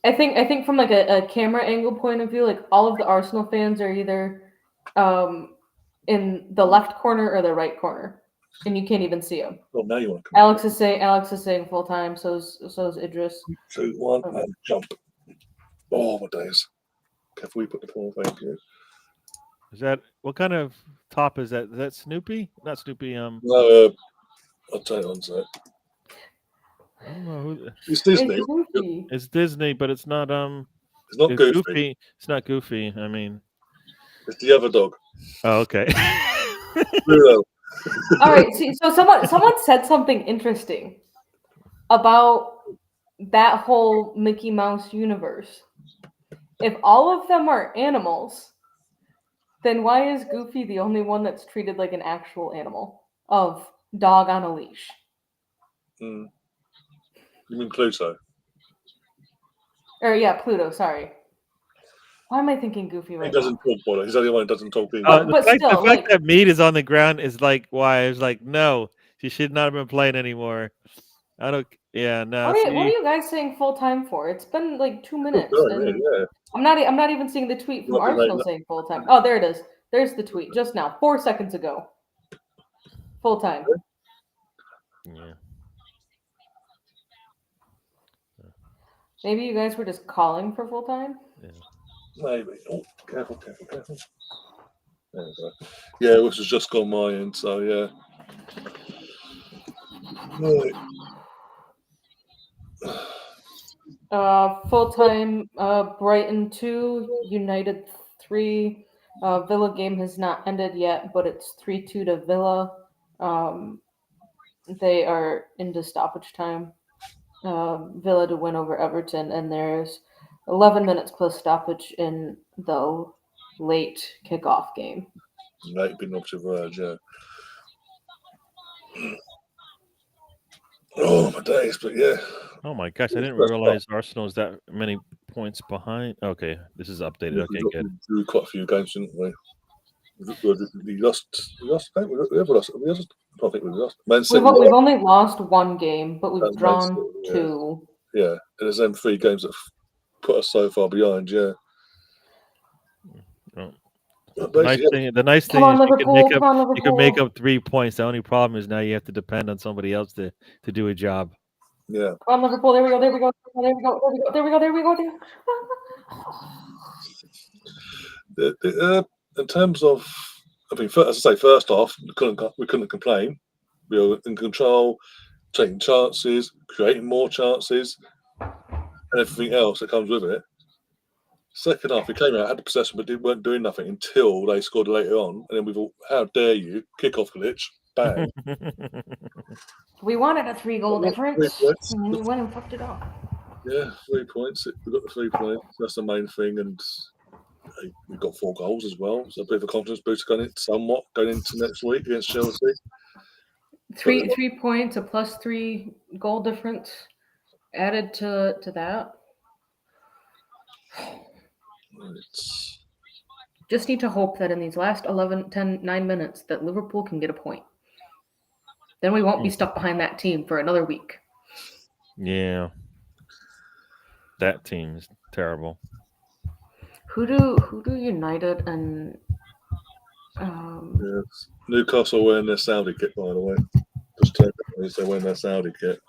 I think from like a camera angle point of view, like all of the Arsenal fans are either in the left corner or the right corner, and you can't even see them. Well, now you want to come Alex is saying full time. So's Idris. 2, 1, and jump. Oh my days! Careful, we put the ball. Thank you. Is that what kind of top is that? Is that Snoopy? Not Snoopy. No, I'll tell you one sec. I don't know who. It's Disney. It's Disney, but it's not. It's not Goofy. It's not Goofy. I mean, it's the other dog. Oh, okay. All right. See, so someone said something interesting about that whole Mickey Mouse universe. If all of them are animals, then why is Goofy the only one that's treated like an actual animal of dog on a leash? You mean Pluto? Or yeah, Pluto. Sorry. Why am I thinking Goofy right now? He doesn't talk, boy. He's the only one who doesn't talk. The fact that meat is on the ground is like why I was like, no, she should not have been playing anymore. I don't. Yeah, no. What are you guys saying full time for? It's been like 2 minutes. Yeah. I'm not even seeing the tweet from Arsenal saying full time. Oh, there it is. There's the tweet just now, 4 seconds ago. Full time. Yeah. Maybe you guys were just calling for full time. Yeah. Maybe. Oh, careful. There we go. Yeah, which has just gone my end. So yeah. Right. Full time. Brighton 2, United 3. Villa game has not ended yet, but it's 3-2 to Villa. They are into stoppage time. Villa to win over Everton, and there's 11 minutes plus stoppage in the late kickoff game. Late being up to verge, yeah. Oh my days, but yeah. Oh my gosh, I didn't realize Arsenal is that many points behind. Okay, this is updated. Okay, good. We drew quite a few games, didn't we? We lost. We lost. I don't think we lost. Man City. We've only lost 1 game, but we've drawn 2. Yeah, and there's them 3 games that put us so far behind. Yeah. Oh. The nice thing is you can make up 3 points. The only problem is now you have to depend on somebody else to do a job. Yeah. Come on, Liverpool. There we go. In terms of, I mean, as I say, first off, we couldn't complain. We were in control, taking chances, creating more chances, and everything else that comes with it. Second half, we came out, had the possession, but weren't doing nothing until they scored later on. And then we thought, how dare you, kick-off glitch. bang. We wanted a 3-goal Well, difference, 3 points. and then you went and fucked it up. Yeah, 3 points. We got the 3 points. That's the main thing, and we got 4 goals as well. So a bit of a confidence boost going into next week against Chelsea. Three points, a +3 goal difference added to that. It's, Just need to hope that in these last 11, 10, 9 minutes that Liverpool can get a point. Then we won't be stuck behind that team for another week. Yeah. That team is terrible. Who do United and yes. Newcastle wearing their Saudi kit, by the way. Just turn down they're wearing their Saudi kit.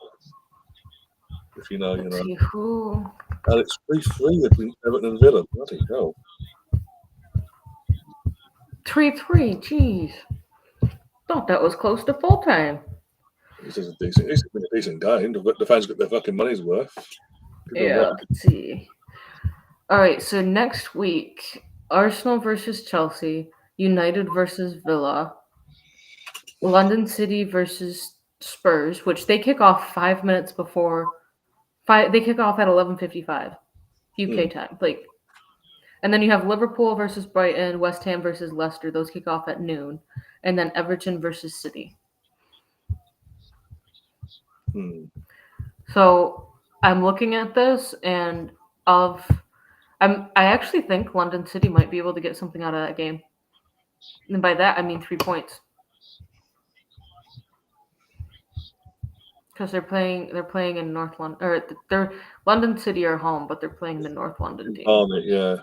If you know, you let's know. see who Alex 3-3 between Everton and Villa. Bloody hell. 3-3. Jeez, thought that was close to full time. It's been a decent game. The fans got their fucking money's worth. Yeah, let's see. All right, so next week, Arsenal versus Chelsea, United versus Villa, London City versus Spurs, which they kick off 5 minutes before. They kick off at 11:55 UK time. And then you have Liverpool versus Brighton, West Ham versus Leicester. Those kick off at noon, and then Everton versus City. So I'm looking at this, and I actually think London City might be able to get something out of that game, and by that I mean 3 points, because they're playing in North London, or they're London City are home, but they're playing the North London team. Yeah,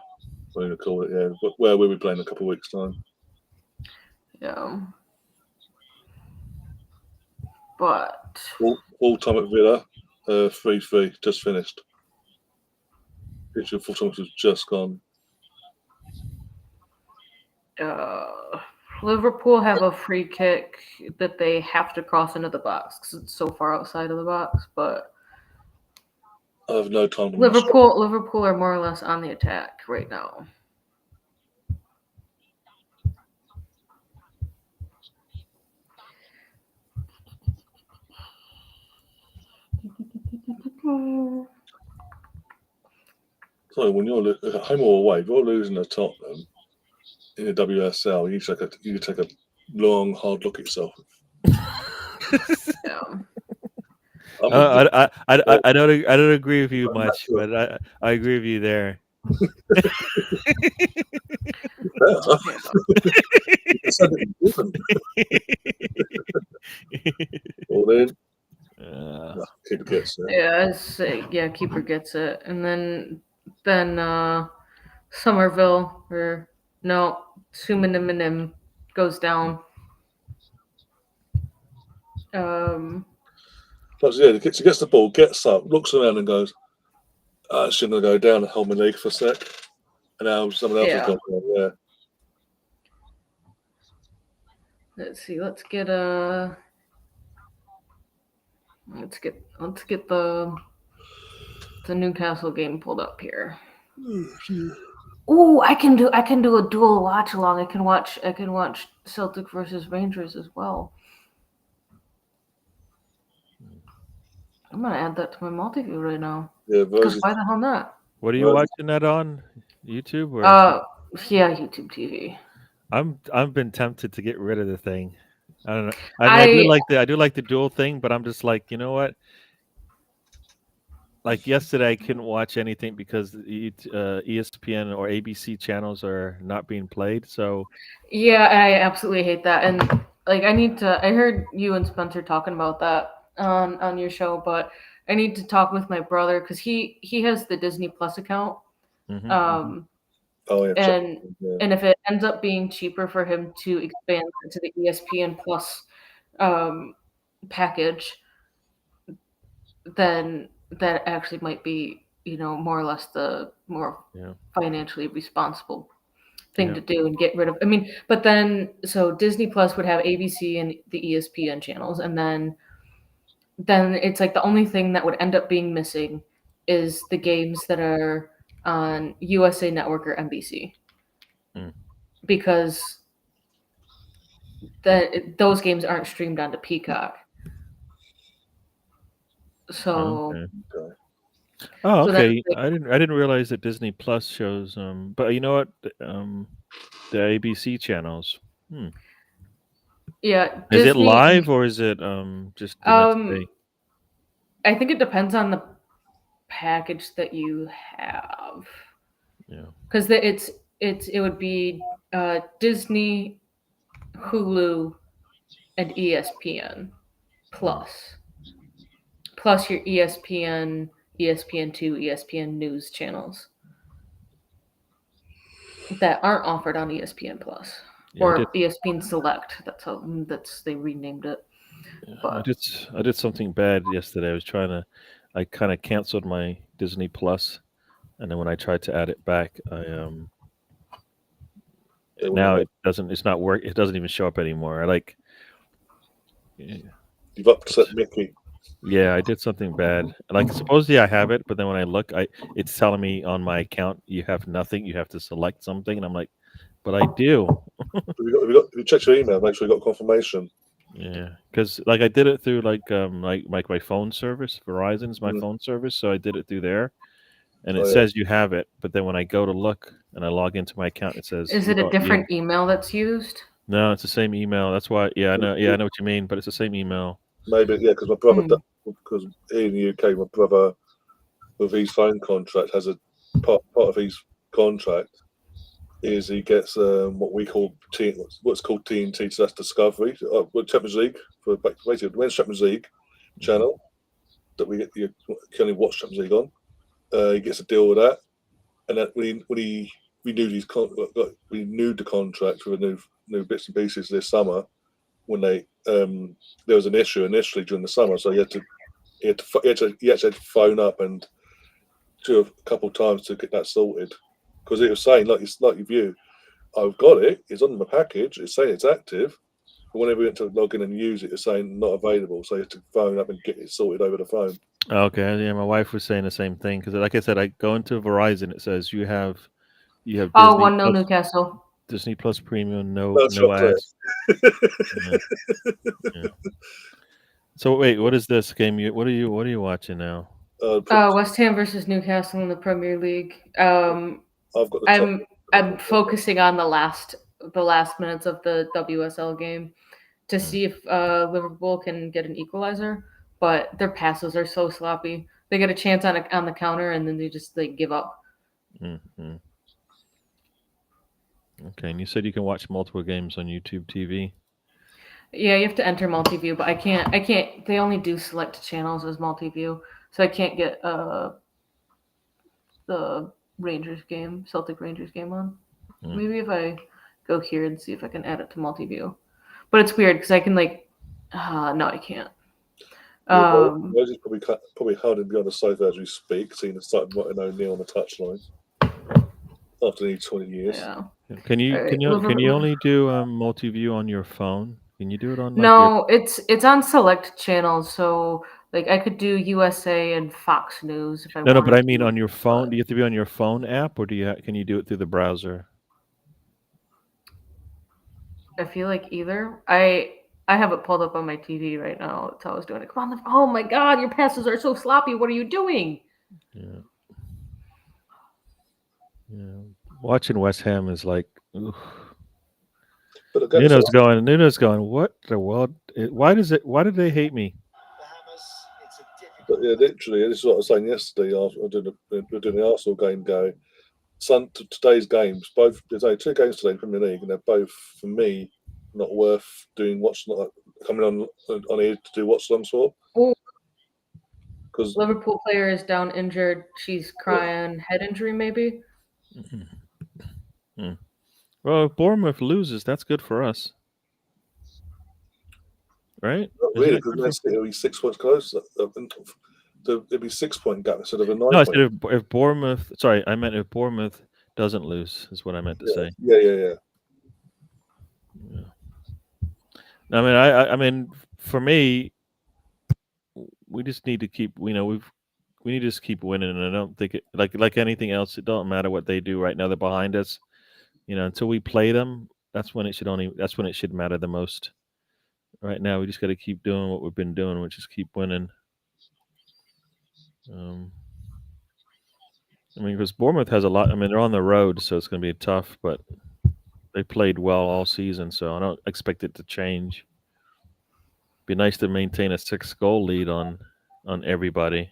we're gonna call it. Yeah, where will we play in a couple of weeks' time? Yeah, but all time at Villa, 3-3, just finished. Full time was just gone. Liverpool have a free kick that they have to cross into the box because it's so far outside of the box. But I have no time. Liverpool are more or less on the attack right now. So when you're at home or away, if you're losing to Tottenham in the WSL, you take a long, hard look at yourself. Yeah. I don't agree with you much, but I agree with you there. Well then, keeper gets it. Yeah, keeper gets it, and then Somerville or no Sumininim goes down. Plus, yeah, he gets the ball, gets up, looks around, and goes, "Shouldn't I go down and hold my leg for a sec?" And now someone else has gone down. Yeah. Let's see. Let's get the Newcastle game pulled up here. Oh, I can do a dual watch along. I can watch Celtic versus Rangers as well. I'm gonna add that to my multi-view right now. Yeah, because why the hell not? What are you watching that on? YouTube or? Yeah, YouTube TV. I've been tempted to get rid of the thing. I don't know. I do like the dual thing, but I'm just like, you know what? Like yesterday, I couldn't watch anything because ESPN or ABC channels are not being played. So yeah, I absolutely hate that. And like, I heard you and Spencer talking about that on your show, but I need to talk with my brother because he has the Disney Plus account. Mm-hmm. Oh, yeah, and if it ends up being cheaper for him to expand into the ESPN Plus package, then that actually might be, more or less the more financially responsible thing to do and get rid of. I mean, but then so Disney Plus would have ABC and the ESPN channels, and then it's like the only thing that would end up being missing is the games that are on USA Network or NBC. Because those games aren't streamed onto Peacock. So Okay. Oh, so that's okay. like, I didn't realize that Disney Plus shows. But you know what? The ABC channels. yeah, Is it Disney. live or is it just the next day? I think it depends on the package that you have. Yeah. Because it would be Disney, Hulu, and ESPN plus your ESPN, ESPN2, ESPN News channels that aren't offered on ESPN Plus Yeah, I or did. ESPN Select. They renamed it. But I did something bad yesterday. I kind of canceled my Disney Plus, and then when I tried to add it back, now it doesn't. It's not work. It doesn't even show up anymore. You've upset Mickey. Yeah, I did something bad. Like supposedly I have it, but then when I look, it's telling me on my account you have nothing. You have to select something, and I'm like, but I do. Have you checked your email? Make sure you got confirmation. Yeah, because like I did it through like my phone service. Verizon's my phone service, so I did it through there, and it says you have it. But then when I go to look and I log into my account, it says, is it a different email that's used? No, it's the same email. That's why. Yeah, I know. Yeah, I know what you mean. But it's the same email. Maybe, yeah, because my brother, because here in the UK, my brother with his phone contract has a part of his contract is he gets what we call what's called TNT, so that's Discovery, Champions League for basically the Men's Champions League channel that you can only watch Champions League on. He gets a deal with that, and then when he renewed the contract with a new bits and pieces this summer, when there was an issue initially during the summer, so he actually had to phone up and do a couple of times to get that sorted, because it was saying like your view, I've got it, it's on my package, it's saying it's active, but whenever we went to log in and use it, it's saying not available, so you have to phone up and get it sorted over the phone. Okay, yeah, my wife was saying the same thing because, like I said, I go into Verizon, it says you have Disney Plus, Newcastle. Disney Plus Premium, no chocolate. ads. Yeah. So wait, what is this game? What are you watching now? West Ham versus Newcastle in the Premier League. I've got the I'm focusing on the last minutes of the WSL game to see if Liverpool can get an equalizer, but their passes are so sloppy. They get a chance on the counter and then they give up. Mm-hmm. Okay, and you said you can watch multiple games on YouTube TV. Yeah, you have to enter multi-view, but I can't. They only do select channels as multi-view, so I can't get the Celtic Rangers game on. Maybe if I go here and see if I can add it to multi-view, but it's weird because I can no, I can't. Rosie's probably hiding behind the sofa as we speak, seeing the starting Martin O'Neill on the touchline after nearly 20 years. Yeah. Can you only do multi-view on your phone? Can you do it on? No, it's on select channels. So like I could do USA and Fox News if I wanted. No, but I mean on your phone. Do you have to be on your phone app, or can you do it through the browser? I feel like either. I have it pulled up on my TV right now. That's how I was doing it. Come on! Oh my God, your passes are so sloppy. What are you doing? Yeah. Watching West Ham is like, oof. But again, Nuno's going. What the world? Why did they hate me? But yeah, literally, this is what I was saying yesterday. After we're doing the Arsenal game, today's games. There's only 2 games today in Premier League, and they're both for me not worth coming on here to do watch them for. Because Liverpool player is down injured. She's crying. Head injury, maybe. Mm-hmm. Well, if Bournemouth loses, that's good for us, right? Not really, because it'll be 6 points close. It'll be 6-point gap instead of a 9. No, I said if Bournemouth. Sorry, I meant if Bournemouth doesn't lose, is what I meant to say. Yeah. I mean, for me, we just need to keep. We need to just keep winning, and I don't think like anything else. It don't matter what they do right now. They're behind us. Until we play them, that's when it should matter the most. Right now, we just got to keep doing what we've been doing, which is keep winning. Because Bournemouth has a lot. They're on the road, so it's going to be tough, but they played well all season, so I don't expect it to change. Be nice to maintain a 6-goal lead on everybody.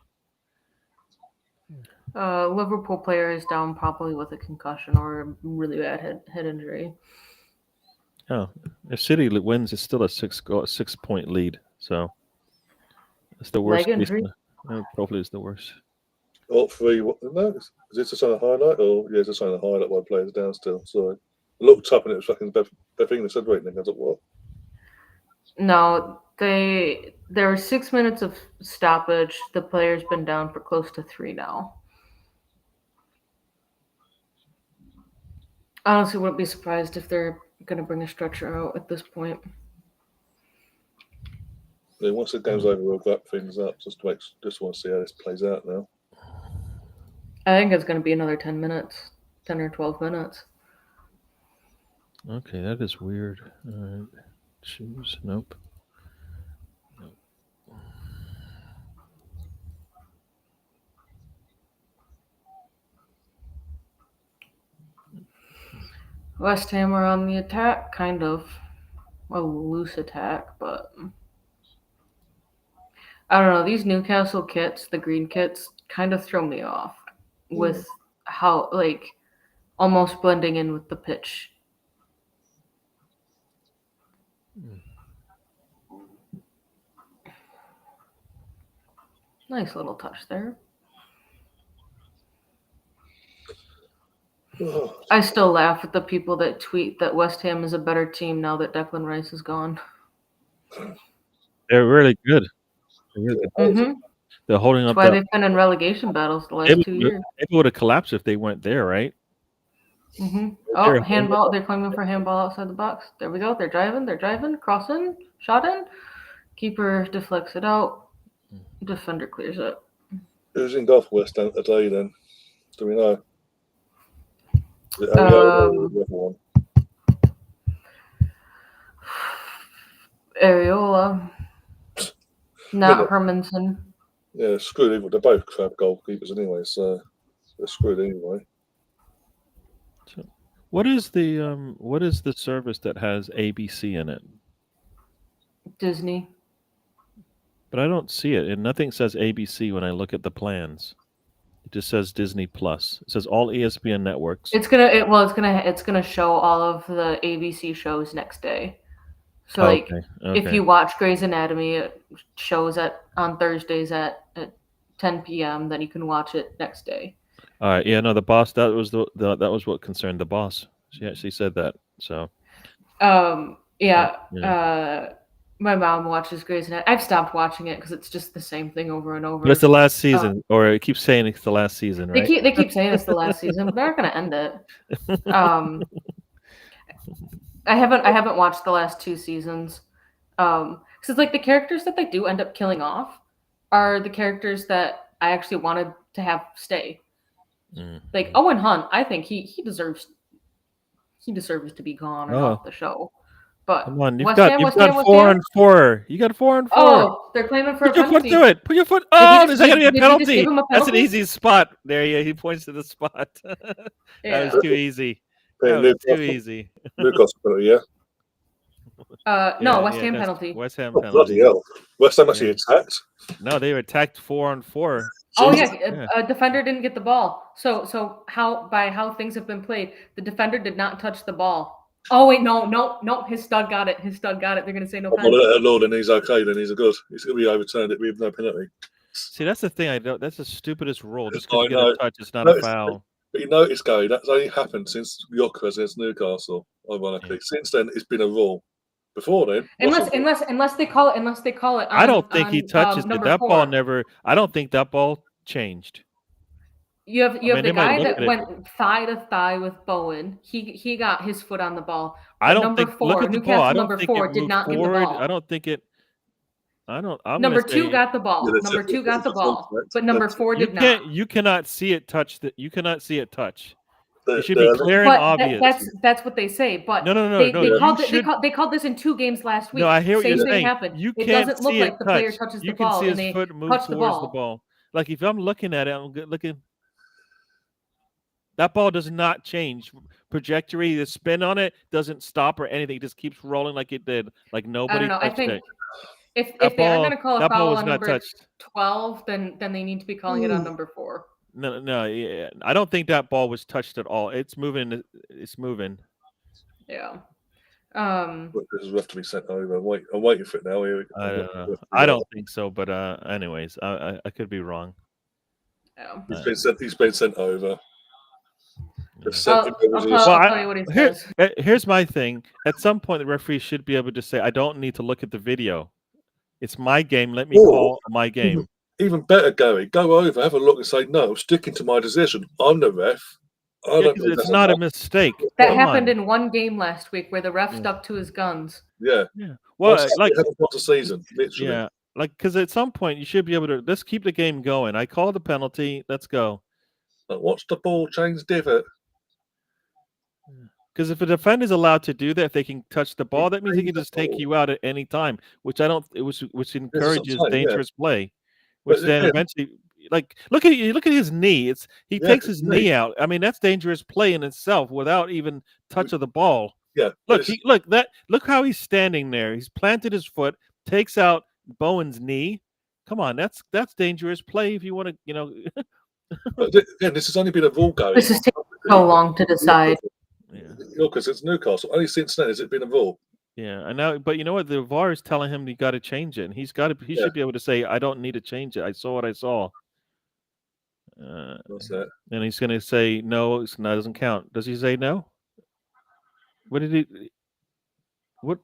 Liverpool player is down probably with a concussion or a really bad head injury. Oh, if City wins, it's still a 6-point lead. So it's the worst. Leg injury? Probably is the worst. All three. No, is it just on a highlight? Or yeah, it's just on a highlight while players down still. Sorry, I looked up and it was fucking Beth English said rating. I was like, what? No, there were 6 minutes of stoppage. The player's been down for close to 3 now. Honestly, wouldn't be surprised if they're going to bring a stretcher out at this point. Yeah, once the game's over, we'll wrap things up. Just want to see how this plays out now. I think it's going to be another 10 minutes, 10 or 12 minutes. Okay, that is weird. All right. Choose. Nope. West Ham are on the attack, kind of. A loose attack, but I don't know. These Newcastle kits, the green kits, kind of throw me off with how, almost blending in with the pitch. Nice little touch there. I still laugh at the people that tweet that West Ham is a better team now that Declan Rice is gone. They're really good. Mm-hmm. They're holding That's up. why they've been in relegation battles the last 2 years. It would have collapsed if they weren't there, right? Mm-hmm. Oh, handball. They're claiming for handball outside the box. There we go. They're driving. Cross in. Shot in. Keeper deflects it out. Defender clears it. Who's in golf West Ham today then? Do we know? Areola. Not Hermanson. Yeah, screwed either. They're both crap goalkeepers anyway, so they're screwed anyway. So, what is the service that has ABC in it? Disney. But I don't see it, and nothing says ABC when I look at the plans. It just says Disney Plus. It says all ESPN networks. It's gonna show all of the ABC shows next day. So if you watch Grey's Anatomy, it shows on Thursdays at 10 p.m. Then you can watch it next day. All right. Yeah. No, the boss. That was that was what concerned the boss. She actually said that. So. Yeah. My mom watches Grey's Anatomy. I've stopped watching it because it's just the same thing over and over. But it's the last season, or it keeps saying it's the last season, right? They keep saying it's the last season, but they're not going to end it. I haven't watched the last 2 seasons. Because the characters that they do end up killing off are the characters that I actually wanted to have stay. Like Owen Hunt, I think he deserves to be gone or off the show. But come on, you've got 4 and 4. You got 4 and 4. Oh, they're claiming for a penalty. Put your foot through it. Put your foot. Oh, there's going to be a penalty. That's an easy spot. There, he points to the spot. That was too easy. That was too easy. Newcastle penalty, yeah. No, West Ham penalty. West Ham penalty. Bloody hell. West Ham actually attacked. No, they were attacked 4 on 4. Oh yeah, a defender didn't get the ball. So how things have been played, the defender did not touch the ball. Oh wait, no, his stud got it. They're gonna say no penalty. Lord, and he's okay. Then he's good. He's gonna be overturned it with no penalty. See, that's the thing. That's the stupidest rule. Just because you get a touch, it's not a foul. But you notice, Gary, that's only happened since York against Newcastle. Ironically, since then it's been a rule. Before then, unless they call it. I don't think he touches it. That ball never. I don't think that ball changed. You have the guy that went thigh to thigh with Bowen. He got his foot on the ball. I don't think. Look at the ball. I don't think it did not forward. Get the ball. I don't think it. I don't. Number 2 got the ball. Number 2 got the ball, but number 4 did not. You cannot see it touch. You cannot see it touch. It should be clear and But obvious. that's what they say. But No. they called this in 2 games last week. No, I hear what Same you're thing saying. happened. You It can't doesn't look see like it the touch. player touches You the can ball see and his they foot move touch the towards the ball. ball. Like if I'm looking at it, I'm looking. That ball does not change trajectory. The spin on it doesn't stop or anything. It just keeps rolling like it did. Like I nobody don't know. I touched think it. if they are going to call a that ball foul was on not number touched. 12, then they need to be calling it on number 4. No. Yeah. I don't think that ball was touched at all. It's moving. It's moving. Yeah. This is have to be sent over. I'm waiting for it now. I don't know. I don't think so, but anyways, I could be wrong. Yeah. He's been sent over. I'll tell you what he says. Here's my thing. At some point, the referee should be able to say, "I don't need to look at the video. It's my game. Let me call my game." Even better, Gary. Go over, have a look, and say, "No, I'm sticking to my decision. I'm the ref." It's not a mistake. That happened in 1 game last week where the ref stuck to his guns. Yeah. Well, like once a season, literally. Yeah, like because at some point you should be able to. Let's keep the game going. I call the penalty. Let's go. Watch the ball change divot. Because if a defender is allowed to do that, if they can touch the ball, that means he can just take you out at any time, which I don't. Which encourages dangerous play, which then eventually, like look at his knee. He takes his knee out. I mean, that's dangerous play in itself without even touch of the ball. Yeah. Look how he's standing there. He's planted his foot, takes out Bowen's knee. Come on, that's dangerous play if you want to, Again, this has only been a rule going. This is taking so long to decide. Because it's Newcastle. Only since then has it been a rule. Yeah, I know, but you know what? The VAR is telling him you got to change it, and he should be able to say, "I don't need to change it. I saw what I saw." That's it. And he's going to say, "No, it doesn't count." Does he say no? What did he? What?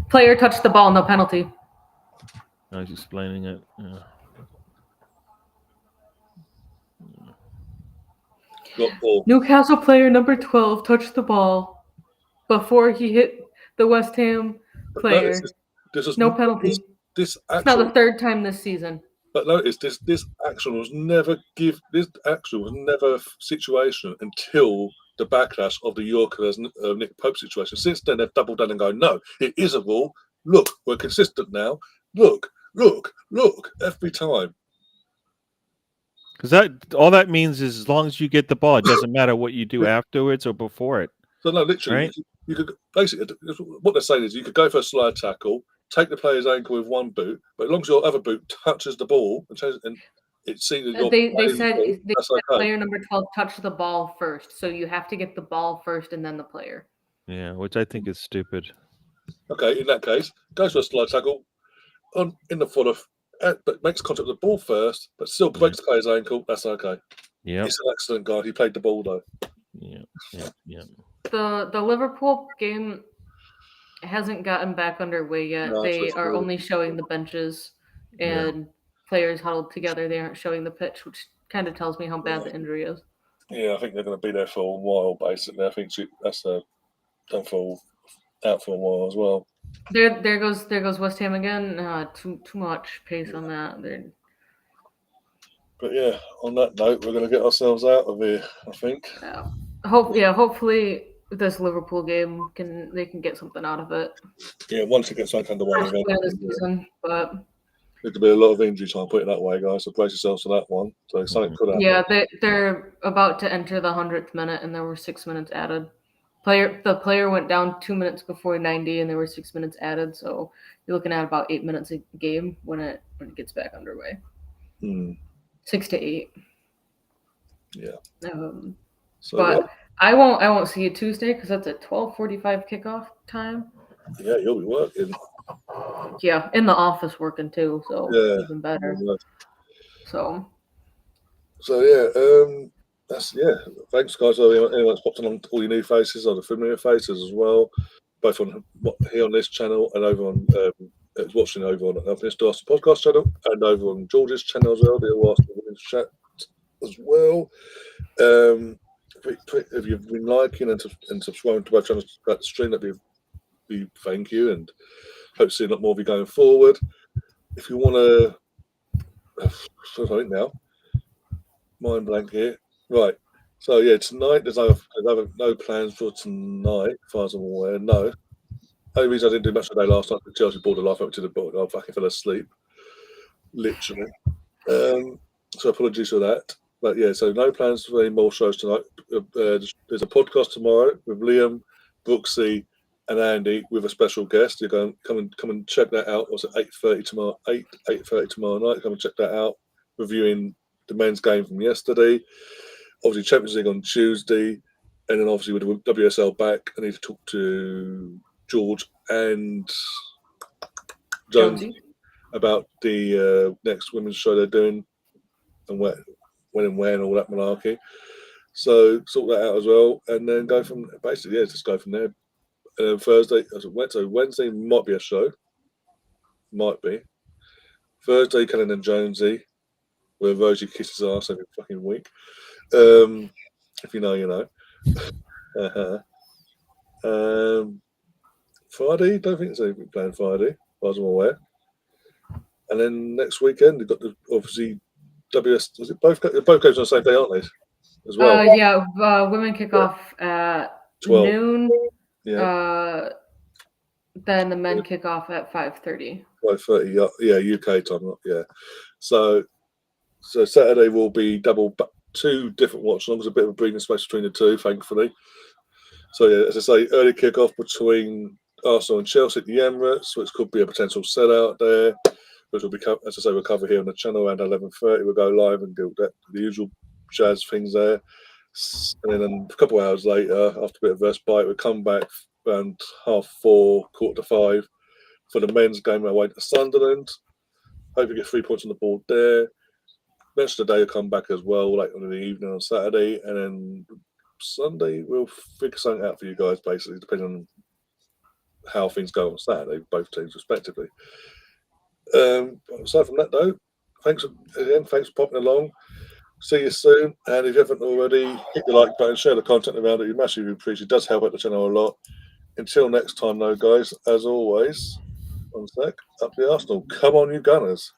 Player touched the ball, no penalty. I was explaining it. Yeah. Newcastle player number 12 touched the ball before he hit the West Ham player. No penalty. It's now the 3rd time this season. But notice this action was never a situation until the backlash of the Yorker Nick Pope situation. Since then, they've doubled down and go, no, it is a rule. Look, we're consistent now. Look, every time. Because all that means is as long as you get the ball, it doesn't matter what you do afterwards or before it. So no, literally, right? you could basically what they're saying is you could go for a slide tackle, take the player's ankle with one boot, but as long as your other boot touches the ball and it's seen that they said player number 12 touched the ball first, so you have to get the ball first and then the player. Yeah, which I think is stupid. Okay, in that case, goes for a slide tackle in the foot of. But makes contact with the ball first, but still breaks the player's ankle. That's okay. Yeah, he's an excellent guy. He played the ball though. Yeah. The Liverpool game hasn't gotten back underway yet. No, they are only showing the benches and players huddled together. They aren't showing the pitch, which kind of tells me how bad the injury is. Yeah, I think they're going to be there for a while. Basically, I think that's done for out for a while as well. There goes West Ham again. Too much pace on that. But yeah, on that note, we're going to get ourselves out of here, I think. Hopefully this Liverpool game they can get something out of it. Yeah, once it gets back underway again. But there's to be a lot of injury time, put it that way, guys. So brace yourselves for that one. So something could happen. Yeah, they're about to enter the 100th minute, and there were 6 minutes added. The player went down 2 minutes before 90, and there were 6 minutes added. So you're looking at about 8 minutes a game when it gets back underway. 6 to 8. Yeah. But I won't see you Tuesday because that's a 12:45 kickoff time. Yeah, you'll be working. Yeah, in the office working too, so even better. So thanks guys. Anyone's popped along, all your new faces or the familiar faces as well, both here on this channel and over on watching over on this Arsenal podcast channel and over on George's channel as well, the Arsenal Women's Chat as well. If you've been liking and subscribing to both channels throughout the stream, that'd be thank you, and hope to see a lot more of you going forward. If you want to, now, mind blank here. Right. So yeah, tonight there's no plans for tonight, as far as I'm aware. No. Only reason I didn't do much today last night because Chelsea brought the life up to the board. I fucking fell asleep, literally. So apologies for that. But yeah, so no plans for any more shows tonight. There's a podcast tomorrow with Liam, Brooksy, and Andy with a special guest. You're going come and check that out. What's it 8:30 tomorrow? 8:30 tomorrow night. Come and check that out. Reviewing the men's game from yesterday. Obviously Champions League on Tuesday, and then obviously with the WSL back, I need to talk to George and Jonesy about the next women's show they're doing and when and where and all that malarkey. So sort that out as well, and then go from basically just go from there. Thursday, so Wednesday might be a show, might be Thursday. Cullen and Jonesy, where Rosie kisses ass every fucking week. If you know, you know. Friday, don't think there's anything planned Friday, as far as I'm aware. And then next weekend, we've got the obviously WS. Was it both games on the same day, aren't they? As well. Women kick off at 12. noon. Yeah. Then the men kick off at 5:30. 5:30. Yeah, UK time. Yeah. So Saturday will be two different watch-alongs, a bit of a breathing space between the two, thankfully. So yeah, as I say, early kick-off between Arsenal and Chelsea at the Emirates, which could be a potential sellout there, which will be, as I say, we'll cover here on the channel around 11:30. We'll go live and do the usual jazz things there. And then a couple of hours later, after a bit of respite, we'll come back around 4:30, 4:45 for the men's game away to Sunderland. Hope we get 3 points on the board there. Rest of the day will come back as well, late on in the evening on Saturday, and then Sunday we'll figure something out for you guys, basically, depending on how things go on Saturday, both teams respectively. Aside from that, though, thanks for popping along. See you soon, and if you haven't already, hit the like button, share the content around it. You massively appreciate it. It does help out the channel a lot. Until next time, though, guys, as always, one sec, up the Arsenal. Come on, you Gunners.